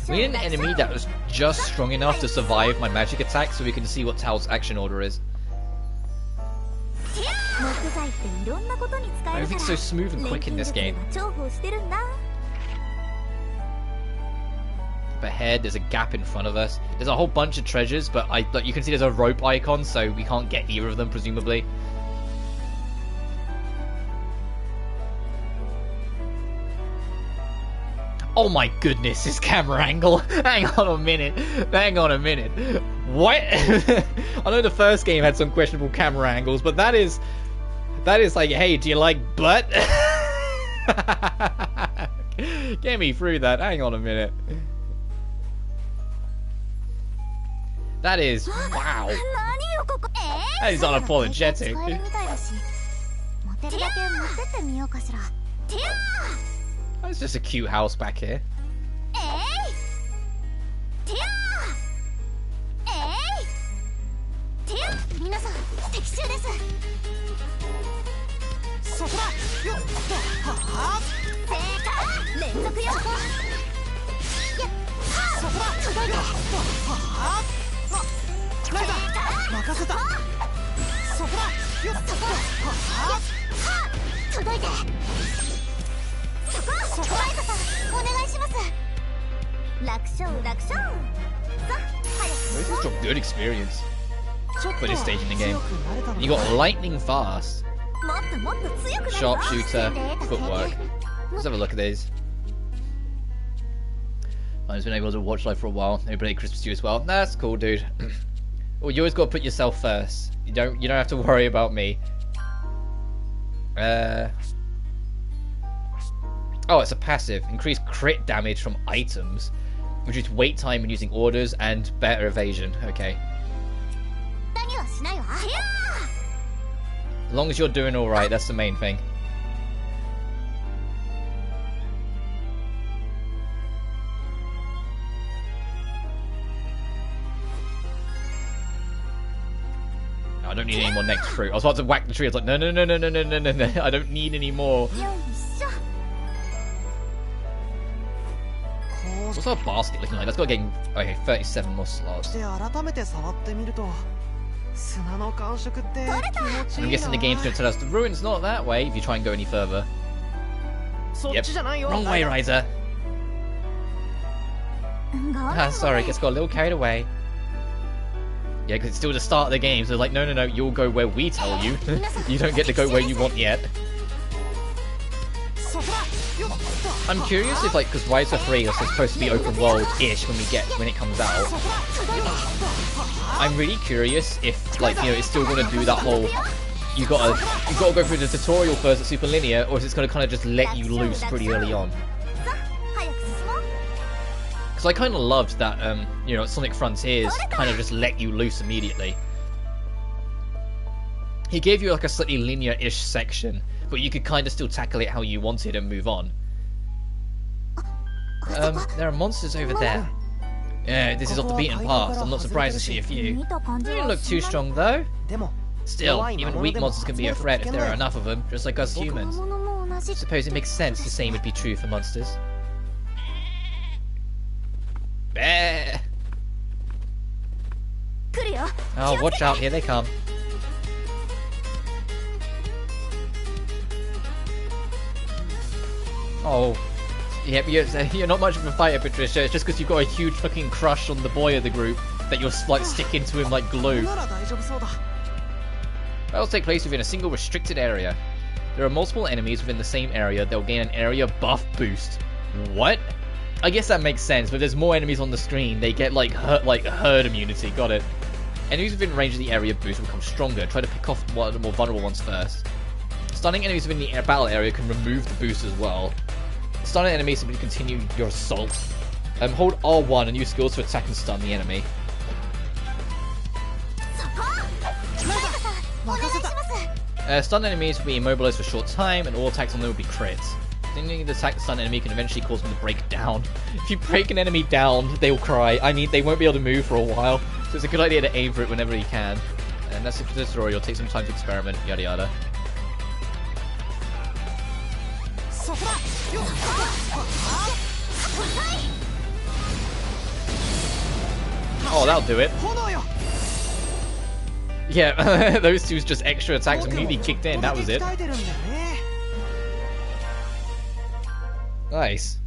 We need an enemy that was just strong enough to survive my magic attack so we can see what Tao's action order is. Everything's so smooth and quick in this game. Up ahead, there's a gap in front of us. There's a whole bunch of treasures, but you can see there's a rope icon, so we can't get either of them, presumably. Oh my goodness, this camera angle. Hang on a minute. Hang on a minute. What? I know the first game had some questionable camera angles, but that is like, hey, do you like butt? Get me through that. Hang on a minute. That is, wow. That is unapologetic. It's just a cute house back here. This is a good experience for this stage in the game. You got lightning fast, sharpshooter, footwork. Let's have a look at these. I've been able to watch live for a while. Maybe play Christmas to you as well. That's cool, dude. Well, you always got to put yourself first. You don't have to worry about me. Oh, it's a passive. Increase crit damage from items. Reduce wait time when using orders and better evasion. Okay. As long as you're doing alright, that's the main thing. I don't need any more next fruit. I was about to whack the tree. I was like, no, no, no, no, no, no, no, no, no. I don't need any more. What's our basket looking like? That's got getting okay, 37 more slots. I'm guessing the game's going to tell us the ruin's not that way if you try and go any further. Yep. Wrong way, Ryza. Ah, sorry, just got a little carried away. Yeah, because it's still the start of the game, so like, no, no, no, you'll go where we tell you. You don't get to go where you want yet. I'm curious if, like, because Ryza 3 is supposed to be open world-ish when it comes out. I'm really curious if, like, you know, it's still going to do that whole you gotta go through the tutorial first at super linear, or is it going to kind of just let you loose pretty early on? Because I kind of loved that, you know, Sonic Frontiers kind of just let you loose immediately. He gave you like a slightly linear-ish section, but you could kind of still tackle it how you wanted and move on. There are monsters over there. Yeah, this is off the beaten path. I'm not surprised to see a few. They don't look too strong though. Still, even weak monsters can be a threat if there are enough of them, just like us humans. I suppose it makes sense the same would be true for monsters. Bah. Oh, watch out, here they come. Oh. Yep, you're not much of a fighter, Patricia. It's just because you've got a huge fucking crush on the boy of the group. that you're like sticking to him like glue. なら大丈夫そうだ。 Battles take place within a single restricted area. There are multiple enemies within the same area. They'll gain an area buff boost. What? I guess that makes sense, but if there's more enemies on the screen, they get like herd immunity. Got it. Enemies within range of the area boost will become stronger. Try to pick off one of the more vulnerable ones first. Stunning enemies within the battle area can remove the boost as well. Stun an enemy so you continue your assault. Hold R1 and use skills to attack and stun the enemy. Stun enemies will be immobilized for a short time, and all attacks on them will be crits. Continuing to attack the stun enemy can eventually cause them to break down. If you break an enemy down, they will cry. I mean, they won't be able to move for a while, so it's a good idea to aim for it whenever you can. And that's it for the tutorial. Take some time to experiment, yada yada. Oh, that'll do it. Yeah, those two's just extra attacks immediately kicked in. That was it. Nice.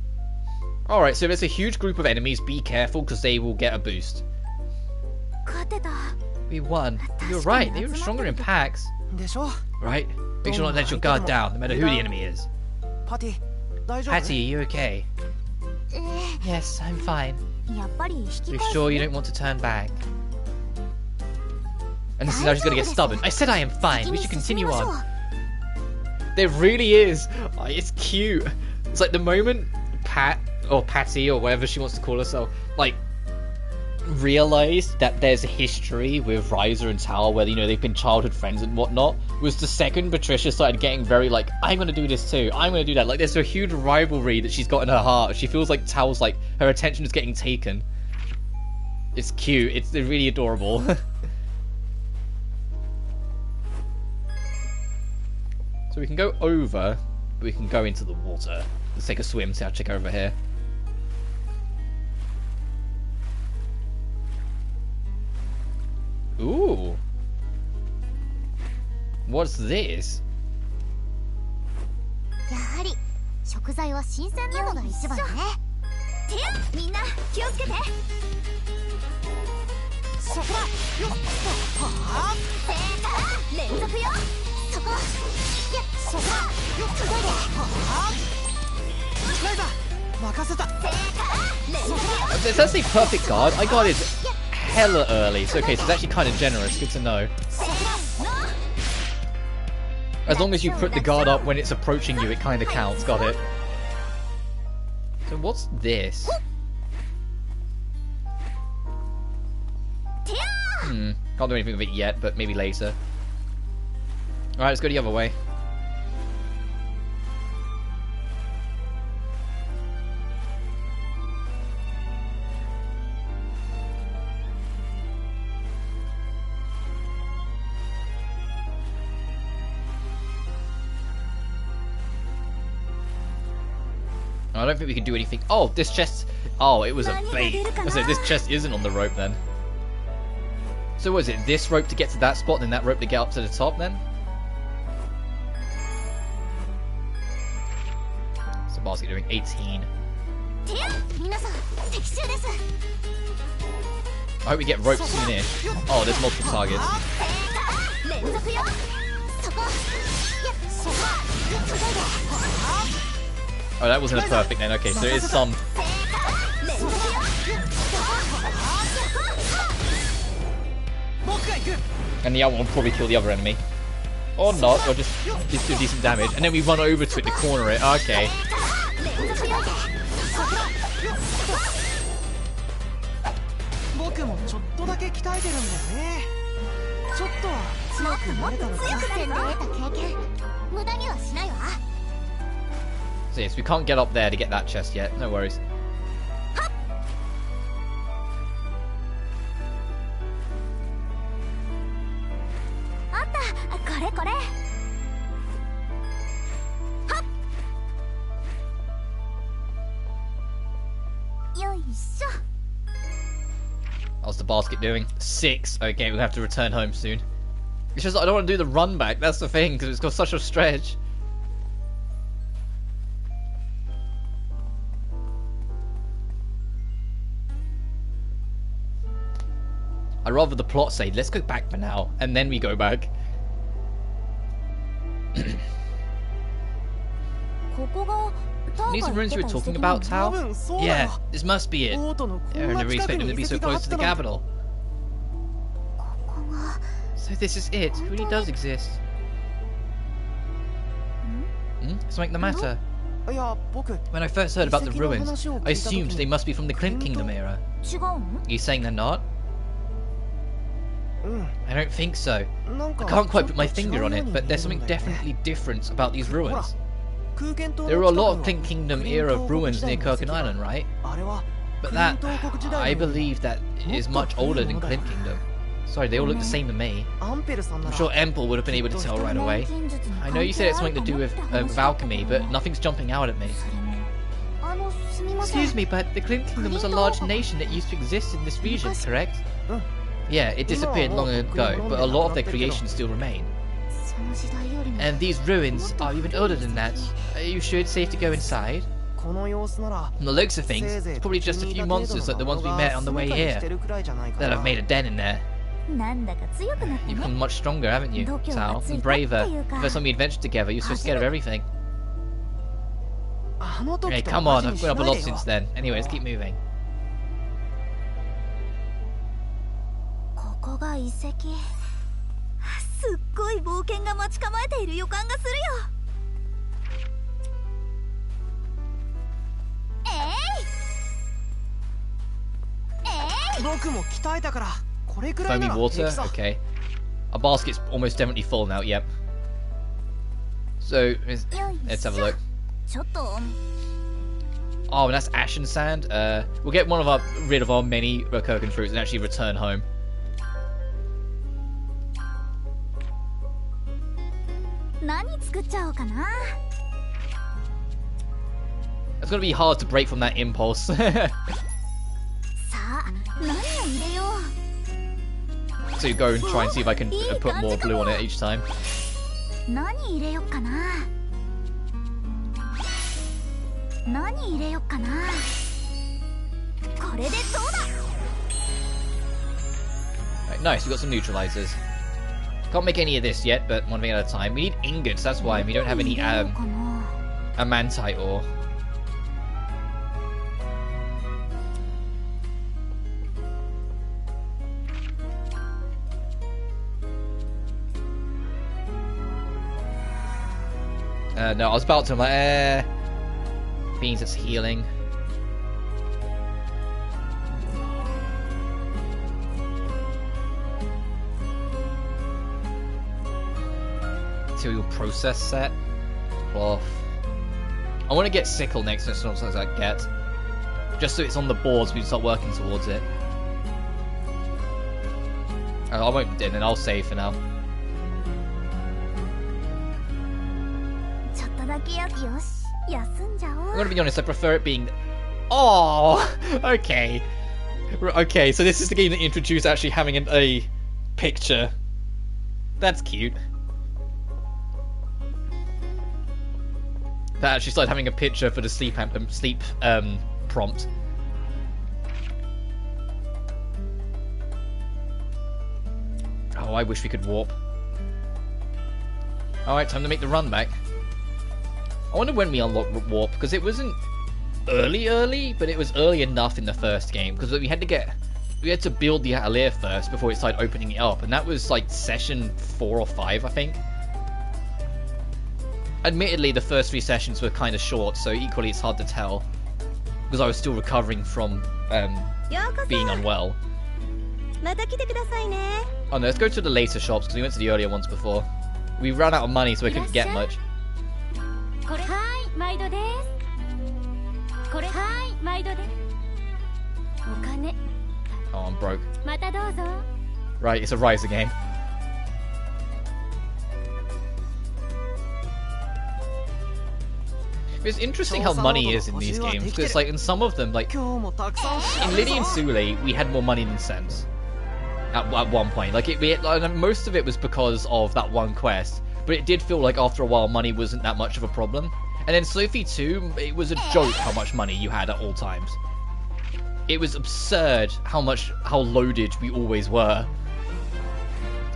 Alright, so if there's a huge group of enemies, be careful because they will get a boost. We won. You're right, they were stronger in packs. Right? Make sure not to let your guard down, no matter who the enemy is. Patty, are you okay? Yes, I'm fine. Are you sure you don't want to turn back? And this is how she's gonna get stubborn. I said I am fine. We should continue on. There really is. Oh, it's cute. It's like the moment Pat or Patty or whatever she wants to call herself, like, realized that there's a history with Ryza and Tao where, you know, they've been childhood friends and whatnot, was the second Patricia started getting very like, I'm gonna do this too, I'm gonna do that. Like, there's a huge rivalry that she's got in her heart. She feels like Tao's like, her attention is getting taken. It's cute. It's really adorable. So we can go over, but we can go into the water. Let's take a swim, see how check over here. Ooh. What's this? It's actually perfect guard. I got it hella early. So okay, so it's actually kind of generous. Good to know. As long as you put the guard up when it's approaching you, it kind of counts. Got it. So what's this? Can't do anything with it yet, but maybe later. Alright, let's go the other way. I don't think we can do anything. Oh, this chest. Oh, it was a bait. So this chest isn't on the rope then. So what is it? This rope to get to that spot, and then that rope to get up to the top then? So basket doing 18. I hope we get ropes soonish. Oh, there's multiple targets. Oh, that wasn't as perfect then. Okay, so there is some. And the other one will probably kill the other enemy. Or not, or just do decent damage. And then we run over to it to corner it. Okay. So yes, we can't get up there to get that chest yet. No worries. How's the basket doing? 6. Okay, we'll have to return home soon. It's just I don't want to do the run back. That's the thing, because it's got such a stretch. I'd rather the plot say, let's go back for now, and then we go back. These ruins you were talking about, Tao? Yeah, this must be it. I never expected them to be so close to the capital. So this is it. It really does exist. Something the matter? When I first heard about the ruins, I assumed they must be from the Clint Kingdom era. Are you saying they're not? I don't think so. I can't quite put my finger on it, but there's something definitely different about these ruins. There are a lot of Clint Kingdom era ruins near Kirkin Island, right? But that, I believe that is much older than Clint Kingdom. Sorry, they all look the same to me. I'm sure Empel would have been able to tell right away. I know you said it's something to do with alchemy, but nothing's jumping out at me. Excuse me, but the Clint Kingdom was a large nation that used to exist in this region, correct? Yeah, it disappeared long ago, but a lot of their creations still remain. And these ruins are even older than that. Are you sure it's safe to go inside? From the looks of things, it's probably just a few monsters like the ones we met on the way here that have made a den in there. You've become much stronger, haven't you, Tao? And braver. The first time we adventured together, you were so scared of everything. Hey, come on, I've grown up a lot since then. Anyway, let's keep moving. Foamy water? Okay. Our basket's almost definitely full now, yep. So, let's have a look. Oh, and that's ashen sand. We'll get rid of our many Rokokan fruits and actually return home. It's gonna be hard to break from that impulse. To go and try and see if I can put more blue on it each time. Right, nice, we got some neutralizers. Can't make any of this yet, but one thing at a time. We need ingots, that's why. We don't have any amantite ore. No, I was about to, I'm like, means it's healing. Material process set. Cloth. I want to get sickle next to sometimes I get. Just so it's on the boards, we can start working towards it. I won't, and then I'll save for now. I'm gonna be honest, I prefer it being... Oh, okay. Okay, so this is the game that introduced actually having a picture. That's cute. That actually started having a picture for the sleep prompt. Oh, I wish we could warp. Alright, time to make the run back. I wonder when we unlock warp, because it wasn't early, but it was early enough in the first game, because we had to build the Atelier first before it started opening it up, and that was like session 4 or 5, I think. Admittedly, the first 3 sessions were kind of short, so equally it's hard to tell, because I was still recovering from being unwell. Oh no, let's go to the later shops, because we went to the earlier ones before. We ran out of money, so we couldn't get much. Oh, I'm broke. Right, it's a Ryza game. It's interesting how money is in these games, because like in some of them, like in Lily and Sule, we had more money than sense at one point. Like most of it was because of that one quest, but it did feel like after a while money wasn't that much of a problem. And then Sophie 2, it was a joke how much money you had at all times. It was absurd how loaded we always were.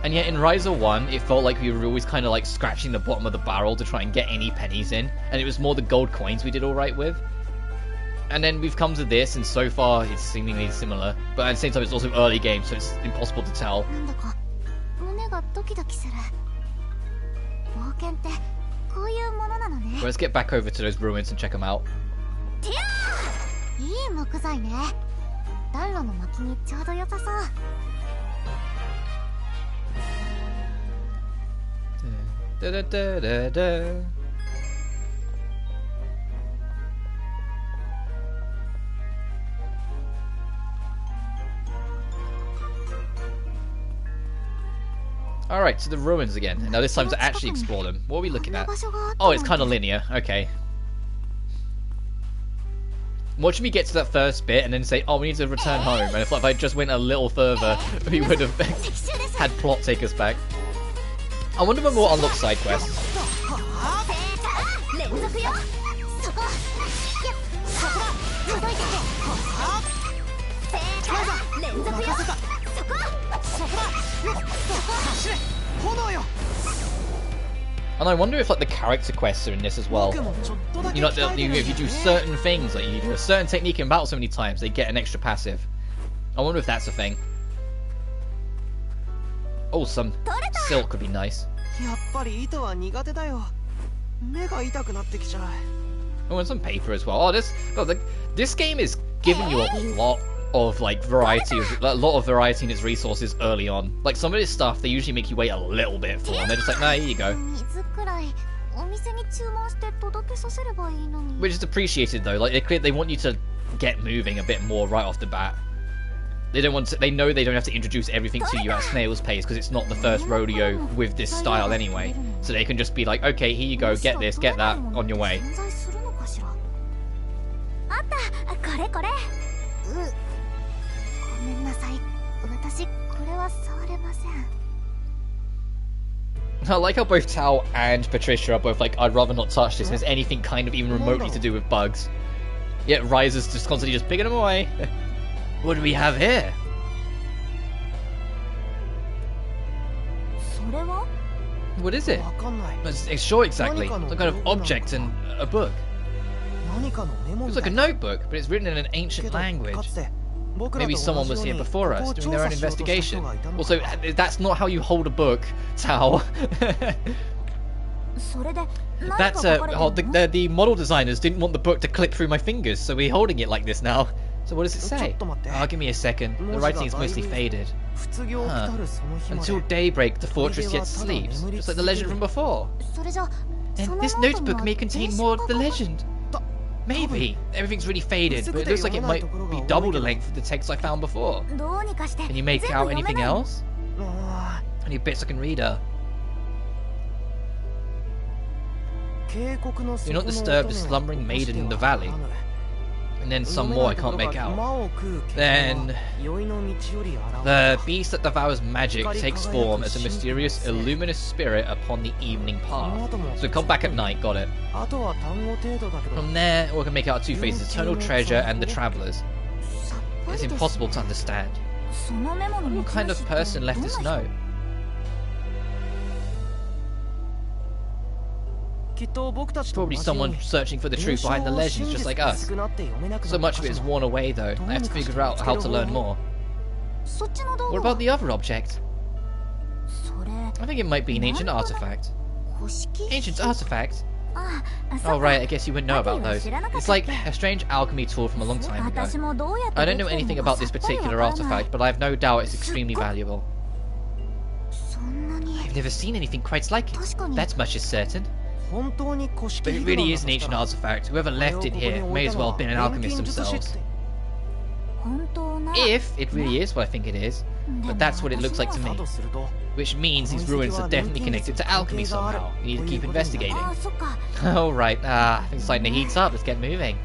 And yet in Ryza 1, it felt like we were always kind of like scratching the bottom of the barrel to try and get any pennies in. And it was more the gold coins we did alright with. And then we've come to this, and so far it's seemingly similar. But at the same time, it's also early game, so it's impossible to tell. Well, let's get back over to those ruins and check them out. Da, da, da, da, da. Alright, so the ruins again. Now this time to actually explore them. What are we looking at? Oh, it's kind of linear. Okay. Watching me get to that first bit and then say, oh, we need to return home. And if I just went a little further, we would have had plot take us back. I wonder when we'll unlock side quests. And I wonder if like the character quests are in this as well. You know, if you do certain things, like you do a certain technique in battle so many times, they get an extra passive. I wonder if that's a thing. Oh, some silk would be nice. Oh, and some paper as well. Oh, this game is giving you a lot of like variety, a lot of variety in its resources early on. Like some of this stuff, they usually make you wait a little bit for, and they're just like, nah, here you go. Which is appreciated though. Like they want you to get moving a bit more right off the bat. They don't want to. They know they don't have to introduce everything to you at snail's pace because it's not the first rodeo with this style anyway. So they can just be like, okay, here you go, get this, get that, on your way. I like how both Tao and Patricia are both like, I'd rather not touch this. There's anything kind of even remotely to do with bugs. Yet Ryza's just constantly just picking them away. What do we have here? What is it? It's sure exactly. Some kind of object in a book. It's like a notebook, but it's written in an ancient language. Maybe someone was here before us, doing their own investigation. Also, that's not how you hold a book, Tao. That's the model designers didn't want the book to clip through my fingers, so we're holding it like this now. So what does it say? Oh, give me a second. The writing is mostly faded. Huh. Until daybreak, the fortress yet sleeps, just like the legend from before. And this notebook may contain more of the legend. Maybe. Everything's really faded, but it looks like it might be double the length of the text I found before. Can you make out anything else? Any bits I can read her? Do not disturb the slumbering maiden in the valley. And then some more I can't make out. Then the beast that devours magic takes form as a mysterious, illuminous spirit upon the evening path. So come back at night, got it. From there, we can make out two faces, Eternal Treasure and the Travelers. It's impossible to understand. What kind of person left this note? Probably someone searching for the truth behind the legends, just like us. So much of it is worn away, though. I have to figure out how to learn more. What about the other object? I think it might be an ancient artifact. Ancient artifact? Oh right, I guess you wouldn't know about those. It's like a strange alchemy tool from a long time ago. I don't know anything about this particular artifact, but I have no doubt it's extremely valuable. I've never seen anything quite like it. That much is certain. But it really is an ancient artifact. Whoever left it here may as well have been an alchemist themselves. If it really is what I think it is, but that's what it looks like to me. Which means these ruins are definitely connected to alchemy somehow. We need to keep investigating. Oh right, things starting to heat up. Let's get moving.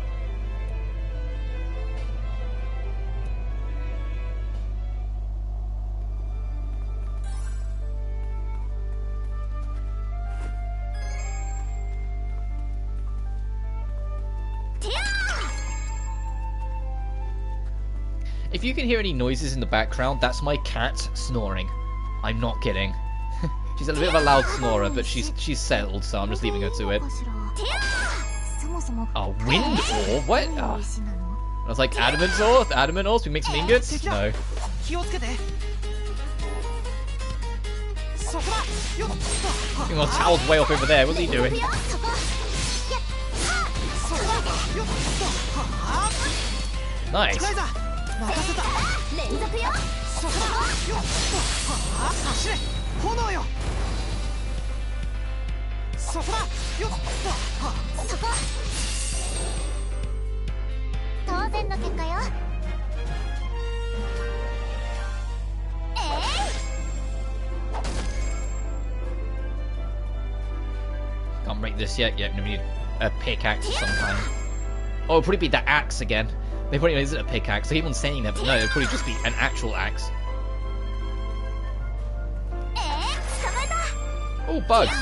If you can hear any noises in the background, that's my cat snoring. I'm not kidding. She's a bit of a loud snorer, but she's settled, so I'm just leaving her to it. Oh, wind ore? What? Oh. I was like, adamant ore? Adamant ore? So we make some ingots? No. Well, Tao's way off over there. What's he doing? Nice. Can't break this yet. Yeah, we need a pickaxe of some kind. Oh, it'll probably be the axe again. They probably isn't a pickaxe. I keep on saying that, but no, it'll probably just be an actual axe. Oh, bugs.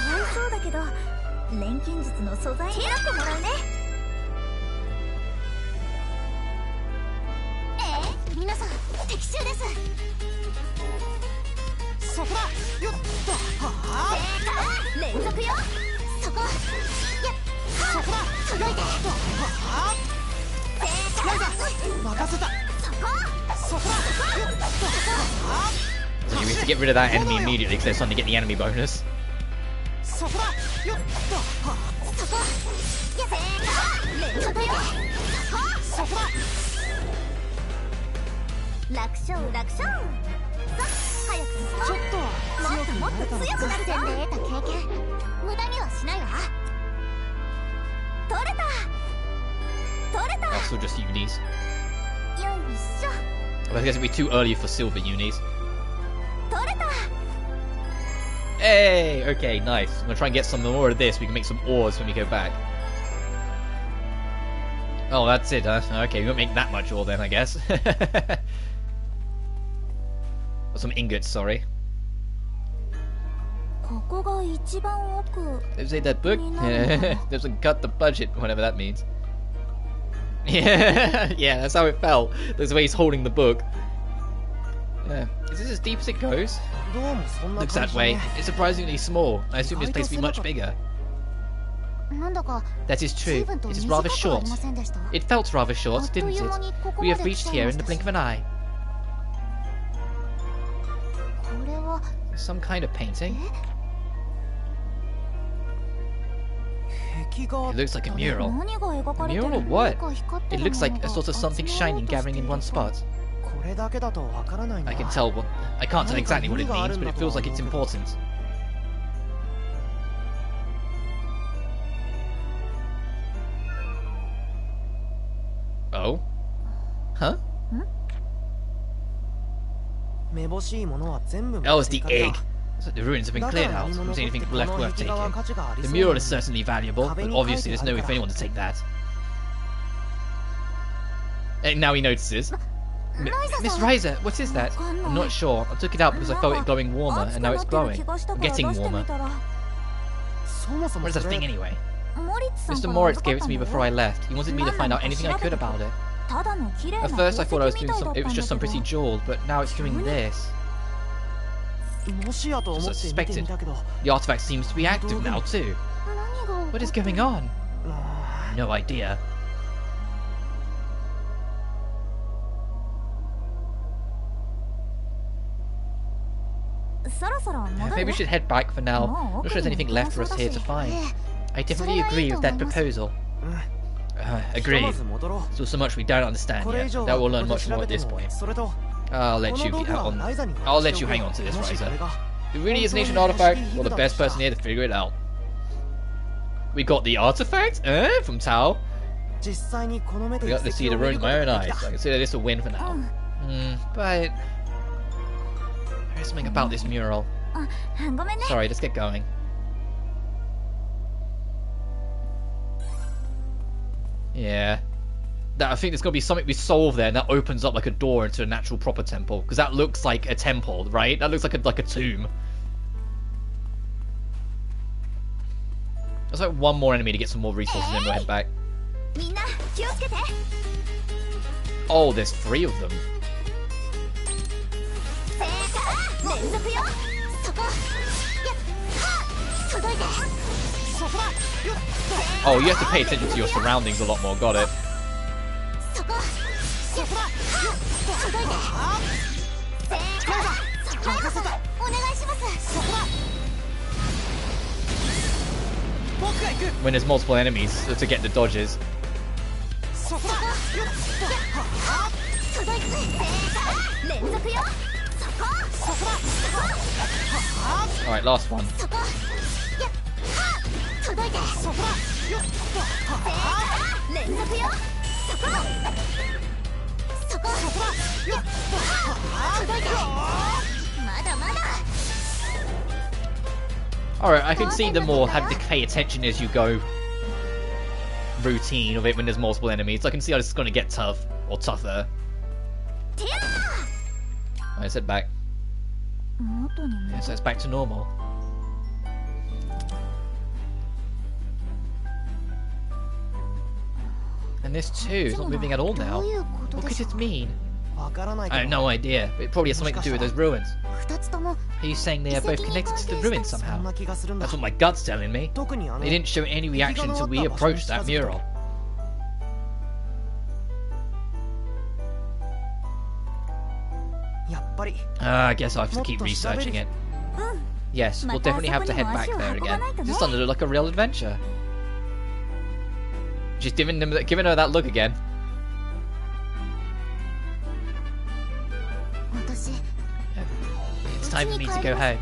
So you need to get rid of that enemy immediately because they're starting to get the enemy bonus. Also just unis. I guess it'd be too early for silver unis. Hey! Okay, nice. I'm gonna try and get some more of this. We can make some ores when we go back. Oh, that's it, huh? Okay, we won't make that much ore then, I guess. Or some ingots, sorry. They say that book? Doesn't cut the budget, whatever that means. Yeah, yeah, that's how it felt. That's the way he's holding the book. Yeah. Is this as deep as it goes? Looks that way. It's surprisingly small. I assume this place will be much bigger. That is true. It is rather short. It felt rather short, didn't it? We have reached here in the blink of an eye. Some kind of painting. It looks like a mural. A mural of what? It looks like a sort of something shining gathering in one spot. I can tell what... I can't tell exactly what it means, but it feels like it's important. Oh? Huh? Oh, it's the egg. So the ruins have been cleared out. Is anything left worth taking? The mural is certainly valuable, but obviously there's no way for anyone to take that. And now he notices. Miss Ryza, what is that? I'm not sure. I took it out because I felt it glowing warmer, and now it's glowing. I'm getting warmer. What is that thing anyway? Mr. Moritz gave it to me before I left. He wanted me to find out anything I could about it. At first I thought it was just some pretty jewel, but now it's doing this. Just as I suspected. The artifact seems to be active now too. What is going on? No idea. Maybe we should head back for now. Not sure there's anything left for us here to find. I definitely agree with that proposal. Agreed. Still so much we don't understand yet. That we'll learn much more at this point. I'll let you hang on to this, Ryza. If it really is an ancient artifact, well, the best person here to figure it out. We got the artifact? From Tao? We got to see the ruin with my own eyes, so I consider this a win for now. But... there's something about this mural. Sorry, let's get going. Yeah. I think there's got to be something we solve there, and that opens up like a door into an actual proper temple. Because that looks like a temple, right? That looks like a tomb. There's like one more enemy to get some more resources, and then we'll head back. Oh, there's 3 of them. Oh, you have to pay attention to your surroundings a lot more. Got it. When there's multiple enemies to get the dodges. Alright, last one. Alright, I can see the more having to pay attention as you go routine of it when there's multiple enemies. I can see how it's going to get tough, or tougher. Alright, set back. Yeah, so it's back to normal. And this too is not moving at all now. What could it mean? I have no idea, but it probably has something to do with those ruins. Are you saying they are both connected to the ruins somehow? That's what my gut's telling me. They didn't show any reaction until we approached that mural. I guess I have to keep researching it. Yes, we'll definitely have to head back there again. This doesn't look like a real adventure. She's giving her that look again. It's time for me to go home.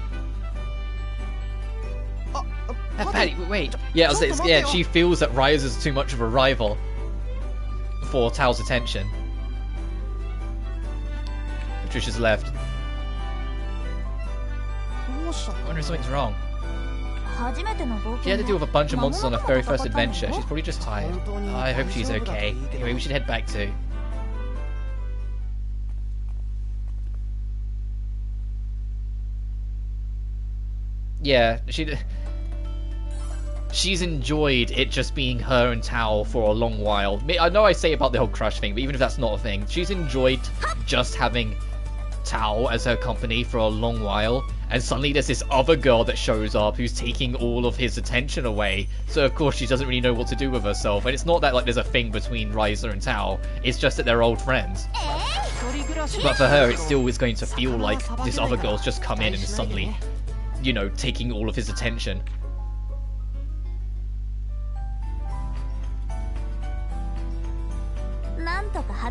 Patty, wait. Yeah, I was saying, yeah, she feels that Ryza's too much of a rival for Tao's attention. Patricia's left. I wonder if something's wrong. She had to deal with a bunch of monsters on her very first adventure. She's probably just tired. I hope she's okay. Anyway, we should head back too. Yeah, she's enjoyed it just being her and Tao for a long while. I know I say about the whole crush thing, but even if that's not a thing, she's enjoyed just having Tao as her company for a long while, and suddenly there's this other girl that shows up who's taking all of his attention away, so of course she doesn't really know what to do with herself. And it's not that like there's a thing between Ryza and Tao, it's just that they're old friends. But for her, it still is going to feel like this other girl's just come in and is suddenly, you know, taking all of his attention.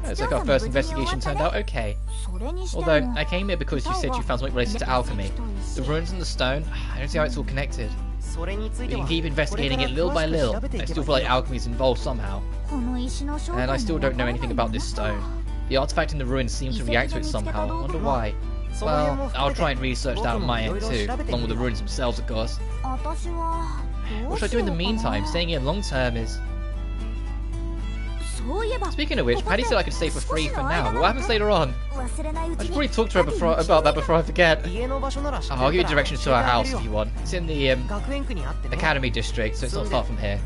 Looks like our first investigation turned out okay. Although, I came here because you said you found something related to alchemy. The ruins and the stone, I don't see how it's all connected. We can keep investigating it little by little. I still feel like alchemy's involved somehow. And I still don't know anything about this stone. The artifact in the ruins seems to react to it somehow. I wonder why. Well, I'll try and research that on my end too, along with the ruins themselves, of course. What should I do in the meantime? Staying here long term is... Speaking of which, Patty said I could stay for free for now, but what happens later on? I should probably talk to her about that before I forget. I'll give you directions to our house if you want. It's in the Academy district, so it's not far from here.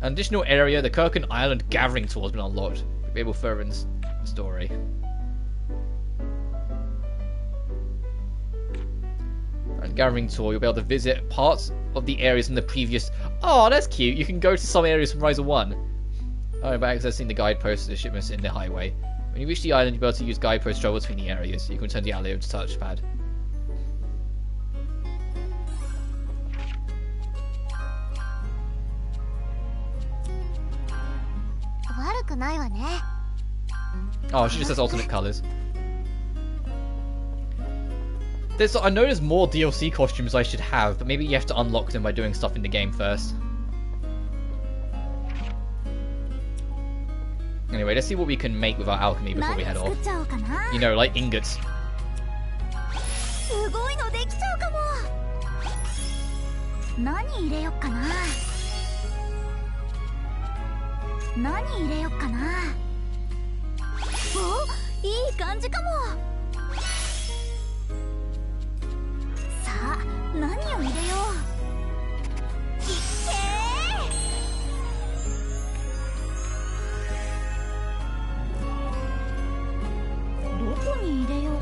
An additional area, the Kirkin Island Gathering Tour has been unlocked. Maybe we'll further in the story. And Gathering Tour, you'll be able to visit parts of the areas in the previous... Oh, that's cute. You can go to some areas from Ryza 1. Oh, by accessing the guideposts of the shipments in the highway. When you reach the island, you'll be able to use guideposts to travel between the areas. You can turn the alley to touchpad. Oh, she just has alternate colours. I know there's more DLC costumes I should have, but maybe you have to unlock them by doing stuff in the game first. Anyway, let's see what we can make with our alchemy before we head off. You know, like ingots.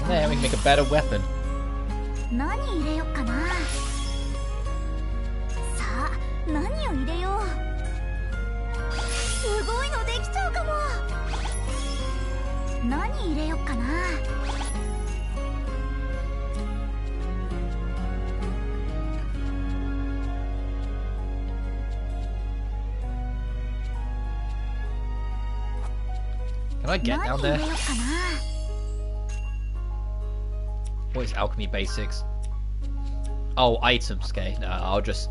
there, we can make a better weapon. 何入れよっかな。さあ何を入れよう。すごいのできちゃうかも。何入れよっかな。Can I get down there? What is alchemy basics? Oh, items, okay. No, I'll just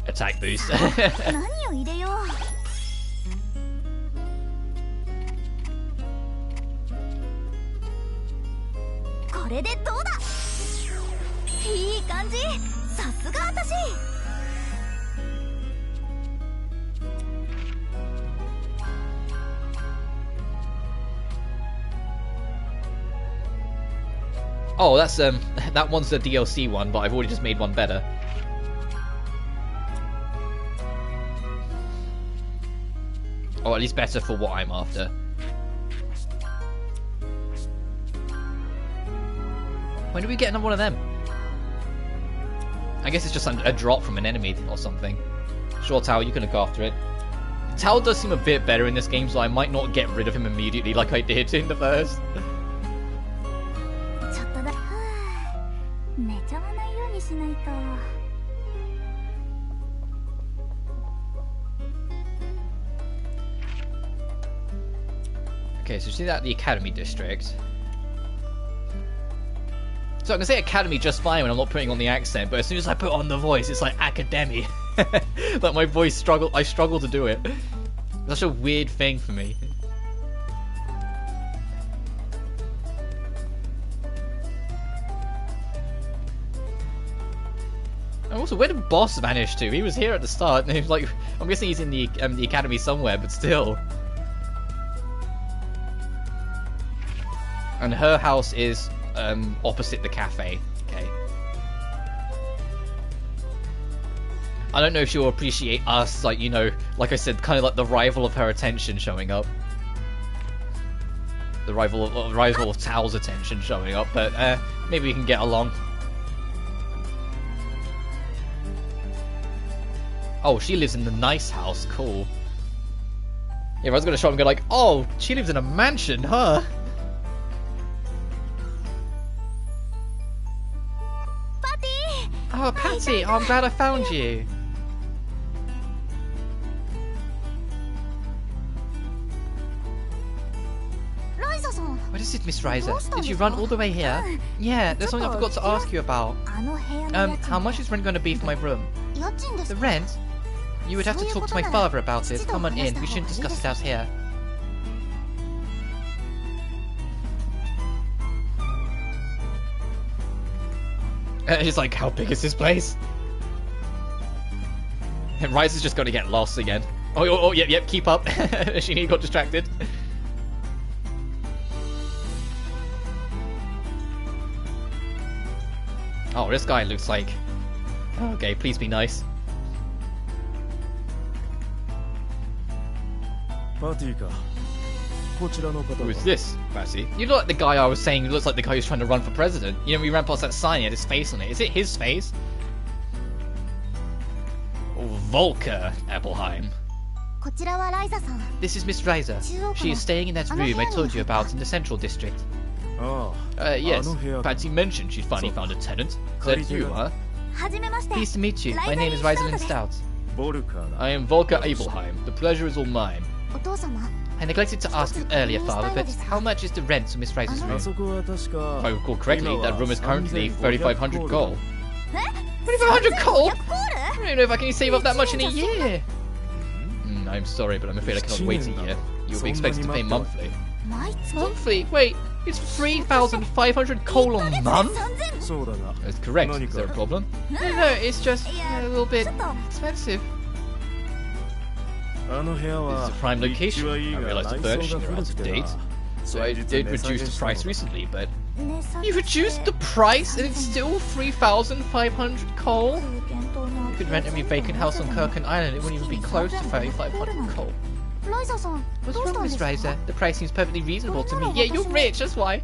attack boost. 何を入れよう。これでどうだ。いい感じ。さすが私。Oh, that's that one's the DLC one, but I've already just made one better. Or at least better for what I'm after. When do we get another one of them? I guess it's just a drop from an enemy or something. Sure, Tao, you can look after it. Tao does seem a bit better in this game, so I might not get rid of him immediately like I did in the first. ちょっとだ。寝ちゃわないようにしないと。Okay, so see that the Academy District. So I can say Academy just fine when I'm not putting on the accent, but as soon as I put on the voice, it's like Academy. Like my voice I struggle to do it. It's such a weird thing for me. And also, where did Boss vanish to? He was here at the start, and he was like, I'm guessing he's in the Academy somewhere, but still. And her house is opposite the cafe. Okay. I don't know if she'll appreciate us, like, you know, like I said, kind of like the rival of her attention showing up. The rival of Tao's attention showing up, but maybe we can get along. Oh, she lives in the nice house. Cool. Yeah, I was gonna show him and go like, oh, she lives in a mansion, huh? Oh, Patty! Oh, I'm glad I found you. What is it, Miss Ryza? Did you run all the way here? Yeah, there's something I forgot to ask you about. How much is rent going to be for my room? The rent? You would have to talk to my father about it. Come on in, we shouldn't discuss it out here. He's like, how big is this place? And Ryza's just going to get lost again. Oh, yep, keep up. She got distracted. Oh, this guy looks like... Okay, please be nice. Who is this, Patty? You look like the guy I was saying looks like the guy who's trying to run for president. You know, we ran past that sign, he had his face on it. Is it his face? Oh, Volker Appelheim. This is Miss Ryza. She is staying in that room I told you about in the Central District. Yes, Patsy mentioned she'd finally found a tenant. Is that you, huh? Pleased to meet you. My name is Rysalind Stout. I am Volker Abelheim. The pleasure is all mine. I neglected to ask you earlier, Father, but how much is the rent to Miss Ryza's room? If I recall correctly, that room is currently 3,500 gold. 3,500 gold? I don't know if I can save up that much in a year. I'm sorry, but I'm afraid I cannot wait a year. You'll be expected to pay monthly. Monthly? Wait, it's 3,500 gold a month? That's correct. Is there a problem? No, it's just a little bit expensive. This is a prime location. I realize the furnishings are out of date, so I did reduce the price recently, but... You reduced the price and it's still 3,500 coal? You could rent every vacant house on Kirkin Island, it wouldn't even be close to 3,500 coal. What's wrong, Miss Ryza? The price seems perfectly reasonable to me. Yeah, you're rich, that's why.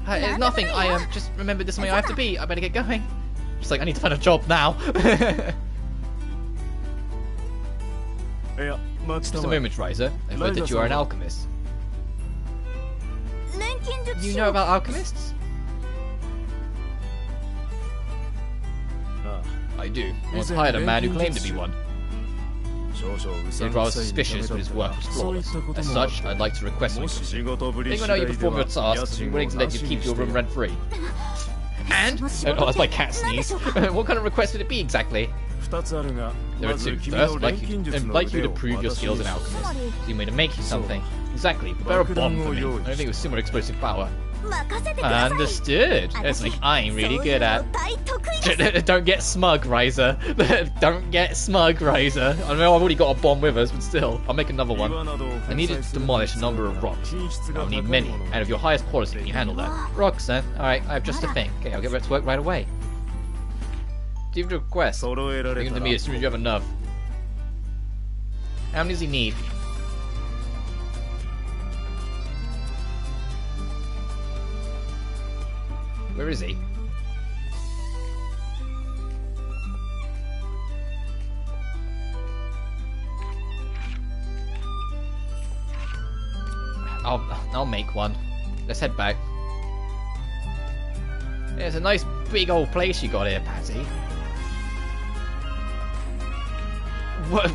Hey, it's nothing. I just remembered this is where I have to be. I better get going. Just like, I need to find a job now. Just a moment, Ryza. I've heard that you are an alchemist. You know about alchemists? I do. I once hired a man who claimed to be one. He's rather suspicious, but his work was flawless. As such, I'd like to request something. Think on how you perform your tasks, I'm willing to let you keep your room rent-free. And? Oh, that's my cat sneeze. What kind of request would it be exactly? There are two. First, I'd like you to prove your skills in alchemist. So you made to make you something. Exactly. Prepare a bomb for me. I think with similar explosive power. Understood. It's like I'm really good at. Don't get smug, Ryza. Don't get smug, Ryza. I know I've already got a bomb with us, but still, I'll make another one. I need to demolish a number of rocks. I'll need many, and of your highest quality. Can you handle that? Rocks, then. All right, I have just a thing. Okay, I'll get back to work right away. Give the request. Give them to me as soon as you have enough. How many does he need? Where is he? I'll make one. Let's head back. Yeah, it's a nice big old place you got here, Patty.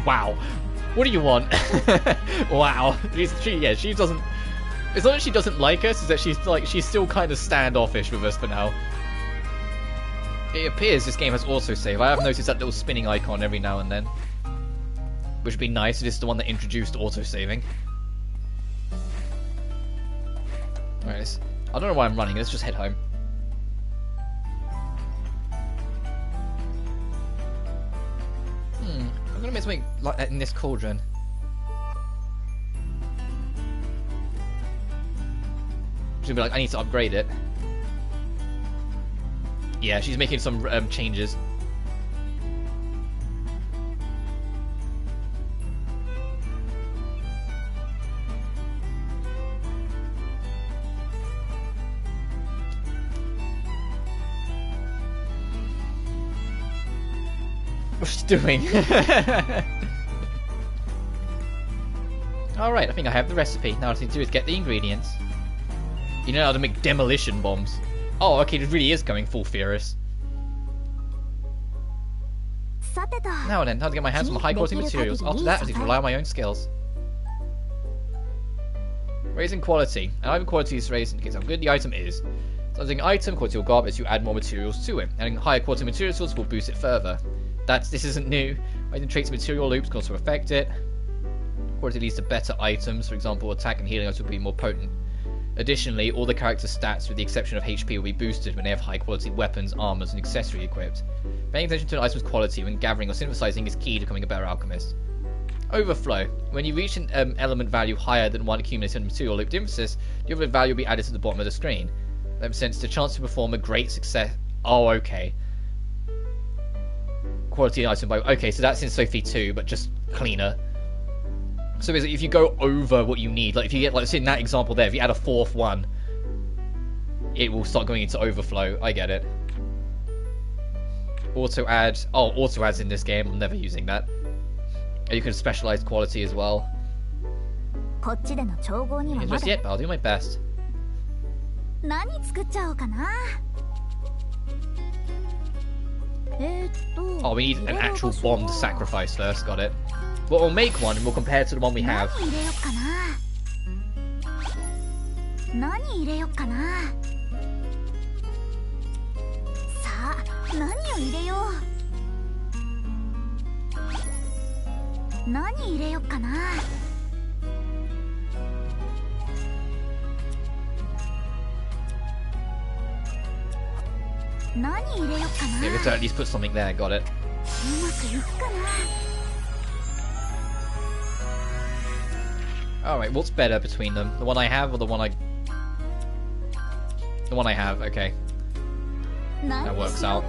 Wow. What do you want? Wow. She doesn't. It's not that she doesn't like us, it's that she's still kind of standoffish with us for now. It appears this game has autosave. I have noticed that little spinning icon every now and then. Which would be nice, it is the one that introduced autosaving. Alright, I don't know why I'm running, let's just head home. I'm gonna make something like that in this cauldron. She's gonna be like, I need to upgrade it. Yeah, she's making some changes. What's she doing? Alright, I think I have the recipe. Now all I need to do is get the ingredients. You know how to make demolition bombs. Oh, okay, it really is going full furious. Now then, how to get my hands on high quality materials. After that, I need to rely on my own skills. Raising quality. And item quality is raised in case how good the item is. Something item quality will go up as you add more materials to it. Adding higher quality materials will boost it further. This isn't new. Item traits material loops can also affect it. Quality leads to better items. For example, attack and healing items will be more potent. Additionally, all the character stats, with the exception of HP, will be boosted when they have high quality weapons, armors, and accessory equipped. Paying attention to an item's quality when gathering or synthesizing is key to becoming a better alchemist. Overflow. When you reach an element value higher than one accumulated material looped emphasis, the other value will be added to the bottom of the screen. That represents the chance to perform a great success. Oh, okay. Quality item by. Okay, so that's in Sophie 2, but just cleaner. So basically, if you go over what you need, like if you get, like, say in that example there, if you add a fourth one, it will start going into overflow. I get it. Auto add. Oh, auto adds in this game. I'm never using that. You can specialize quality as well. And just yet, but I'll do my best. Oh, we need an actual bomb to sacrifice first. Got it. But we'll make one and we'll compare it to the one we have. Yeah, we have to at least put something there. Got it. Alright, what's better between them? The one I have or the one I... The one I have, okay. That works out.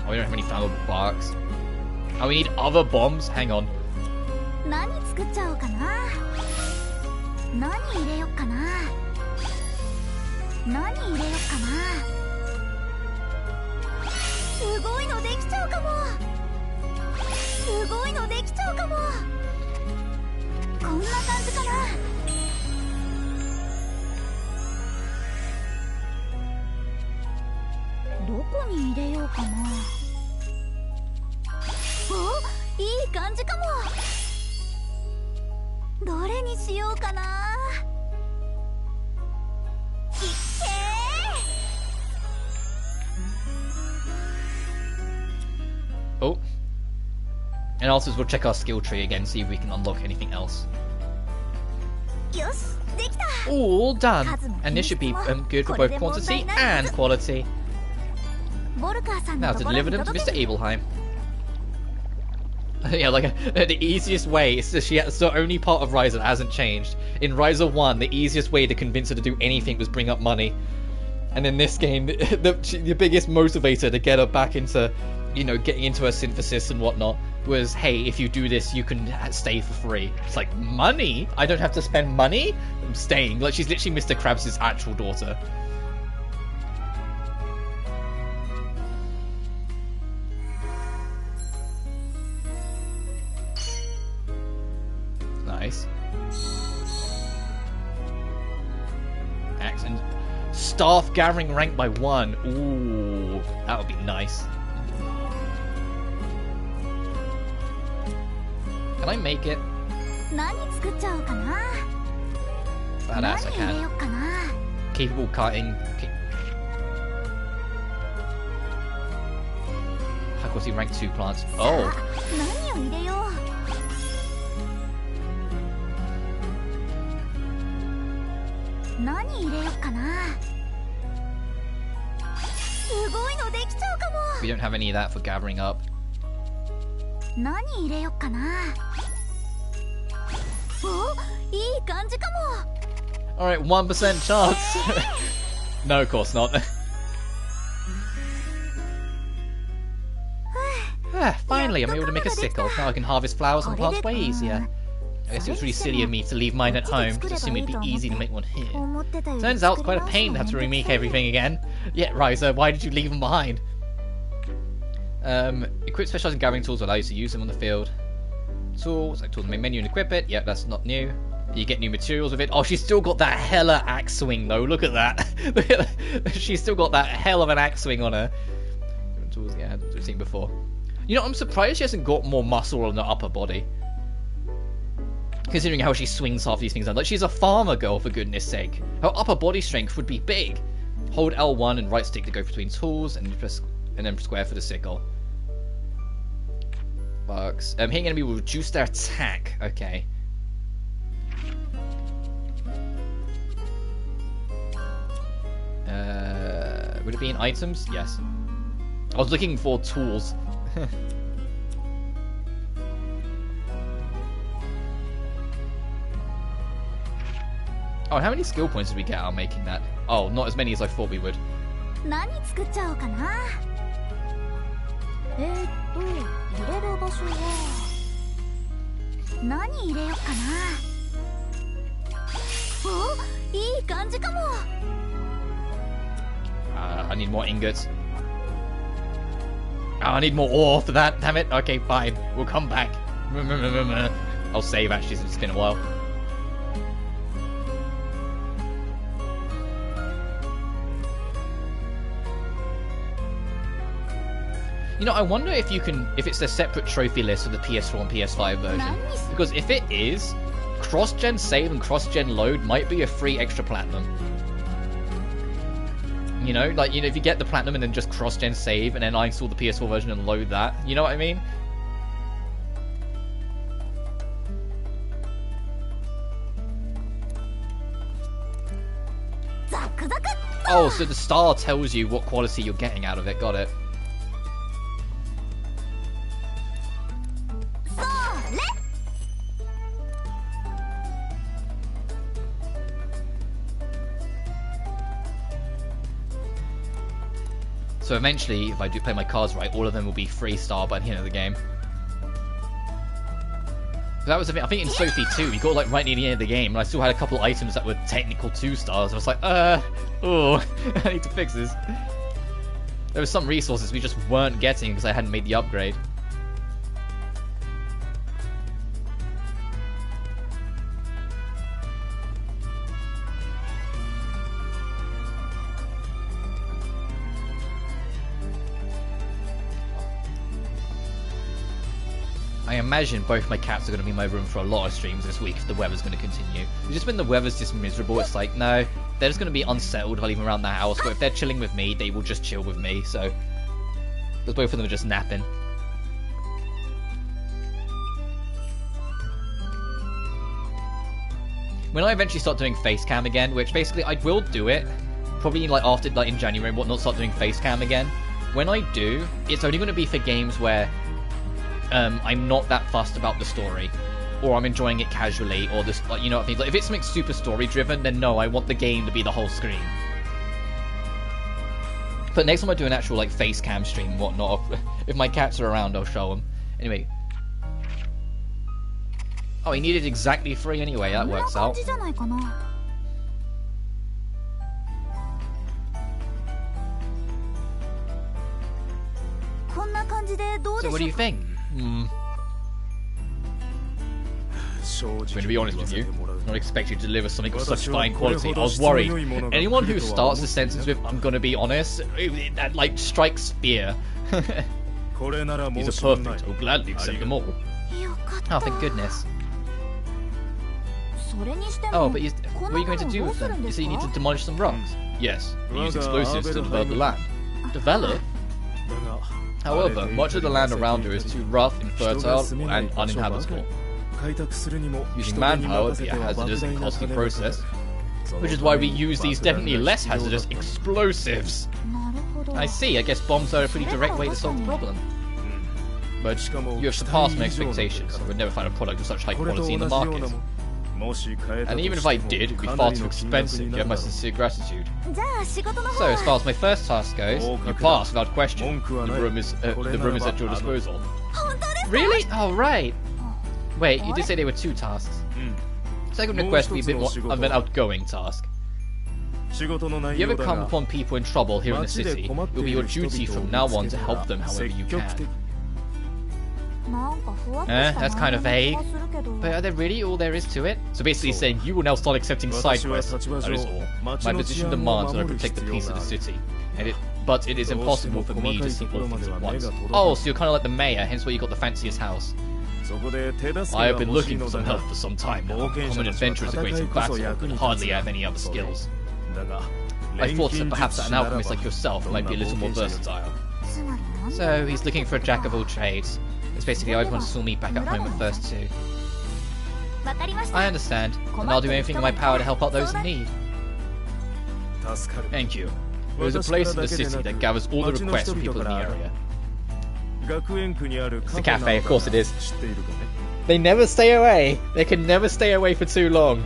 Oh, we don't have any flammable barks. Oh, we need other bombs? Hang on. 何作っちゃおうかな。何入れよっかな。何入れよっかな。すごいのできちゃうかも。すごいのできちゃうかも。こんな感じかな。どこに入れようかな。お、いい感じかも。どれにしようかな。いっけー。 Oh. And also we'll check our skill tree again, see if we can unlock anything else. よし、できた。 All done! And this should be good for both quantity and quality. ボルカーさんの Now と to ころ deliver に them to 届け Mr. Abelheim. Yeah, like the easiest way is that it's the only part of Ryza that hasn't changed. In Ryza 1, the easiest way to convince her to do anything was bring up money. And in this game, the biggest motivator to get her back into, you know, getting into her synthesis and whatnot was, hey, if you do this, you can stay for free. It's like, money? I don't have to spend money? I'm staying. Like, she's literally Mr. Krabs' actual daughter. Nice. Accent. Staff gathering rank by 1. Ooh, that would be nice. Can I make it? 何作っちゃおうかな。 Badass, I 何入れよ can. っかな。 Capable cutting. High quality rank 2 plants. Oh. さあ、何を入れよう。何入れよっかな。すごいのできちゃうかも。 We don't have any of that for gathering up. 何入れよっかな。お、いい感じかも。 Alright, 1% chance. No, of course not. Finally, I'm able to make a sickle. Now I can harvest flowers and plants way easier. I guess it was really silly of me to leave mine at home, because I assumed it'd be easy to make one here. Turns out it's quite a pain to have to remake everything again. Yeah, Ryza, why did you leave them behind? Equip specialized gathering tools allow you to use them on the field. Tools, like tools to make menu and equip it. Yep, that's not new. You get new materials with it. Oh, she's still got that hella axe swing though. Look at that. She's still got that hell of an axe swing on her. Tools, yeah, I've seen before. You know, I'm surprised she hasn't got more muscle on her upper body. Considering how she swings half these things out. Like, she's a farmer girl, for goodness sake. Her upper body strength would be big. Hold L1 and right stick to go between tools, and then square for the sickle. Bugs. Hitting enemy will reduce their attack. Okay. Would it be in items? Yes. I was looking for tools. Oh, how many skill points did we get out of making that? Oh, not as many as I thought we would. 何作っちゃおうかな。入れる場所は何入れよっかな。お、いい感じかも。I need more ingots. Oh, I need more ore for that. Damn it. Okay, fine. We'll come back. I'll save actually since it's been a while. You know, I wonder if it's a separate trophy list for the PS4 and PS5 version. Because if it is, cross-gen save and cross-gen load might be a free extra platinum. You know, like, you know, if you get the platinum and then just cross-gen save and then I install the PS4 version and load that. You know what I mean? Oh, so the star tells you what quality you're getting out of it. Got it. So eventually, if I do play my cards right, all of them will be free star by the end of the game. That was the thing. I think in Sophie 2, we got like right near the end of the game, and I still had a couple items that were technical 2 stars. I was like, oh, I need to fix this. There were some resources we just weren't getting because I hadn't made the upgrade. I imagine both my cats are going to be in my room for a lot of streams this week if the weather's going to continue. Just when the weather's just miserable, it's like, no, they're just going to be unsettled while even around the house, but if they're chilling with me, they will just chill with me, so... Because both of them are just napping. When I eventually start doing face cam again, which basically I will do it, probably like after like in January and whatnot, start doing face cam again. When I do, it's only going to be for games where I'm not that fussed about the story, or I'm enjoying it casually, or this, like, you know what I mean? Like, if it's something super story driven, then no, I want the game to be the whole screen. But next time I do an actual like face cam stream and whatnot, if my cats are around, I'll show them. Anyway. Oh, he needed exactly 3 anyway, that works out. So what do you think? I'm going to be honest with you, I don't expect you to deliver something of such fine quality. I was worried. Anyone who starts a sentence with, I'm going to be honest, that like strikes fear. These are perfect, I'll gladly accept them all. Oh, thank goodness. Oh, but what are you going to do with them? You say you need to demolish some rocks? Yes, we use explosives to develop the land. Develop? However, much of the land around here is too rough, infertile, and uninhabitable. Using manpower would be a hazardous and costly process, which is why we use these definitely less hazardous explosives. I see, I guess bombs are a pretty direct way to solve the problem. But you have surpassed my expectations. I would never find a product of such high quality in the market. And even if I did, it would be far too expensive. You have my sincere gratitude. So, as far as my first task goes, you pass without question. The room is at your disposal. Really? Oh, right. Wait, you did say there were 2 tasks. Second request will be a bit more of an outgoing task. If you ever come upon people in trouble here in the city, it will be your duty from now on to help them however you can. That's kind of vague. But are there really all there is to it? So basically saying you will now start accepting side quests. That is all. My position demands that I protect the peace of the city. But it is impossible for me to see all things at once. Oh, so you're kind of like the mayor, hence why you got the fanciest house. I have been looking for some help for some time now. Common adventurers are great in battle, but hardly have any other skills. I thought that perhaps an alchemist like yourself might be a little more versatile. So he's looking for a jack of all trades. It's basically everyone saw me back at home at first too. I understand, and I'll do anything in my power to help out those in need. Thank you. There's a place in the city that gathers all the requests from people in the area. It's a cafe, of course it is. They never stay away. They can never stay away for too long.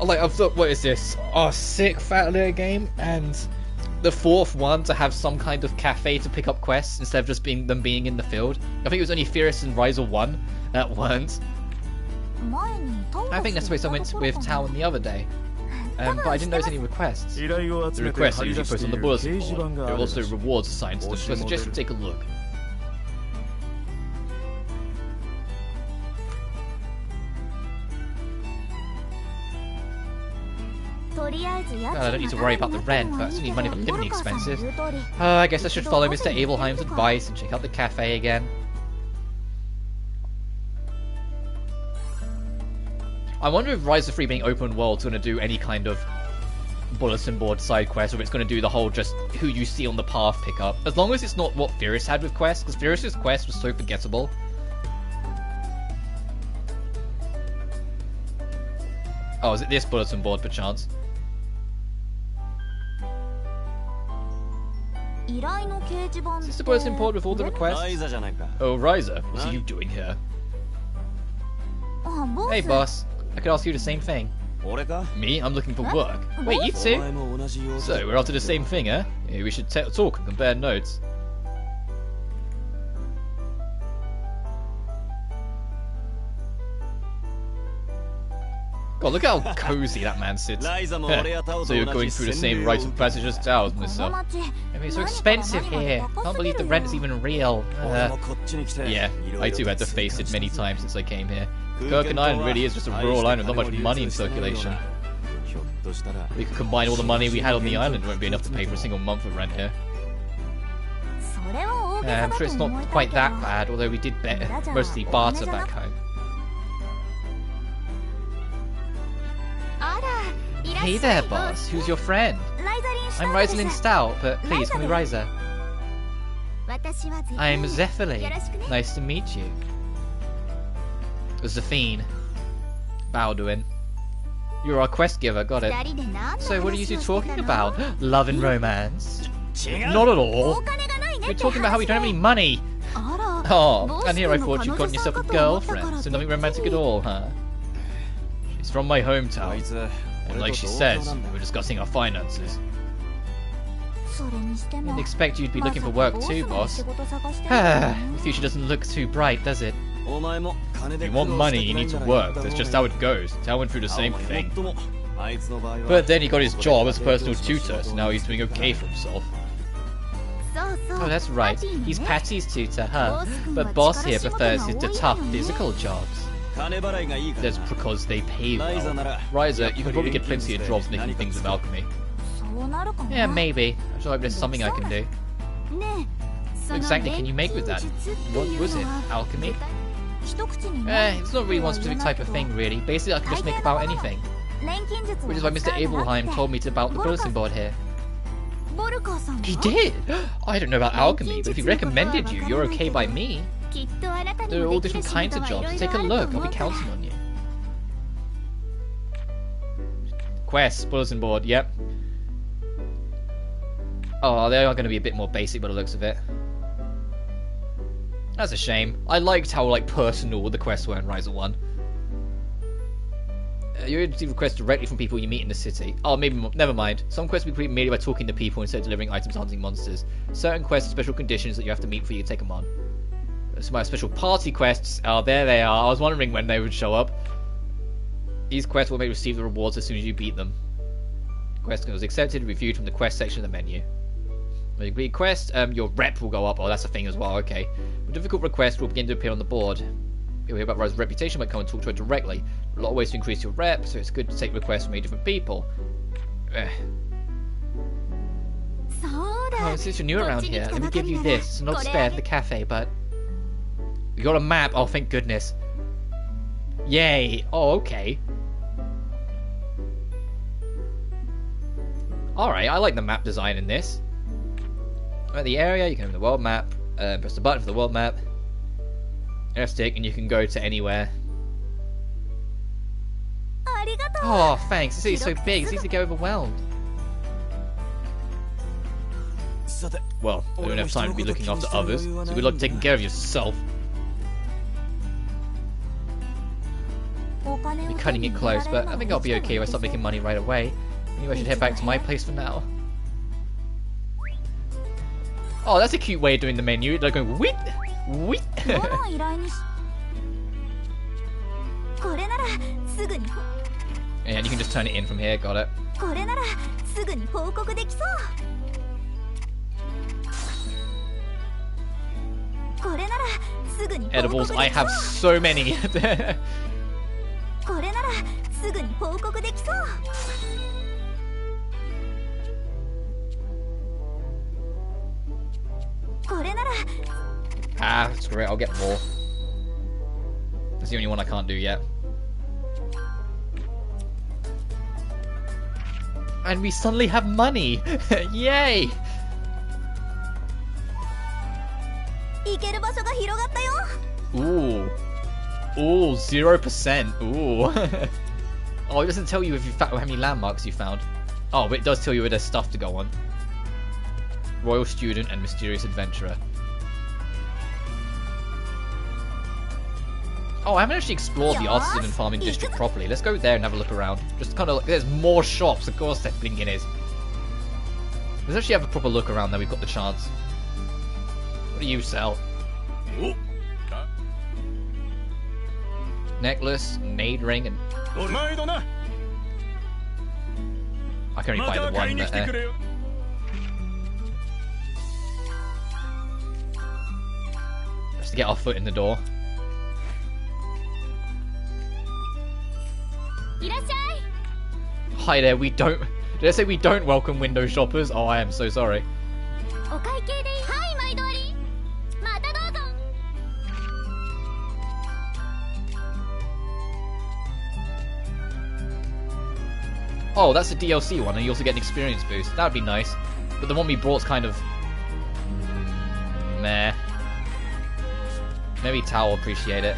Like, I've thought, what is this? Oh, sick fat little game, and the 4th one to have some kind of cafe to pick up quests instead of just being in the field. I think it was only Furious and Ryza 1 that weren't. I think that's the place I went with Town the other day. But I didn't notice any requests. The requests are usually posted on the bulletin board. There are also rewards assigned to them, so I suggest you take a look. I don't need to worry about the rent, but I still need money for living expenses. I guess I should follow Mr. Abelheim's advice and check out the cafe again. I wonder if Ryza 3 being open world is going to do any kind of bulletin board side quest, or if it's going to do the whole just who you see on the path pickup. As long as it's not what Furious had with quests, because Furious's quest was so forgettable. Oh, is it this bulletin board perchance? Is this the bulletin board with all the requests? Oh, Ryza, what are you doing here? Hey, boss. I could ask you the same thing. Me? I'm looking for work. Wait, you too? So, we're after the same thing, eh? Yeah, we should talk and compare notes. God, look how cozy that man sits. So you're going through the same rites of passage as Tao's, Mister. I mean, it's so expensive here. Can't believe the rent is even real. Yeah, I too had to face it many times since I came here. Kirkin Island really is just a rural island with not much money in circulation. We could combine all the money we had on the island, it won't be enough to pay for a single month of rent here. I'm sure it's not quite that bad, although we did mostly barter back home. Hey there, boss. Who's your friend? I'm Ryza Stout, but please call me Ryza. I'm Zephyrly. Nice to meet you. Zephine. Bowdoin. You're our quest giver, got it. So what are you two talking about? Love and romance? Not at all. We're talking about how we don't have any money. Oh, and here I thought you'd gotten yourself a girlfriend, so nothing romantic at all, huh? She's from my hometown, and like she says, we were discussing our finances. I didn't expect you'd be looking for work too, boss. The future doesn't look too bright, does it? If you want money, you need to work. That's just how it goes. Tao went through the same thing. But then he got his job as a personal tutor, so now he's doing okay for himself. Oh, that's right. He's Patty's tutor, huh? But boss here prefers the tough physical jobs. That's because they pay well. Ryza, you can probably get plenty of jobs making things with alchemy. Yeah, maybe. I sure hope there's something I can do. What exactly can you make with that? What was it? Alchemy? It's not really one specific type of thing, really. Basically, I can just make about anything. Which is why Mr. Abelheim told me about the bulletin board here. He did? I don't know about alchemy, but if he recommended you, you're okay by me. There are all different kinds of jobs. Take a look. I'll be counting on you. Quest, bulletin board, yep. Oh, they are going to be a bit more basic by the looks of it. That's a shame. I liked how personal the quests were in Ryza 1. You receive requests directly from people you meet in the city. Oh, maybe never mind. Some quests will be complete merely by talking to people instead of delivering items or hunting monsters. Certain quests have special conditions that you have to meet before you take them on. Some my special party quests. Oh, there they are. I was wondering when they would show up. These quests will make you receive the rewards as soon as you beat them. Quest was accepted and reviewed from the quest section of the menu. When you complete a quest, your rep will go up. Oh, that's a thing as well. Okay. A difficult request will begin to appear on the board. You'll hear about Ryza's reputation, but come and talk to her directly. A lot of ways to increase your rep, so it's good to take requests from many different people. Oh, since you're new around here, let me give you this. It's not spare for the cafe, but... We got a map. Oh, thank goodness. Yay. Oh, okay. Alright, I like the map design in this. At the area, you can have the world map. Press the button for the world map. F stick, and you can go to anywhere. Oh, thanks. The city's so big, it's easy to get overwhelmed. Well, I don't have time to be looking after others, so good luck taking care of yourself. You're cutting it close, but I think I'll be okay if I start making money right away. Maybe I should head back to my place for now. Oh, that's a cute way of doing the menu. They're going, wheat! Wheat! And you can just turn it in from here, got it. Edibles, I have so many! Ah, screw it, I'll get more. That's the only one I can't do yet. And we suddenly have money! Yay! Ooh. Ooh, 0%. Ooh. Oh, it doesn't tell you if you how many landmarks you found. Oh, but it does tell you where there's stuff to go on. Royal Student and Mysterious Adventurer. Oh, I haven't actually explored the Artisan and Farming District properly. Let's go there and have a look around. Just kind of like, there's more shops, of course there blinking is. Let's actually have a proper look around there, we've got the chance. What do you sell? necklace, nade ring, and I can only buy the one there. Just to get our foot in the door. Hi there, we don't... Did I say we don't welcome window shoppers? Oh, I am so sorry. Oh, that's a DLC one, and you also get an experience boost. That would be nice. But the one we brought's kind of... meh. Maybe Tao will appreciate it.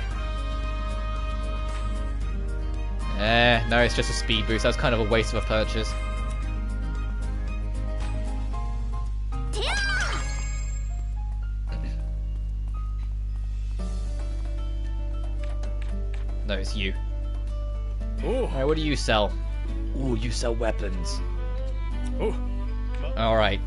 No, it's just a speed boost. That's kind of a waste of a purchase. No, it's you. Alright, what do you sell? Ooh, you sell weapons. Alright.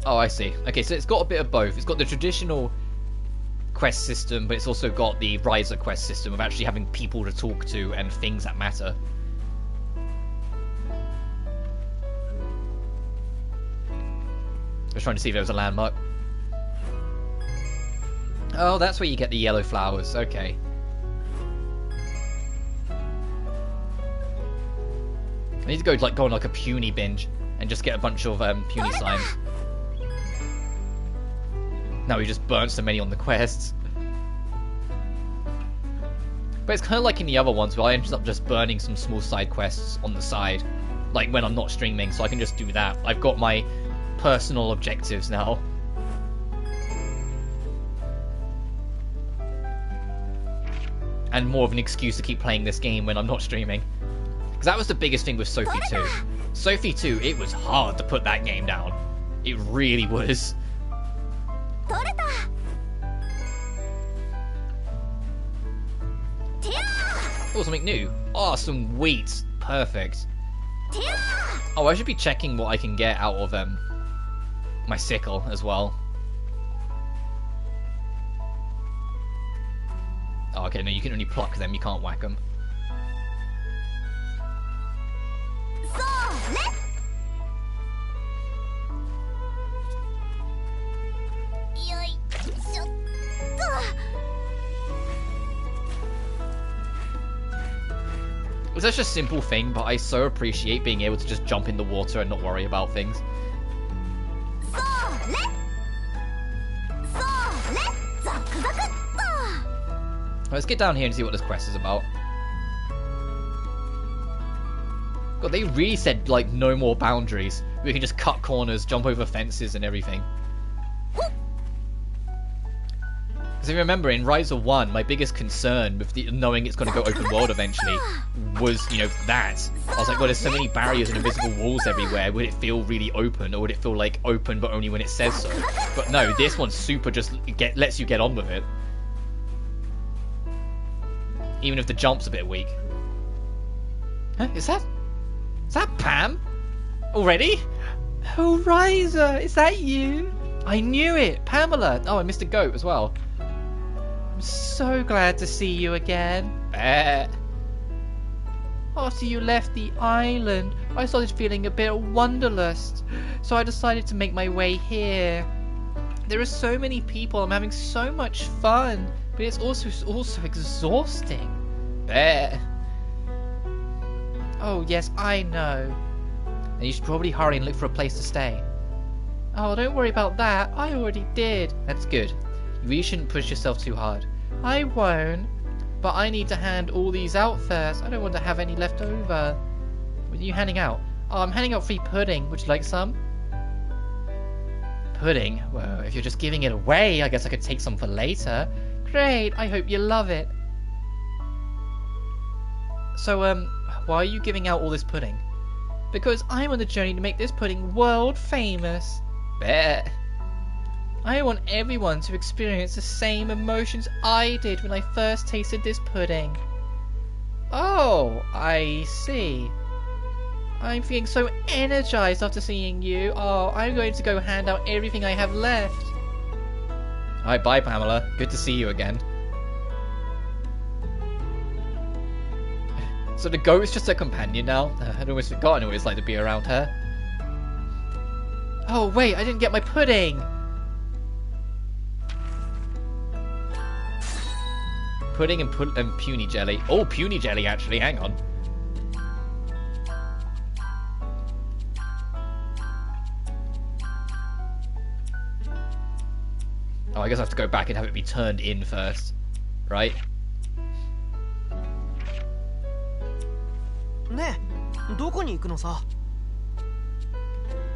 Oh, I see. Okay, so it's got a bit of both. It's got the traditional quest system, but it's also got the Ryza quest system of actually having people to talk to and things that matter. I was trying to see if there was a landmark. Oh, that's where you get the yellow flowers. Okay. I need to go on like a puny binge and just get a bunch of puny slimes. Now we just burnt so many on the quests. But it's kind of like in the other ones where I ended up just burning some small side quests on the side, like when I'm not streaming, so I can just do that. I've got my personal objectives now. And more of an excuse to keep playing this game when I'm not streaming. Because that was the biggest thing with Sophie 2. Sophie 2, it was hard to put that game down. It really was. Oh, something new. Oh, some wheat. Perfect. Oh, I should be checking what I can get out of my sickle as well. Oh, okay, no, you can only pluck them, you can't whack them. It's such a simple thing, but I so appreciate being able to just jump in the water and not worry about things. Let's get down here and see what this quest is about. God, they really said, like, no more boundaries. We can just cut corners, jump over fences and everything. Because if you remember, in Ryza 1, my biggest concern with knowing it's going to go open world eventually was, you know, that. I was like, well, there's so many barriers and invisible walls everywhere. Would it feel really open, or would it feel, like, open but only when it says so? But no, this one super just lets you get on with it. Even if the jump's a bit weak. Huh? Is that Pam? Already? Oh, Ryza, is that you? I knew it! Pamela! Oh, I missed a goat as well. I'm so glad to see you again. After you left the island, I started feeling a bit wanderlust, so I decided to make my way here. There are so many people, I'm having so much fun, but it's also exhausting. Oh yes, I know. And you should probably hurry and look for a place to stay. Oh, don't worry about that. I already did. That's good. You really shouldn't push yourself too hard. I won't. But I need to hand all these out first. I don't want to have any left over. What are you handing out? Oh, I'm handing out free pudding. Would you like some? Pudding? Well, if you're just giving it away, I guess I could take some for later. Great. I hope you love it. So, why are you giving out all this pudding? Because I'm on the journey to make this pudding world famous. Bet. I want everyone to experience the same emotions I did when I first tasted this pudding. Oh, I see. I'm feeling so energized after seeing you. Oh, I'm going to go hand out everything I have left. Alright, bye Pamela. Good to see you again. So the goat is just a companion now? I'd almost forgotten what it's like to be around her. Oh wait, I didn't get my pudding! Pudding and puny jelly. Oh, puny jelly actually, hang on. Oh, I guess I have to go back and have it be turned in first. Right?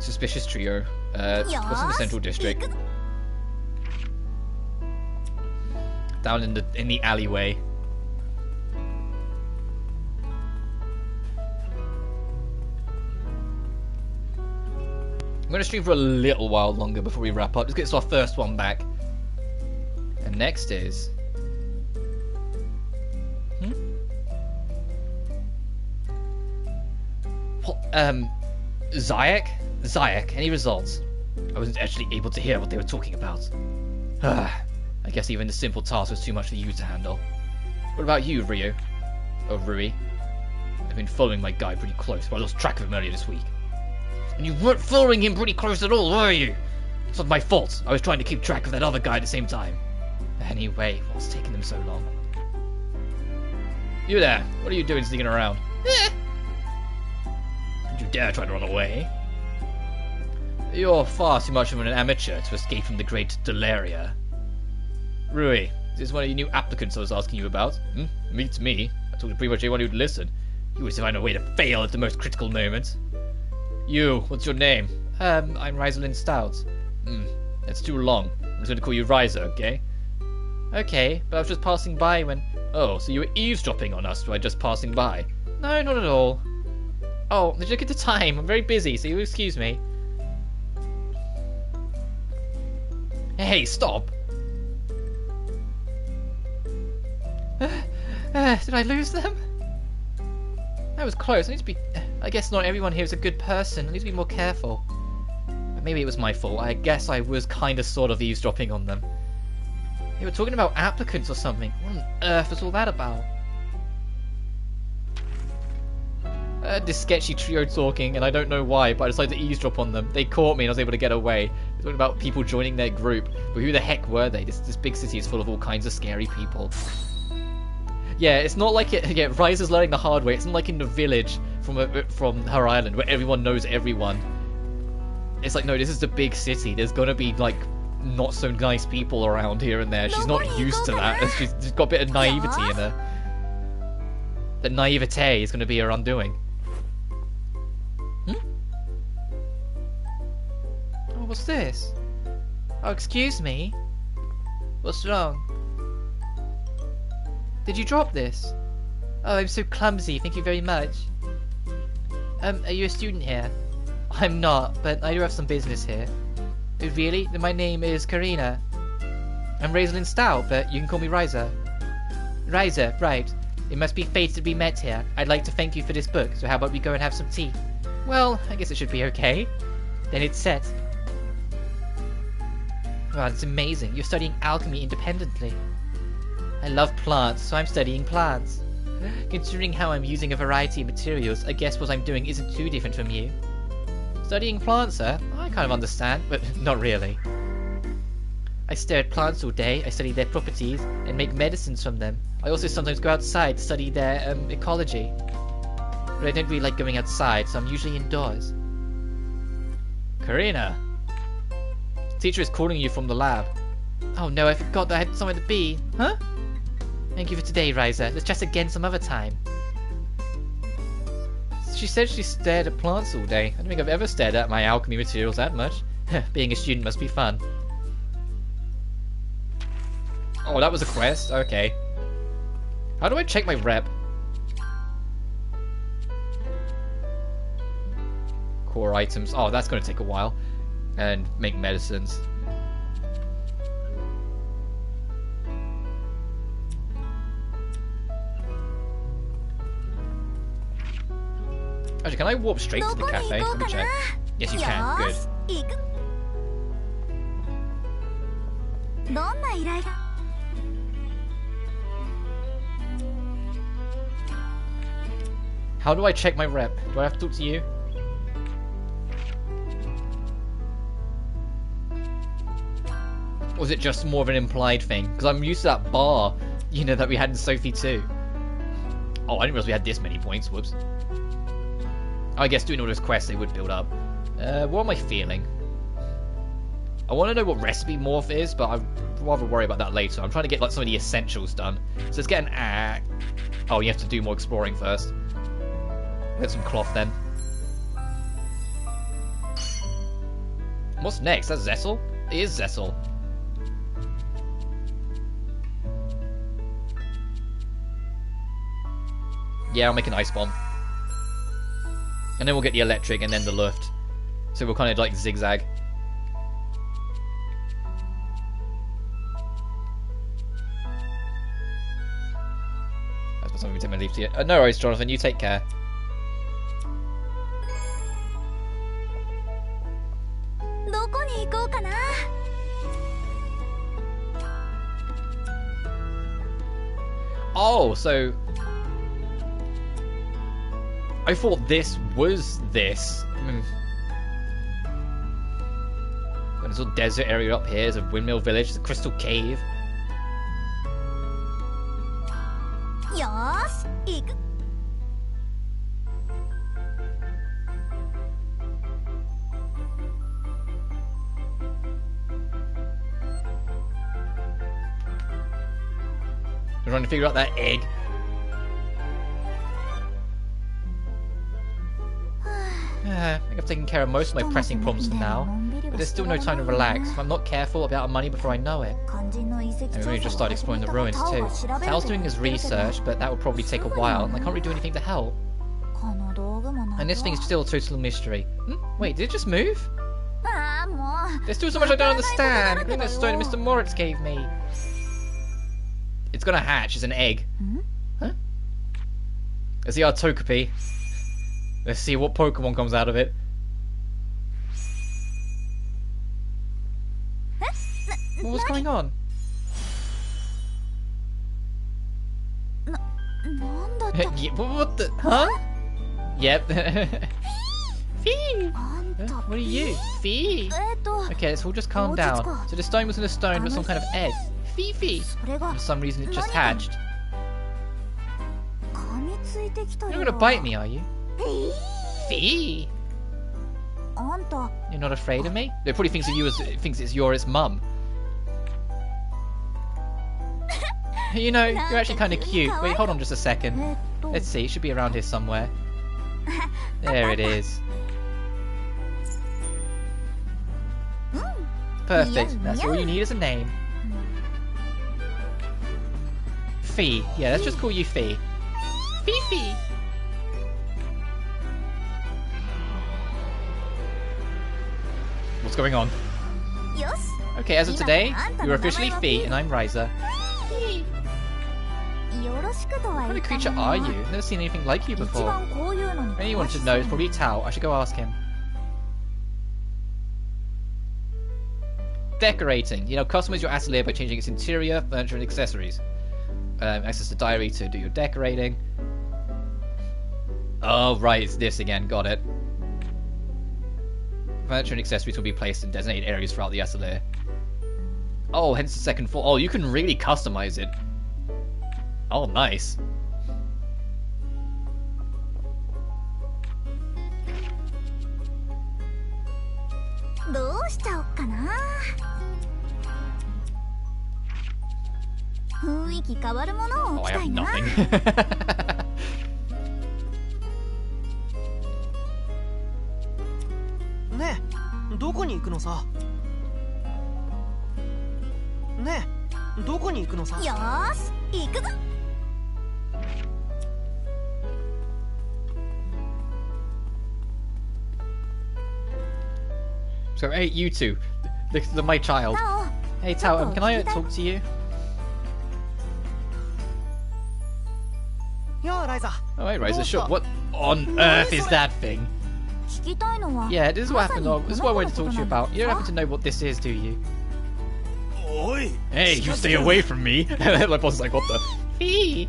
Suspicious trio. What's in the central district? Down in the alleyway. I'm gonna stream for a little while longer before we wrap up. Let's get to our first one back. And next is Zayak? Zayak, any results? I wasn't actually able to hear what they were talking about. I guess even the simple task was too much for you to handle. What about you, Ryu? Oh, Rui? I've been following my guy pretty close, but I lost track of him earlier this week. And you weren't following him pretty close at all, were you? It's not my fault. I was trying to keep track of that other guy at the same time. Anyway, what's taking them so long? You there, what are you doing sneaking around? Don't you dare try to run away. You're far too much of an amateur to escape from the great Dehya. Rui, is this one of your new applicants I was asking you about? Meets me. I talked to pretty much anyone who'd listen. You always find a way to fail at the most critical moments. You, what's your name? I'm Rosalind Stout. That's too long. I'm just going to call you Ryza, okay? Okay, but I was just passing by when... Oh, so you were eavesdropping on us by just passing by? No, not at all. Oh, did you look at the time? I'm very busy, so you excuse me. Hey, stop! Did I lose them? That was close. I need to be... I guess not everyone here is a good person. I need to be more careful. Maybe it was my fault. I guess I was kind of sort of eavesdropping on them. They were talking about applicants or something. What on earth was all that about? This sketchy trio talking, and I don't know why, but I decided to eavesdrop on them. They caught me and I was able to get away. They're talking about people joining their group. But who the heck were they? This big city is full of all kinds of scary people. Yeah, it's not like it. Yeah, Ryza's learning the hard way. It's not like in the village from her island where everyone knows everyone. It's like, no, this is the big city. There's gonna be like not so nice people around here and there. She's not used to that. She's got a bit of naivety in her. The naivete is gonna be her undoing. Oh, what's this? Oh, excuse me. What's wrong? Did you drop this? Oh, I'm so clumsy, thank you very much. Are you a student here? I'm not, but I do have some business here. Oh, really? Then my name is Karina. I'm Rosalind Stout, but you can call me Ryza. Ryza, right. It must be fate to be met here. I'd like to thank you for this book, so how about we go and have some tea? Well, I guess it should be okay. Then it's set. Wow, that's amazing. You're studying alchemy independently. I love plants, so I'm studying plants. Considering how I'm using a variety of materials, I guess what I'm doing isn't too different from you. Studying plants, sir? I kind of understand, but not really. I stare at plants all day, I study their properties, and make medicines from them. I also sometimes go outside to study their ecology. But I don't really like going outside, so I'm usually indoors. Karina! The teacher is calling you from the lab. Oh no, I forgot that I had somewhere to be. Huh? Thank you for today, Ryza. Let's chat again some other time. She said she stared at plants all day. I don't think I've ever stared at my alchemy materials that much. Being a student must be fun. Oh, that was a quest? Okay. How do I check my rep? Core items. Oh, that's going to take a while. And make medicines. Actually, can I warp straight to the cafe? Let me check. Yes, you can. Good. 行くどんな依頼だ How do I check my rep? Do I have to talk to you? Or is it just more of an implied thing? Because I'm used to that bar, you know, that we had in Sophie 2. Oh, I didn't realize we had this many points. Whoops. I guess doing all those quests, they would build up. What am I feeling? I want to know what recipe morph is, but I'd rather worry about that later. I'm trying to get like some of the essentials done. So let's get an oh, you have to do more exploring first. Get some cloth then. What's next? That's Zessel? It is Zessel. Yeah, I'll make an ice bomb. And then we'll get the electric and then the Luft. So we'll kind of like zigzag. That's not something we take my leave to yet. No worries, Jonathan, you take care. Oh, so I thought this was this. Got this little desert area up here. There's a windmill village. There's a crystal cave. Yes, 行く I'm trying to figure out that egg. I think I've taken care of most of my pressing problems for now, but there's still no time to relax. If I'm not careful about money before I know it. And we only just started exploring the ruins too. Tao's doing his research, but that will probably take a while, and I can't really do anything to help. And this thing is still a total mystery. Wait, did it just move? There's still so much I don't understand, including that stone Mr. Moritz gave me. It's gonna hatch as an egg. Huh? Let's see our Togepi. Let's see what Pokemon comes out of it. What's going on? What the? Huh? Yep. Fee! What are you? Fee! Okay, so we'll just calm down. So the stone wasn't a stone, but some kind of egg. Fee! For some reason it just hatched. You're not gonna bite me, are you? Fee! You're not afraid of me? They probably thinks of you as you're its mum. You know, you're actually kind of cute. Wait, hold on just a second. Let's see, it should be around here somewhere. There it is. Perfect. That's all you need is a name. Fee. Yeah, let's just call you Fee. Fee. What's going on? Okay, as of today, you're officially Fee, and I'm Ryza. What kind of creature are you? I've never seen anything like you before. Anyone should know, it's probably Tao. I should go ask him. Decorating. You know, customize your atelier by changing its interior, furniture, and accessories. Access the diary to do your decorating. Oh, right, it's this again. Got it. Furniture and accessories will be placed in designated areas throughout the atelier. Oh, hence the second floor. Oh, you can really customize it. Oh, nice. Oh, I have nothing. So, hey, you two. My child. Hey, Tao, can I talk to you? Yeah, Ryza. Alright, Ryza, sure. What on earth is that thing? 聞きたいのは Yeah, this is what happened. まさに This is こ what I の wanted 子 to の talk to you こと about. You don't happen to know what this is, do you? おい Hey, you stay away from me. My boss is like, what the? Fee.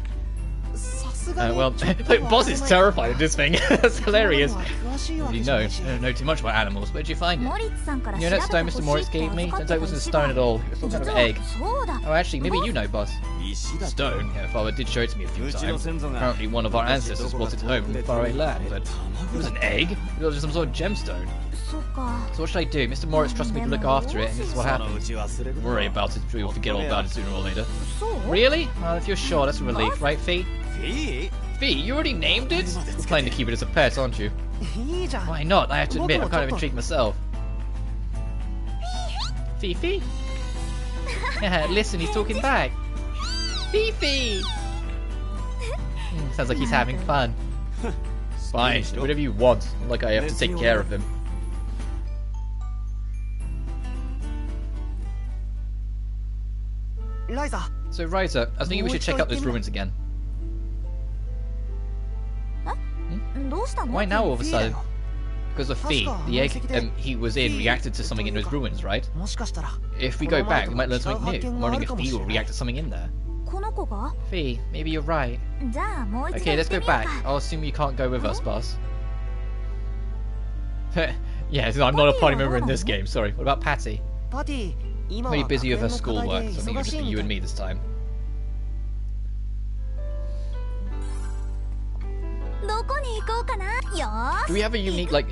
さすがに Well, ちょっとは my boss is terrified of this thing. That's hilarious. 詳しいわ What do け you じゃ know? な I いし don't know too much about animals. Where'd you find it? モリッツさんから You 調 know べ that て stone ほ Mr. しい Moritz って gave me? 預か Turns って out it た wasn't a 石 stone が at all. It was some kind 実 of は egg. そうだ Oh, actually, maybe you know, boss. 石だって Stone. Yeah, father did show it to me a few うちの times. 先祖が Apparently, one of our ancestors brought it home from faraway land, but it was an egg. It was some sort of gemstone. そっか So what should I do? Mr. Moritz trusts me to look after it, and this is what そのう happened. ち忘れる Don't worry about it. I'm sure you'll forget all about it sooner or later. そう Really? Well, if you're sure, that's a relief, right, Fee? フィ Fee, you already named it? You're planning to keep it as a pet, aren't you? ーいいじゃん Why not? I have to admit, I'm kind of intrigued myself. Fifi? Yeah, listen, he's talking back. Fifi! Sounds like he's having fun. Fine, do whatever you want. Not like I have to take care of him. Ryza So, Ryza, I was thinking we should check out those ruins again. どうしたの Why now all of a フィーだ sudden? よ Because of Fee, the egg he was in reacted to something in those ruins, right? もしかしたら If we go back, we might learn something new. I'm wondering if Fee will react to something in there. この子が Fee, maybe you're right. じゃあもう一度 Okay, 行 let's って go みよう back. か I'll assume you can't go with us, boss. Yeah, I'm not a party member in this game, sorry. What about Patty? パティ今は Maybe busy with her 学園の課 schoolwork, 題で so I think it'll 忙 just し be い you み and たい me this time. どこに行こうかなよー Do we have a unique, like...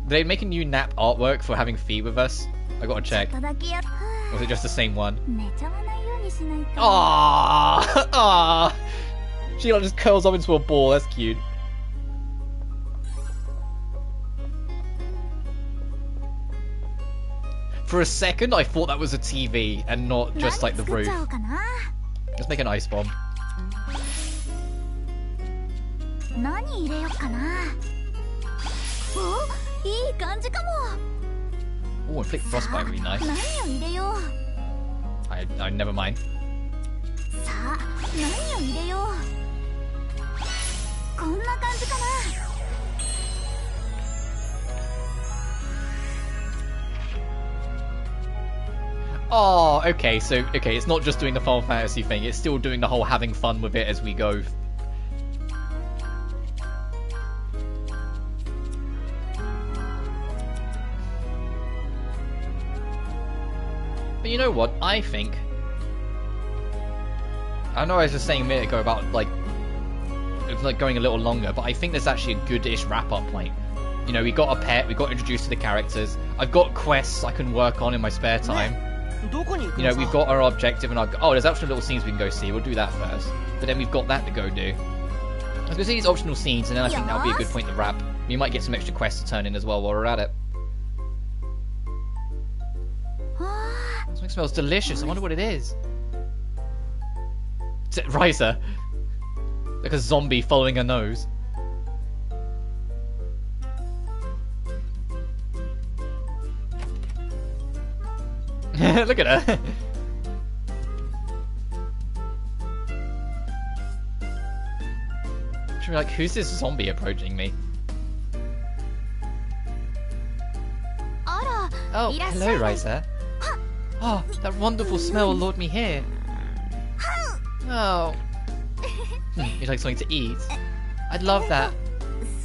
Do they make a new nap artwork for having Fee with us? I gotta ちょっ check. とだけや Or was it just the same one? 寝ちゃわないようにしないと Aww! Aww! She like just curls up into a ball, that's cute. For a second, I thought that was a TV and not just like the 何作っ roof. ちゃおうかな Let's make an ice bomb. 何入れようかなおいい感じかも Oh, and Flick Frostbite would be nice. 何を入れよう I never mind. さあ何を入れようこんな感じかな Oh, okay, so, okay, it's not just doing the Final Fantasy thing, it's still doing the whole having fun with it as we go. But you know what, I think... I know I was just saying a minute ago about, like, it's like going a little longer, but I think there's actually a good-ish wrap-up point. You know, we got a pet, we got introduced to the characters, I've got quests I can work on in my spare time. どこに行く You の know, さ we've got our objective and our... Oh, there's optional little scenes we can go see. We'll do that first. But then we've got that to go do. Let's go see these optional scenes, and then I think that'll be a good point to wrap. We might get some extra quests to turn in as well while we're at it. あ Something smells delicious. I wonder what it is. Is it Ryza? Like a zombie following her nose. Look at her. She'll be like, who's this zombie approaching me? あら Oh, いらっし hello, ゃい Ryza. Oh, that wonderful smell lured me here. Oh. You'd like something to eat? I'd love that,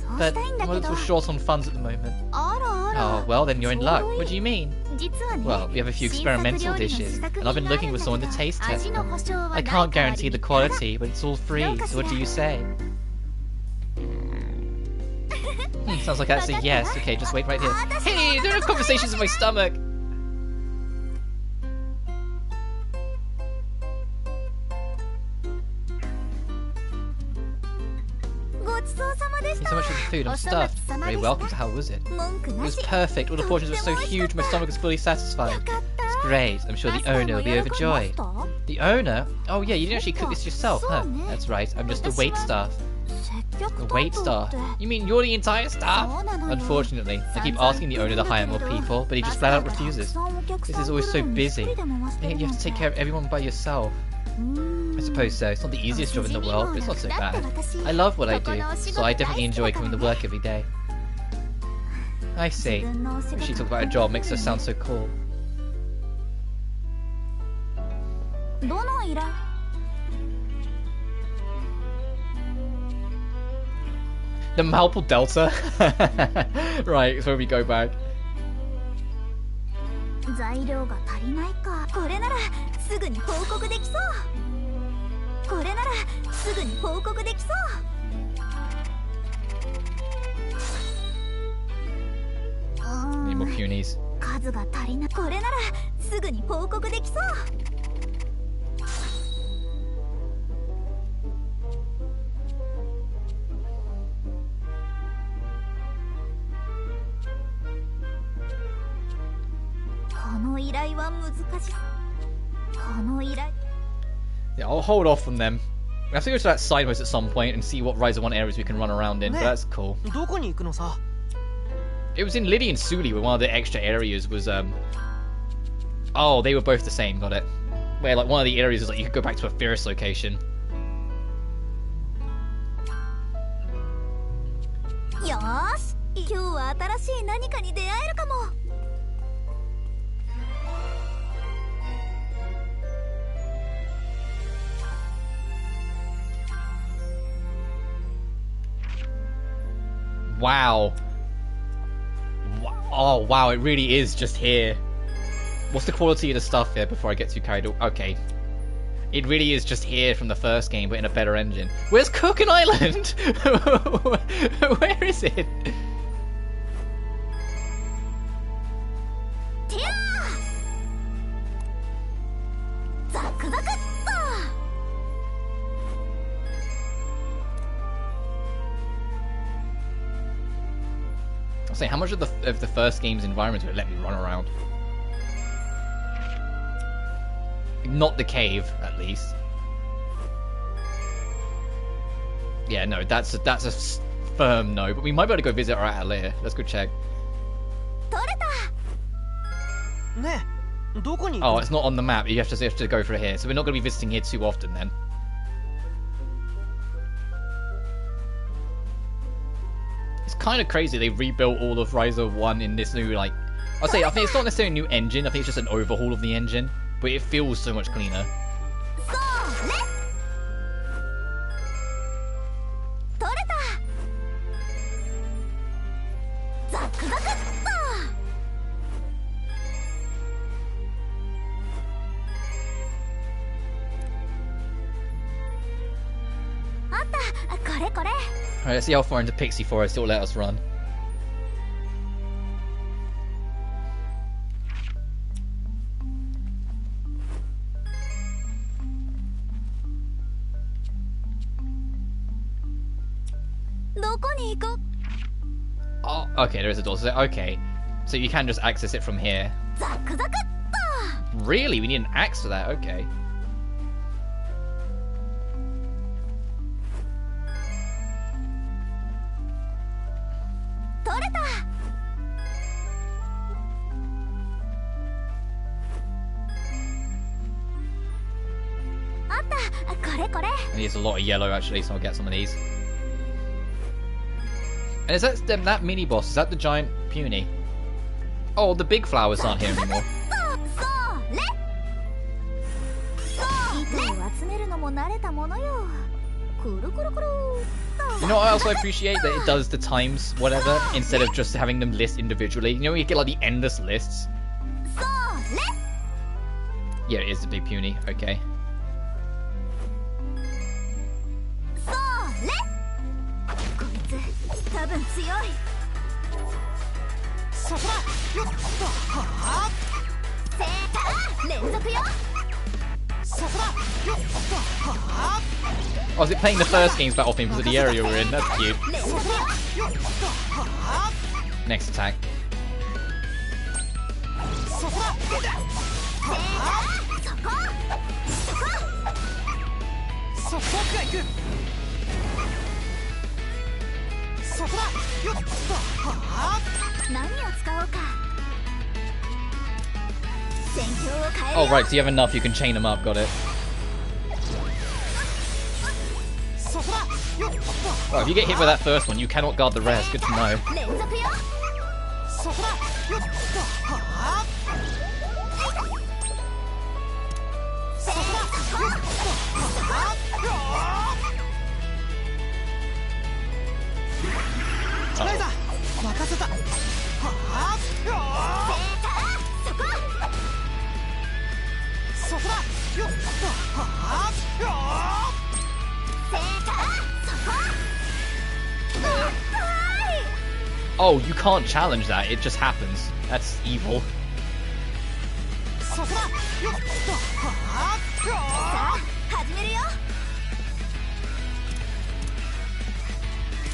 そう but したいんだ I'm a けど little short on funds at the moment. あらあら Oh, well, then you're in luck. What do you mean? 実はね Well, we have a few 新作 experimental 料理の dishes, 試作 and I've been 品があ looking るん for だ someone け to ど taste test 味の them. 保証は I ない can't 代わり guarantee the に quality, but it's all free, so what do you say? Sounds like that's a yes. Okay, just wait right here. Hey, there are conversations in my stomach! ごちそうさまでし Thank you た so much for the food and stuff. Very welcome, so how was it? 文句 It な was し perfect. All the portions were so huge, my stomach was fully satisfied. よかった It's great. I'm sure the owner will be overjoyed. The owner? Oh yeah, you didn't actually cook this yourself, huh? That's right. I'm just the wait staff. 接客 The 担 wait 当 staff? って You mean you're the entire staff? そうなのよ Unfortunately, I keep asking the owner to hire more people, but he just flat out refuses. This is always so busy. And yet you have to take care of everyone by yourself. I suppose so. It's not the easiest job in the world, but it's not so bad. I love what I do, so I definitely enjoy coming to work every day. I see. When she talks about her job, makes her sound so cool. The Malpal Delta? Right, it's where we go back. Need more punies. 数が足りない。これならすぐに報告できそう。この依頼は難しい。この依頼。Yeah, I'll hold off from them. We have to go to that sideways at some point and see what Ryza 1 areas we can run around in, but that's cool. どこに行くのさ? It was in Liddy and Suli where one of the extra areas was, oh, they were both the same, got it. Where, like, one of the areas was like, you could go back to a Fierce location. Yosh! 今日は新しい何かに出会えるかも! Wow. Oh, wow, it really is just here. What's the quality of the stuff here before I get too carried away? Okay. It really is just here from the first game, but in a better engine. Where's Cookin Island? Where is it? I'll say, how much of the first game's environment would let me run around? Not the cave, at least. Yeah, no, that's a firm no. But we might be able to go visit our Atelier. Let's go check. Oh, it's not on the map. You have to go for it here. So we're not going to be visiting here too often then. It's kind of crazy they rebuilt all of Ryza 1 in this new, like... I think it's not necessarily a new engine. I think it's just an overhaul of the engine. But it feels so much cleaner. Alright, let's see how far into Pixie Forest it'll let us run. Oh, okay, there is a door. So, okay, so you can just access it from here. Really? We need an axe for that? Okay. And there's a lot of yellow actually, so I'll get some of these. And is that mini boss? Is that the giant puny? Oh, the big flowers aren't here anymore. You know what I also appreciate? That it does the times whatever instead of just having them list individually. You know, you get like the endless lists. Yeah, it is the big puny. Okay. Oh, is it playing the first game's battle theme because of the area we're in? That's cute. Next attack. Oh right, so you have enough, you can chain them up, got it. Oh, if you get hit by that first one, you cannot guard the rest. Good to know. 連続よ。そこだ。よっと。はあ。そこだ。よっと。はあ。ライザー任せた。はあ。そこ。そこだ。よっと。はあ。Oh, you can't challenge that. It just happens. That's evil. そこだ。よっと。はあ。さあ、始めるよ。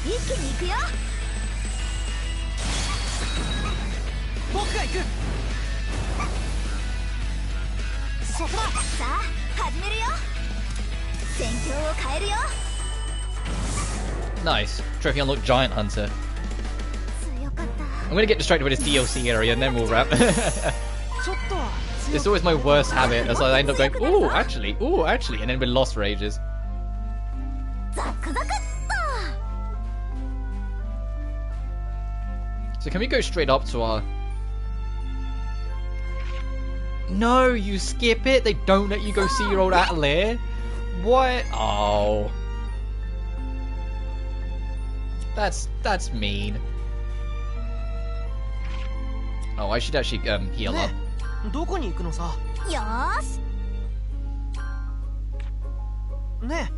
一気に行くよ。僕が行く。そこだ。さあ、始めるよ。戦況を変えるよ。 Nice. Trophy unlocked Giant Hunter. 強かった。 I'm gonna get distracted with this DLC area and then we'll wrap. It's always my worst habit, as I end up going, ooh, actually, and then been lost for ages. ザクザクっと。 So can we go straight up to our... No, you skip it? They don't let you go see your old Atelier? What? Oh. That's mean. Oh, I should actually heal up. どこに行くのさ。よーし。ね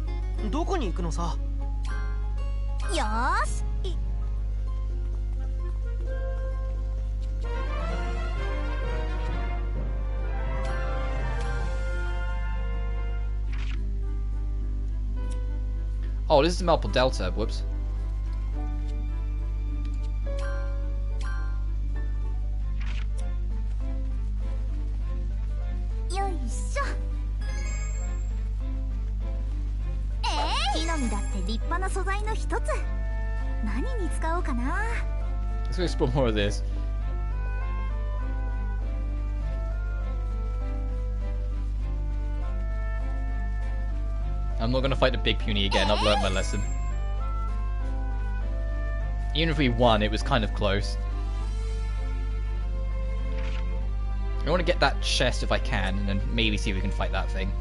え、どこに行くのさ。よーし。Oh, this is Malpal Delta. Whoops. よいしょ。木の実だって立派な素材の一つ。何に使おうかな。 Let's go explore more of this. I'm not gonna fight the big puny again. I've learned my lesson. Even if we won, it was kind of close. I want to get that chest if I can, and then maybe see if we can fight that thing.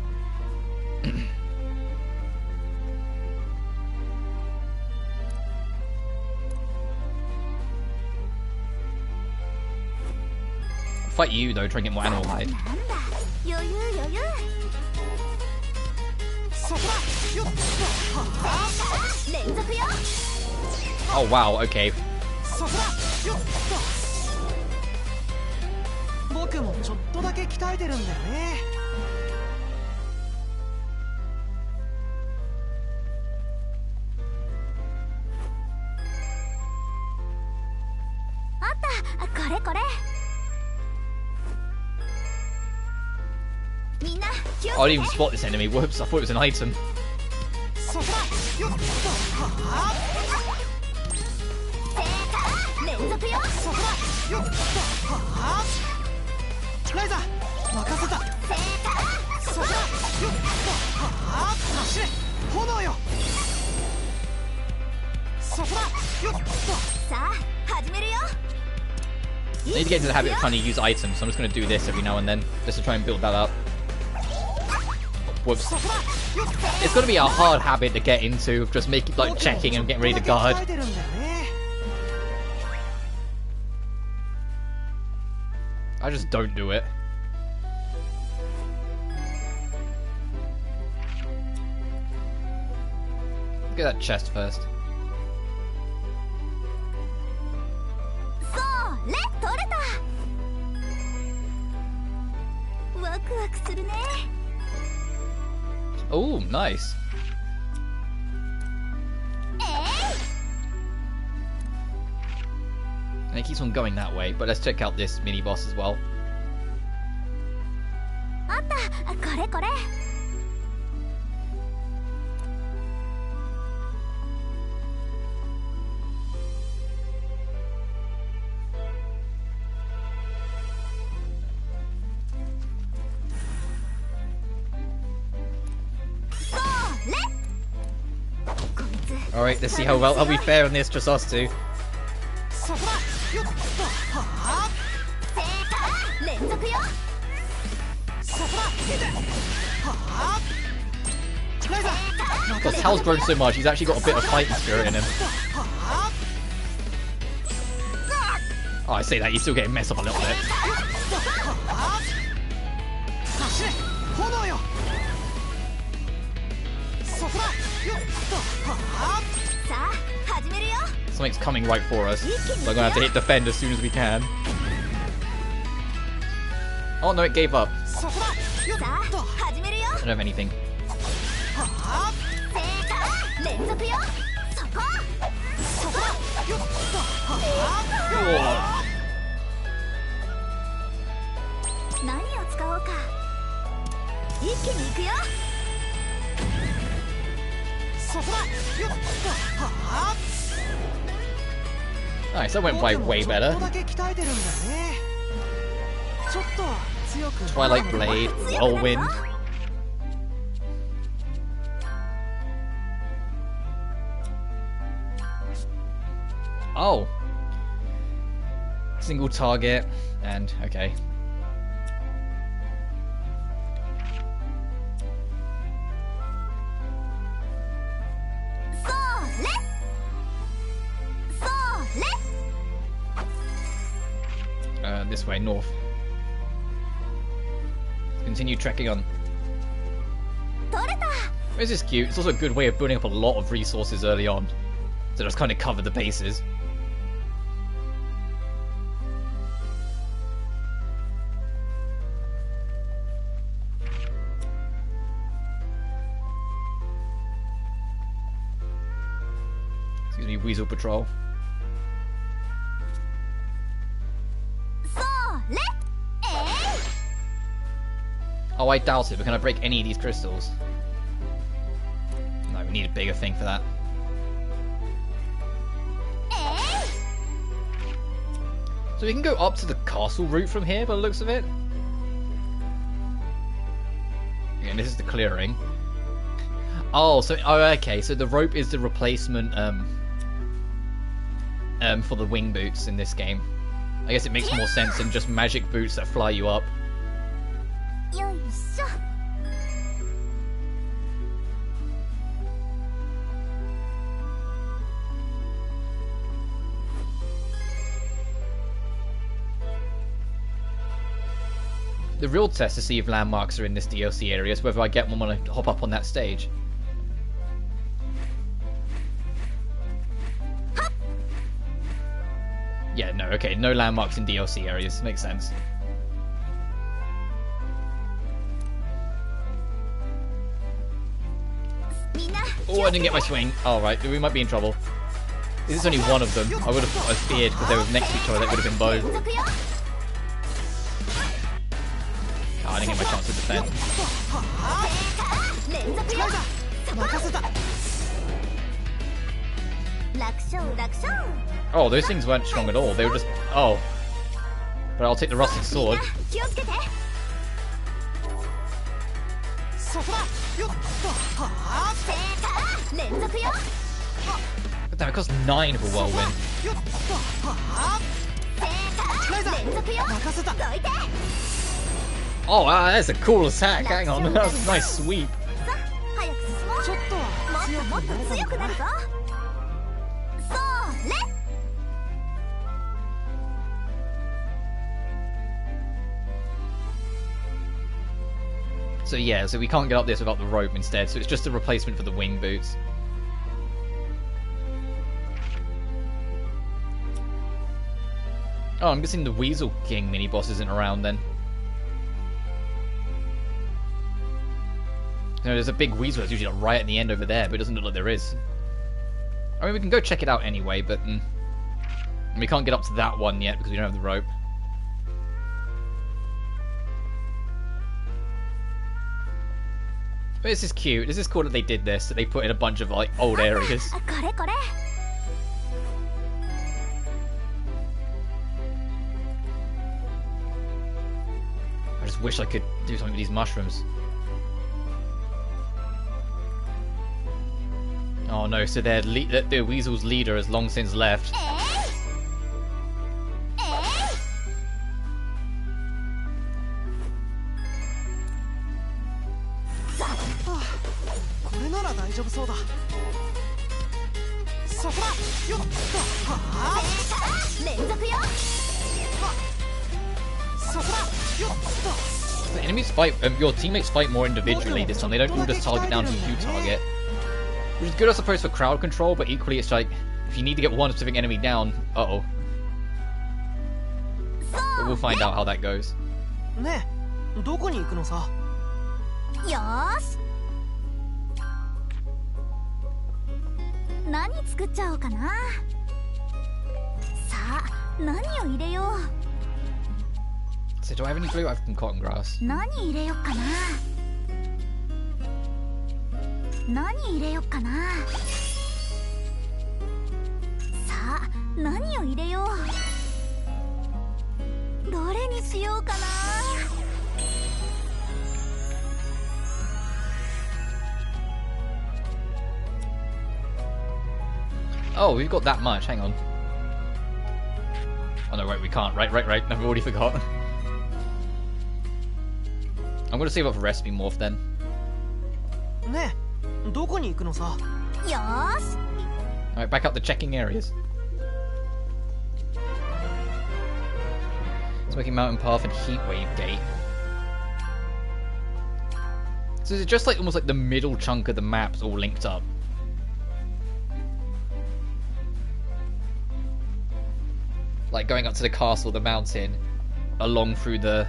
Fight you though, try and get more animal hide. Oh wow, okay. 僕もちょっとだけ鍛えてるんだよね。あった、これこれ。みんな、気をつけて。 I didn't even spot this enemy. Whoops, I thought it was an item. そこだ。よっと。はあ。連続よ。そこだ。よっと。はあ。ライザー任せた。そこだ。よっと。はあ。走れ。炎よ。そこだ。よっと。さあ、始めるよ。 I need to get into the habit of trying to use items, so I'm just going to do this every now and then, just to try and build that up. Whoops. It's going to be a hard habit to get into, of just making, like, checking and getting ready to guard. I just don't do it. Get that chest first. それ、取れた。ワクワクするね。 Oh, nice. And it keeps on going that way, but let's check out this mini boss as well. あった、これこれ。Alright, let's see how well we fare on this, just us two. そこだよっとはあ連続よそこだはあライザ Because Hal's grown so much, he's actually got a bit of fighting spirit in him. はあ Oh, I say that, he's still getting messed up a little bit. はあ走れ炎よそこだよっとはあさあ始めるよ Something's coming right for us, so I'm gonna have to hit defend as soon as we can. Oh no, it gave up. そこだよっさあと始めるよ I don't have anything. はあ連続よそこそこだよっとはあ Oh. 何を使おうか一気に行くよそこだよっとはあ Nice, that went way better. ちょっとだけ鍛えてるんだねちょっと強く Twilight Blade, Whirlwind. Oh. Single target, and okay. This way, north. Continue trekking on. 取れた This is cute. It's also a good way of building up a lot of resources early on. So just kind of cover the bases. Excuse me, Weasel Patrol. それ Oh, I doubt it, but can I break any of these crystals? No, we need a bigger thing for that. So we can go up to the castle route from here, by the looks of it. Again, this is the clearing. Oh, so okay, so the rope is the replacement for the wing boots in this game. I guess it makes more sense than just magic boots that fly you up. よいしょ The real test to see if landmarks are in this DLC area is whether I get one when I hop up on that stage. Yeah, no, okay, no landmarks in DLC areas. Makes sense. Oh, I didn't get my swing. Alright, we might be in trouble. This is only one of them. I would have feared because they were next to each other, that would have been both. Oh, I didn't get my chance to defend. 連続よ任せた 楽勝楽勝 Oh, those things weren't strong at all. They were just... Oh. But I'll take the rusted sword. 気をつけてそこだよっとはあ連続よ But damn, it costs 9 for Whirlwind. よっとはあライザ連続よ任せた どいて Oh, wow, that's a cool attack. Hang on, that was a nice sweep. さ早く進もうちょっともっともっと強くなるぞそれ So yeah, so we can't get up this without the rope instead, so it's just a replacement for the wing boots. Oh, I'm guessing the Weasel King mini-boss isn't around then. You know, there's a big weasel that's usually right at the end over there, but it doesn't look like there is. I mean, we can go check it out anyway, but we can't get up to that one yet because we don't have the rope. But this is cute. This is cool that they did this, that they put in a bunch of like old areas. これこれ I just wish I could do something with these mushrooms. Oh no, so the Weasel's leader has long since left. これなら大丈夫そうだ。そこだ。よっ。はあ。連続よ。そこだ。よっ。 The enemies fight, your teammates fight more individually this time. They don't all just target down who you target. Which is good, I suppose, for crowd control, but equally it's like, if you need to get one specific enemy down, uh-oh. But we'll find out how that goes. ねえ、どこに行くのさ。よーし。何作っちゃおうかな。さあ、何を入れよう。 So do I have any glue? I have some cotton grass. 何入れよっかな。何入れよっかな。さあ、何を入れよう。どれにしようかな。 Oh, we've got that much. Hang on. Oh no, right, we can't. Right. I've already forgot. I'm gonna save up for recipe morph then. ねえ、どこに行くのさ。よーし。 Alright, back up the checking areas. Smoky Mountain Path and Heatwave Gate. So is it just like almost like the middle chunk of the map's all linked up? Like going up to the castle, the mountain, along through the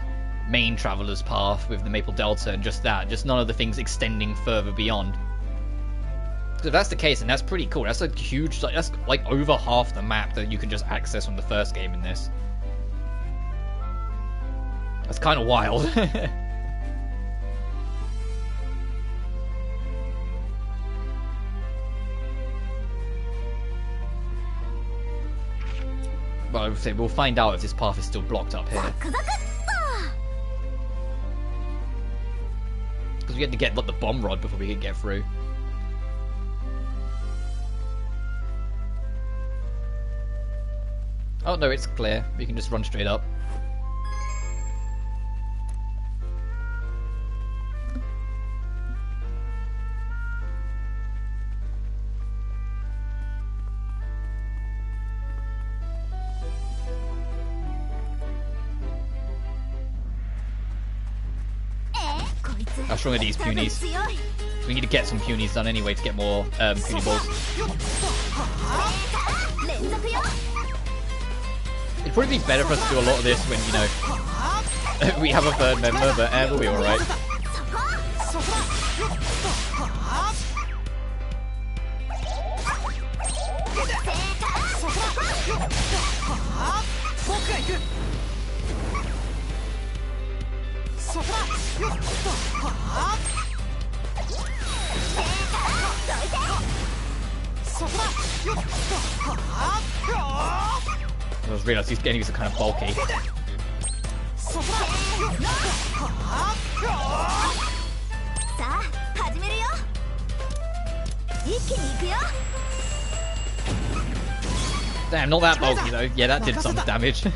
main traveler's path with the Maple Delta and just that, just none of the things extending further beyond. So if that's the case, then that's pretty cool. That's a huge, like, that's like over half the map that you can just access from the first game in this. That's kind of wild. Well, I would say we'll find out if this path is still blocked up here. Because we had to get the bomb rod before we could get through. Oh no, it's clear. We can just run straight up. How strong are these punies? We need to get some punies done anyway to get more puny balls. It'd probably be better for us to do a lot of this when, you know, we have a third member, but we'll be alright. I just realised these enemies are kind of bulky. Damn, not that bulky though. Yeah, that did some damage.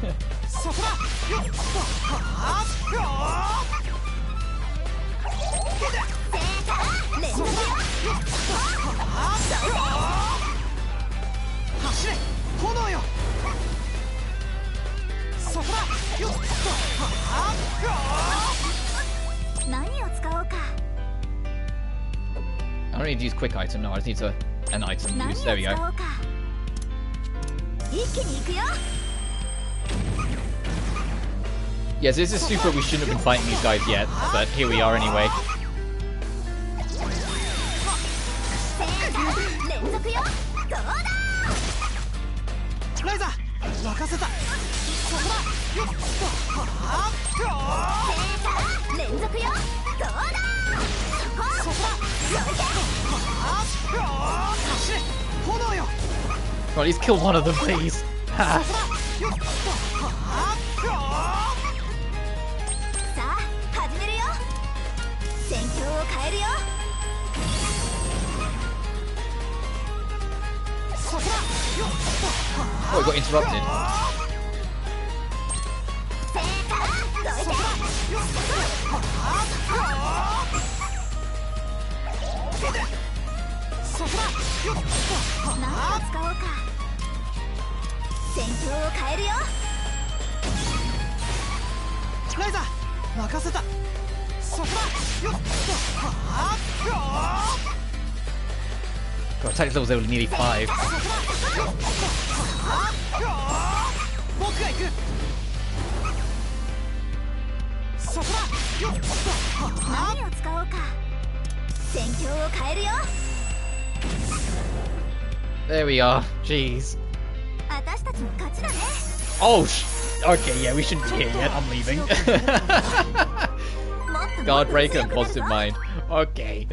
I don't need to use quick item, no, I just need an item use. There we go. Yes, this is super, we shouldn't have been fighting these guys yet, but here we are anyway. Well, at least kill one of them, please. Oh, it got interrupted. Ryza, 任せた。そこだ。よっ。God, attack levels are nearly 5. 僕が行く。そこだ。よっ。何を使おうか。戦況を変えるよ。 There we are. Jeez. 私たちの勝ちだね。 Oh, okay, yeah, we shouldn't be here yet. I'm leaving. Guard breaker and positive mind. Okay.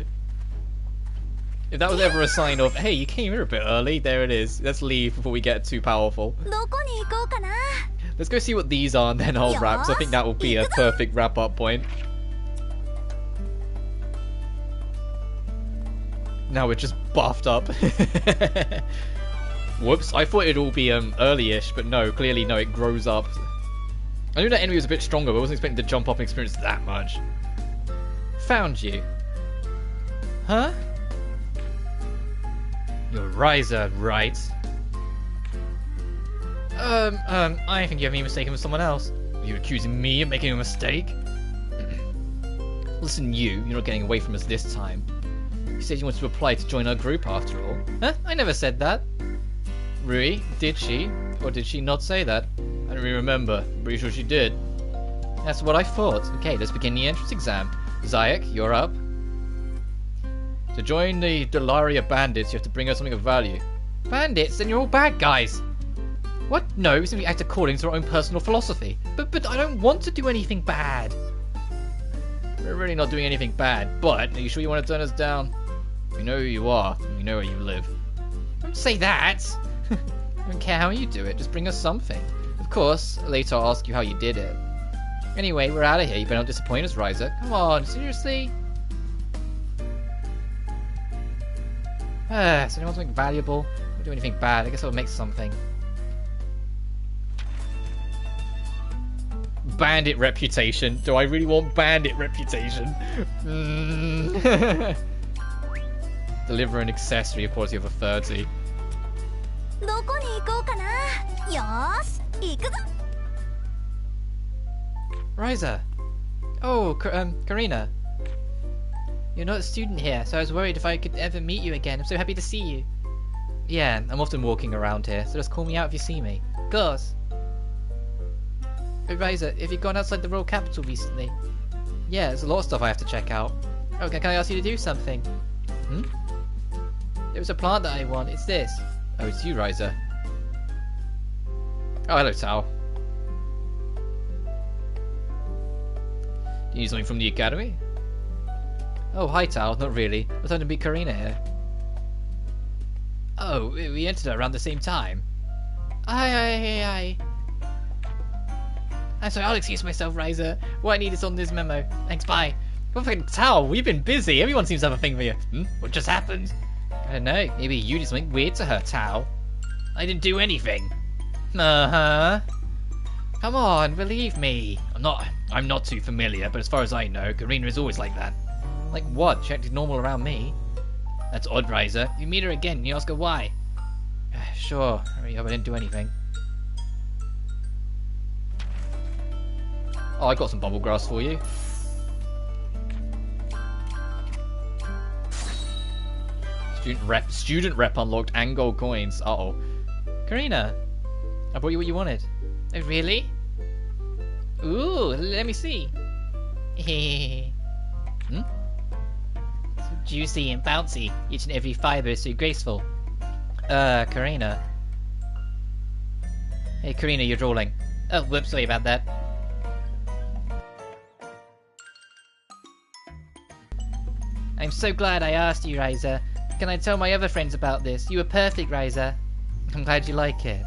If that was ever a sign of, hey, you came here a bit early, there it is. Let's leave before we get too powerful. どこに行こうかな。 Let's go see what these are and then I'll wrap, because I think that will be a perfect wrap-up point. Now we're just buffed up. Whoops, I thought it'd all be early-ish, but no, clearly no, it grows up. I knew that enemy was a bit stronger, but I wasn't expecting to jump up and experience that much. Found you. Huh? You're Ryza, right? I think you have me mistaken for someone else. Are you accusing me of making a mistake? Listen, you're not getting away from us this time. You said you wanted to apply to join our group after all. Huh? I never said that. Rui, did she? Or did she not say that? I don't really remember. Pretty sure she did. That's what I thought. Okay, let's begin the entrance exam. Zayak, you're up. To join the Delaria bandits, you have to bring us something of value. Bandits? Then you're all bad guys. What? No, we simply act according to our own personal philosophy. But I don't want to do anything bad. We're really not doing anything bad, but are you sure you want to turn us down? We know who you are, and we know where you live. Don't say that! I don't care how you do it, just bring us something. Of course, later I'll ask you how you did it. Anyway, we're out of here, you better not disappoint us, Ryza. Come on, seriously? So anyone want something valuable? I don't do anything bad, I guess I'll make something. Bandit reputation. Do I really want bandit reputation? Deliver an accessory, a quality of a 30. どこに行こうかな。よーし、行くぞ。 Ryza. Oh, Karina. You're not a student here, so I was worried if I could ever meet you again. I'm so happy to see you. Yeah, I'm often walking around here, so just call me out if you see me. Of course. Hey Ryza, have you gone outside the royal capital recently? Yeah, there's a lot of stuff I have to check out. Okay, can I ask you to do something? Hmm? There was a plant that I want. It's this. Oh, it's you, Ryza. Oh, hello, Tao. Do you need something from the academy? Oh, hi, Tao. Not really. I was hoping to meet Karina here. Oh, we entered around the same time. Aye. I'm sorry, I'll excuse myself, Ryza. What I need is on this memo. Thanks, bye. Well, Tao, we've been busy. Everyone seems to have a thing for you. What just happened? I don't know. Maybe you did something weird to her, Tao. I didn't do anything. Uh-huh. Come on, believe me. I'm not too familiar, but as far as I know, Karina is always like that. Like what? She acted normal around me. That's odd, Ryza. You meet her again and you ask her why. Sure. I really hope I didn't do anything. Oh, I got some bubble grass for you. Student rep unlocked and gold coins. Uh-oh. Karina, I brought you what you wanted. Oh, really? Ooh, let me see. Hmm? So juicy and bouncy. Each and every fiber is so graceful. Karina. Hey, Karina, you're drooling. Oh, whoops, sorry about that. I'm so glad I asked you, Ryza. Can I tell my other friends about this? You were perfect, Ryza. I'm glad you like it.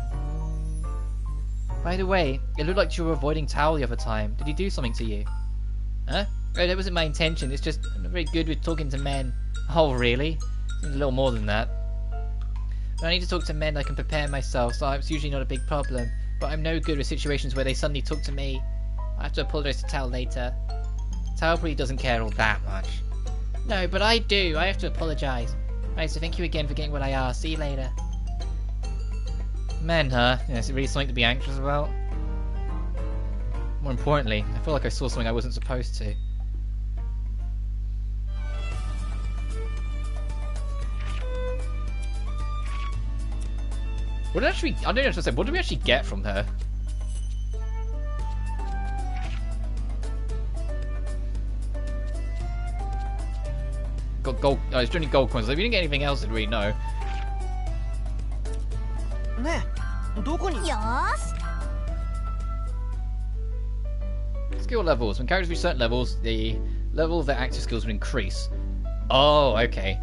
By the way, it looked like you were avoiding Tao the other time. Did he do something to you? Huh? Oh, that wasn't my intention. It's just I'm not very good with talking to men. Oh, really? Seems a little more than that. When I need to talk to men, I can prepare myself, so it's usually not a big problem. But I'm no good with situations where they suddenly talk to me. I have to apologize to Tao later. Tao probably doesn't care all that much. No, but I do. I have to apologize. Right, so thank you again for getting what I asked. See you later. Men, huh? Yeah, is it really something to be anxious about? More importantly, I feel like I saw something I wasn't supposed to. What did actually? I don't know what to say. What did we actually get from her? Got gold. Oh, it's only gold coins. If we didn't get anything else, did we? No. Skill levels. When characters reach certain levels, the level of their active skills will increase. Oh, okay.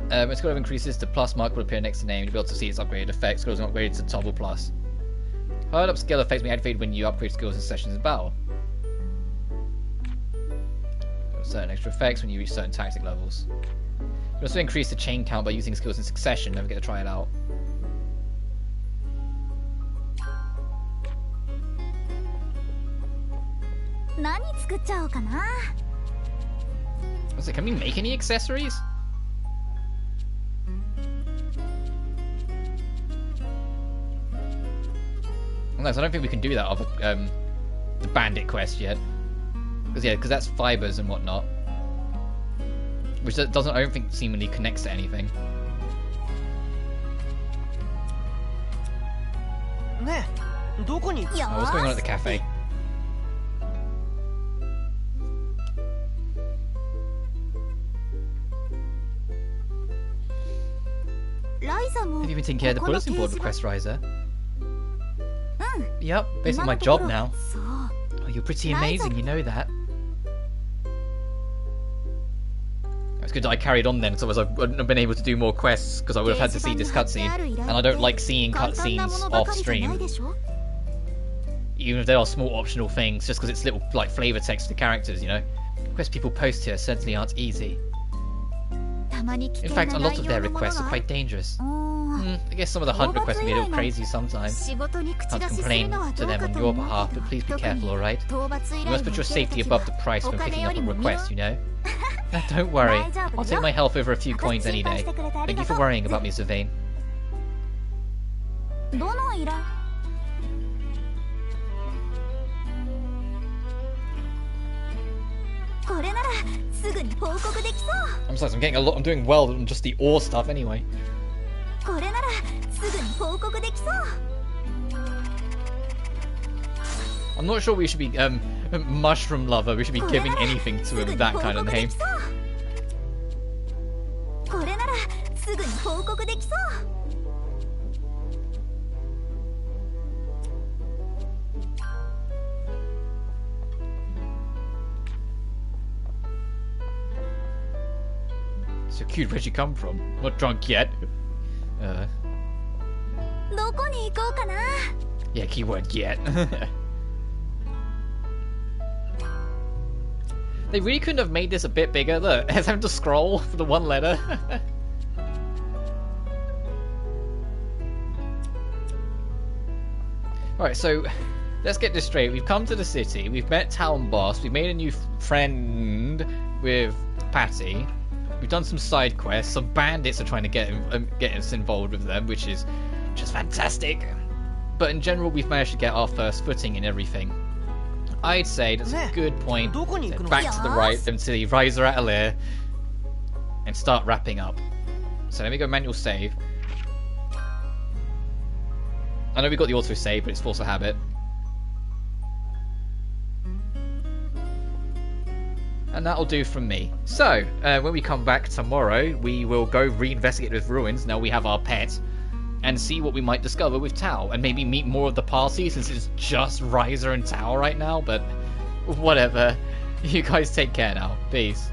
When skill level increases, the plus mark will appear next to the name. You'll be able to see its upgraded effects. Skills are upgraded to toggle plus. Hard up skill effects will be activated when you upgrade skills in sessions of battle. Certain extra effects when you reach certain tactic levels. You can also increase the chain count by using skills in succession. Never get to try it out. What's it? Can we make any accessories? No, so I don't think we can do that of the bandit quest yet. Because that's fibers and whatnot, which doesn't, I don't think, seemingly connects to anything. Oh, what's going on at the cafe? Have you been taking care of the bulletin board request, Ryza? Yep, basically my job now. Oh, you're pretty amazing, you know that. It's good that I carried on then, so otherwise I wouldn't have been able to do more quests, because I would have had to see this cutscene, and I don't like seeing cutscenes off stream. Even if they are small optional things, just because it's little, like, flavour text to characters, you know? Requests people post here certainly aren't easy. In fact, a lot of their requests are quite dangerous. I guess some of the hunt requests can be a little crazy sometimes. Can't complain to them on your behalf, but please be careful, alright? You must put your safety above the price when picking up a request, you know? Don't worry, I'll take my health over a few coins any day. Thank you for worrying about me, Sylvain. I'm sorry, I'm getting a lot. I'm doing well on just the ore stuff anyway. I'm not sure we should be mushroom lover. We should be giving anything to him that kind of name. So cute, where'd you come from? Not drunk yet. Yeah, keyword yet. They really couldn't have made this a bit bigger. Look, it's having to scroll for the one letter. Alright, so let's get this straight. We've come to the city, we've met Town Boss, we've made a new friend with Patty. We've done some side quests. Some bandits are trying to get us involved with them, which is just fantastic. But in general, we've managed to get our first footing in everything. I'd say that's a good point. Back to the right, to the Ryza Atelier, and start wrapping up. So let me go manual save. I know we got the auto save, but it's force of habit. And that'll do from me. So, when we come back tomorrow, we will go reinvestigate with ruins, now we have our pet, and see what we might discover with Tao, and maybe meet more of the party, since it's just Ryza and Tao right now, but whatever. You guys take care now. Peace.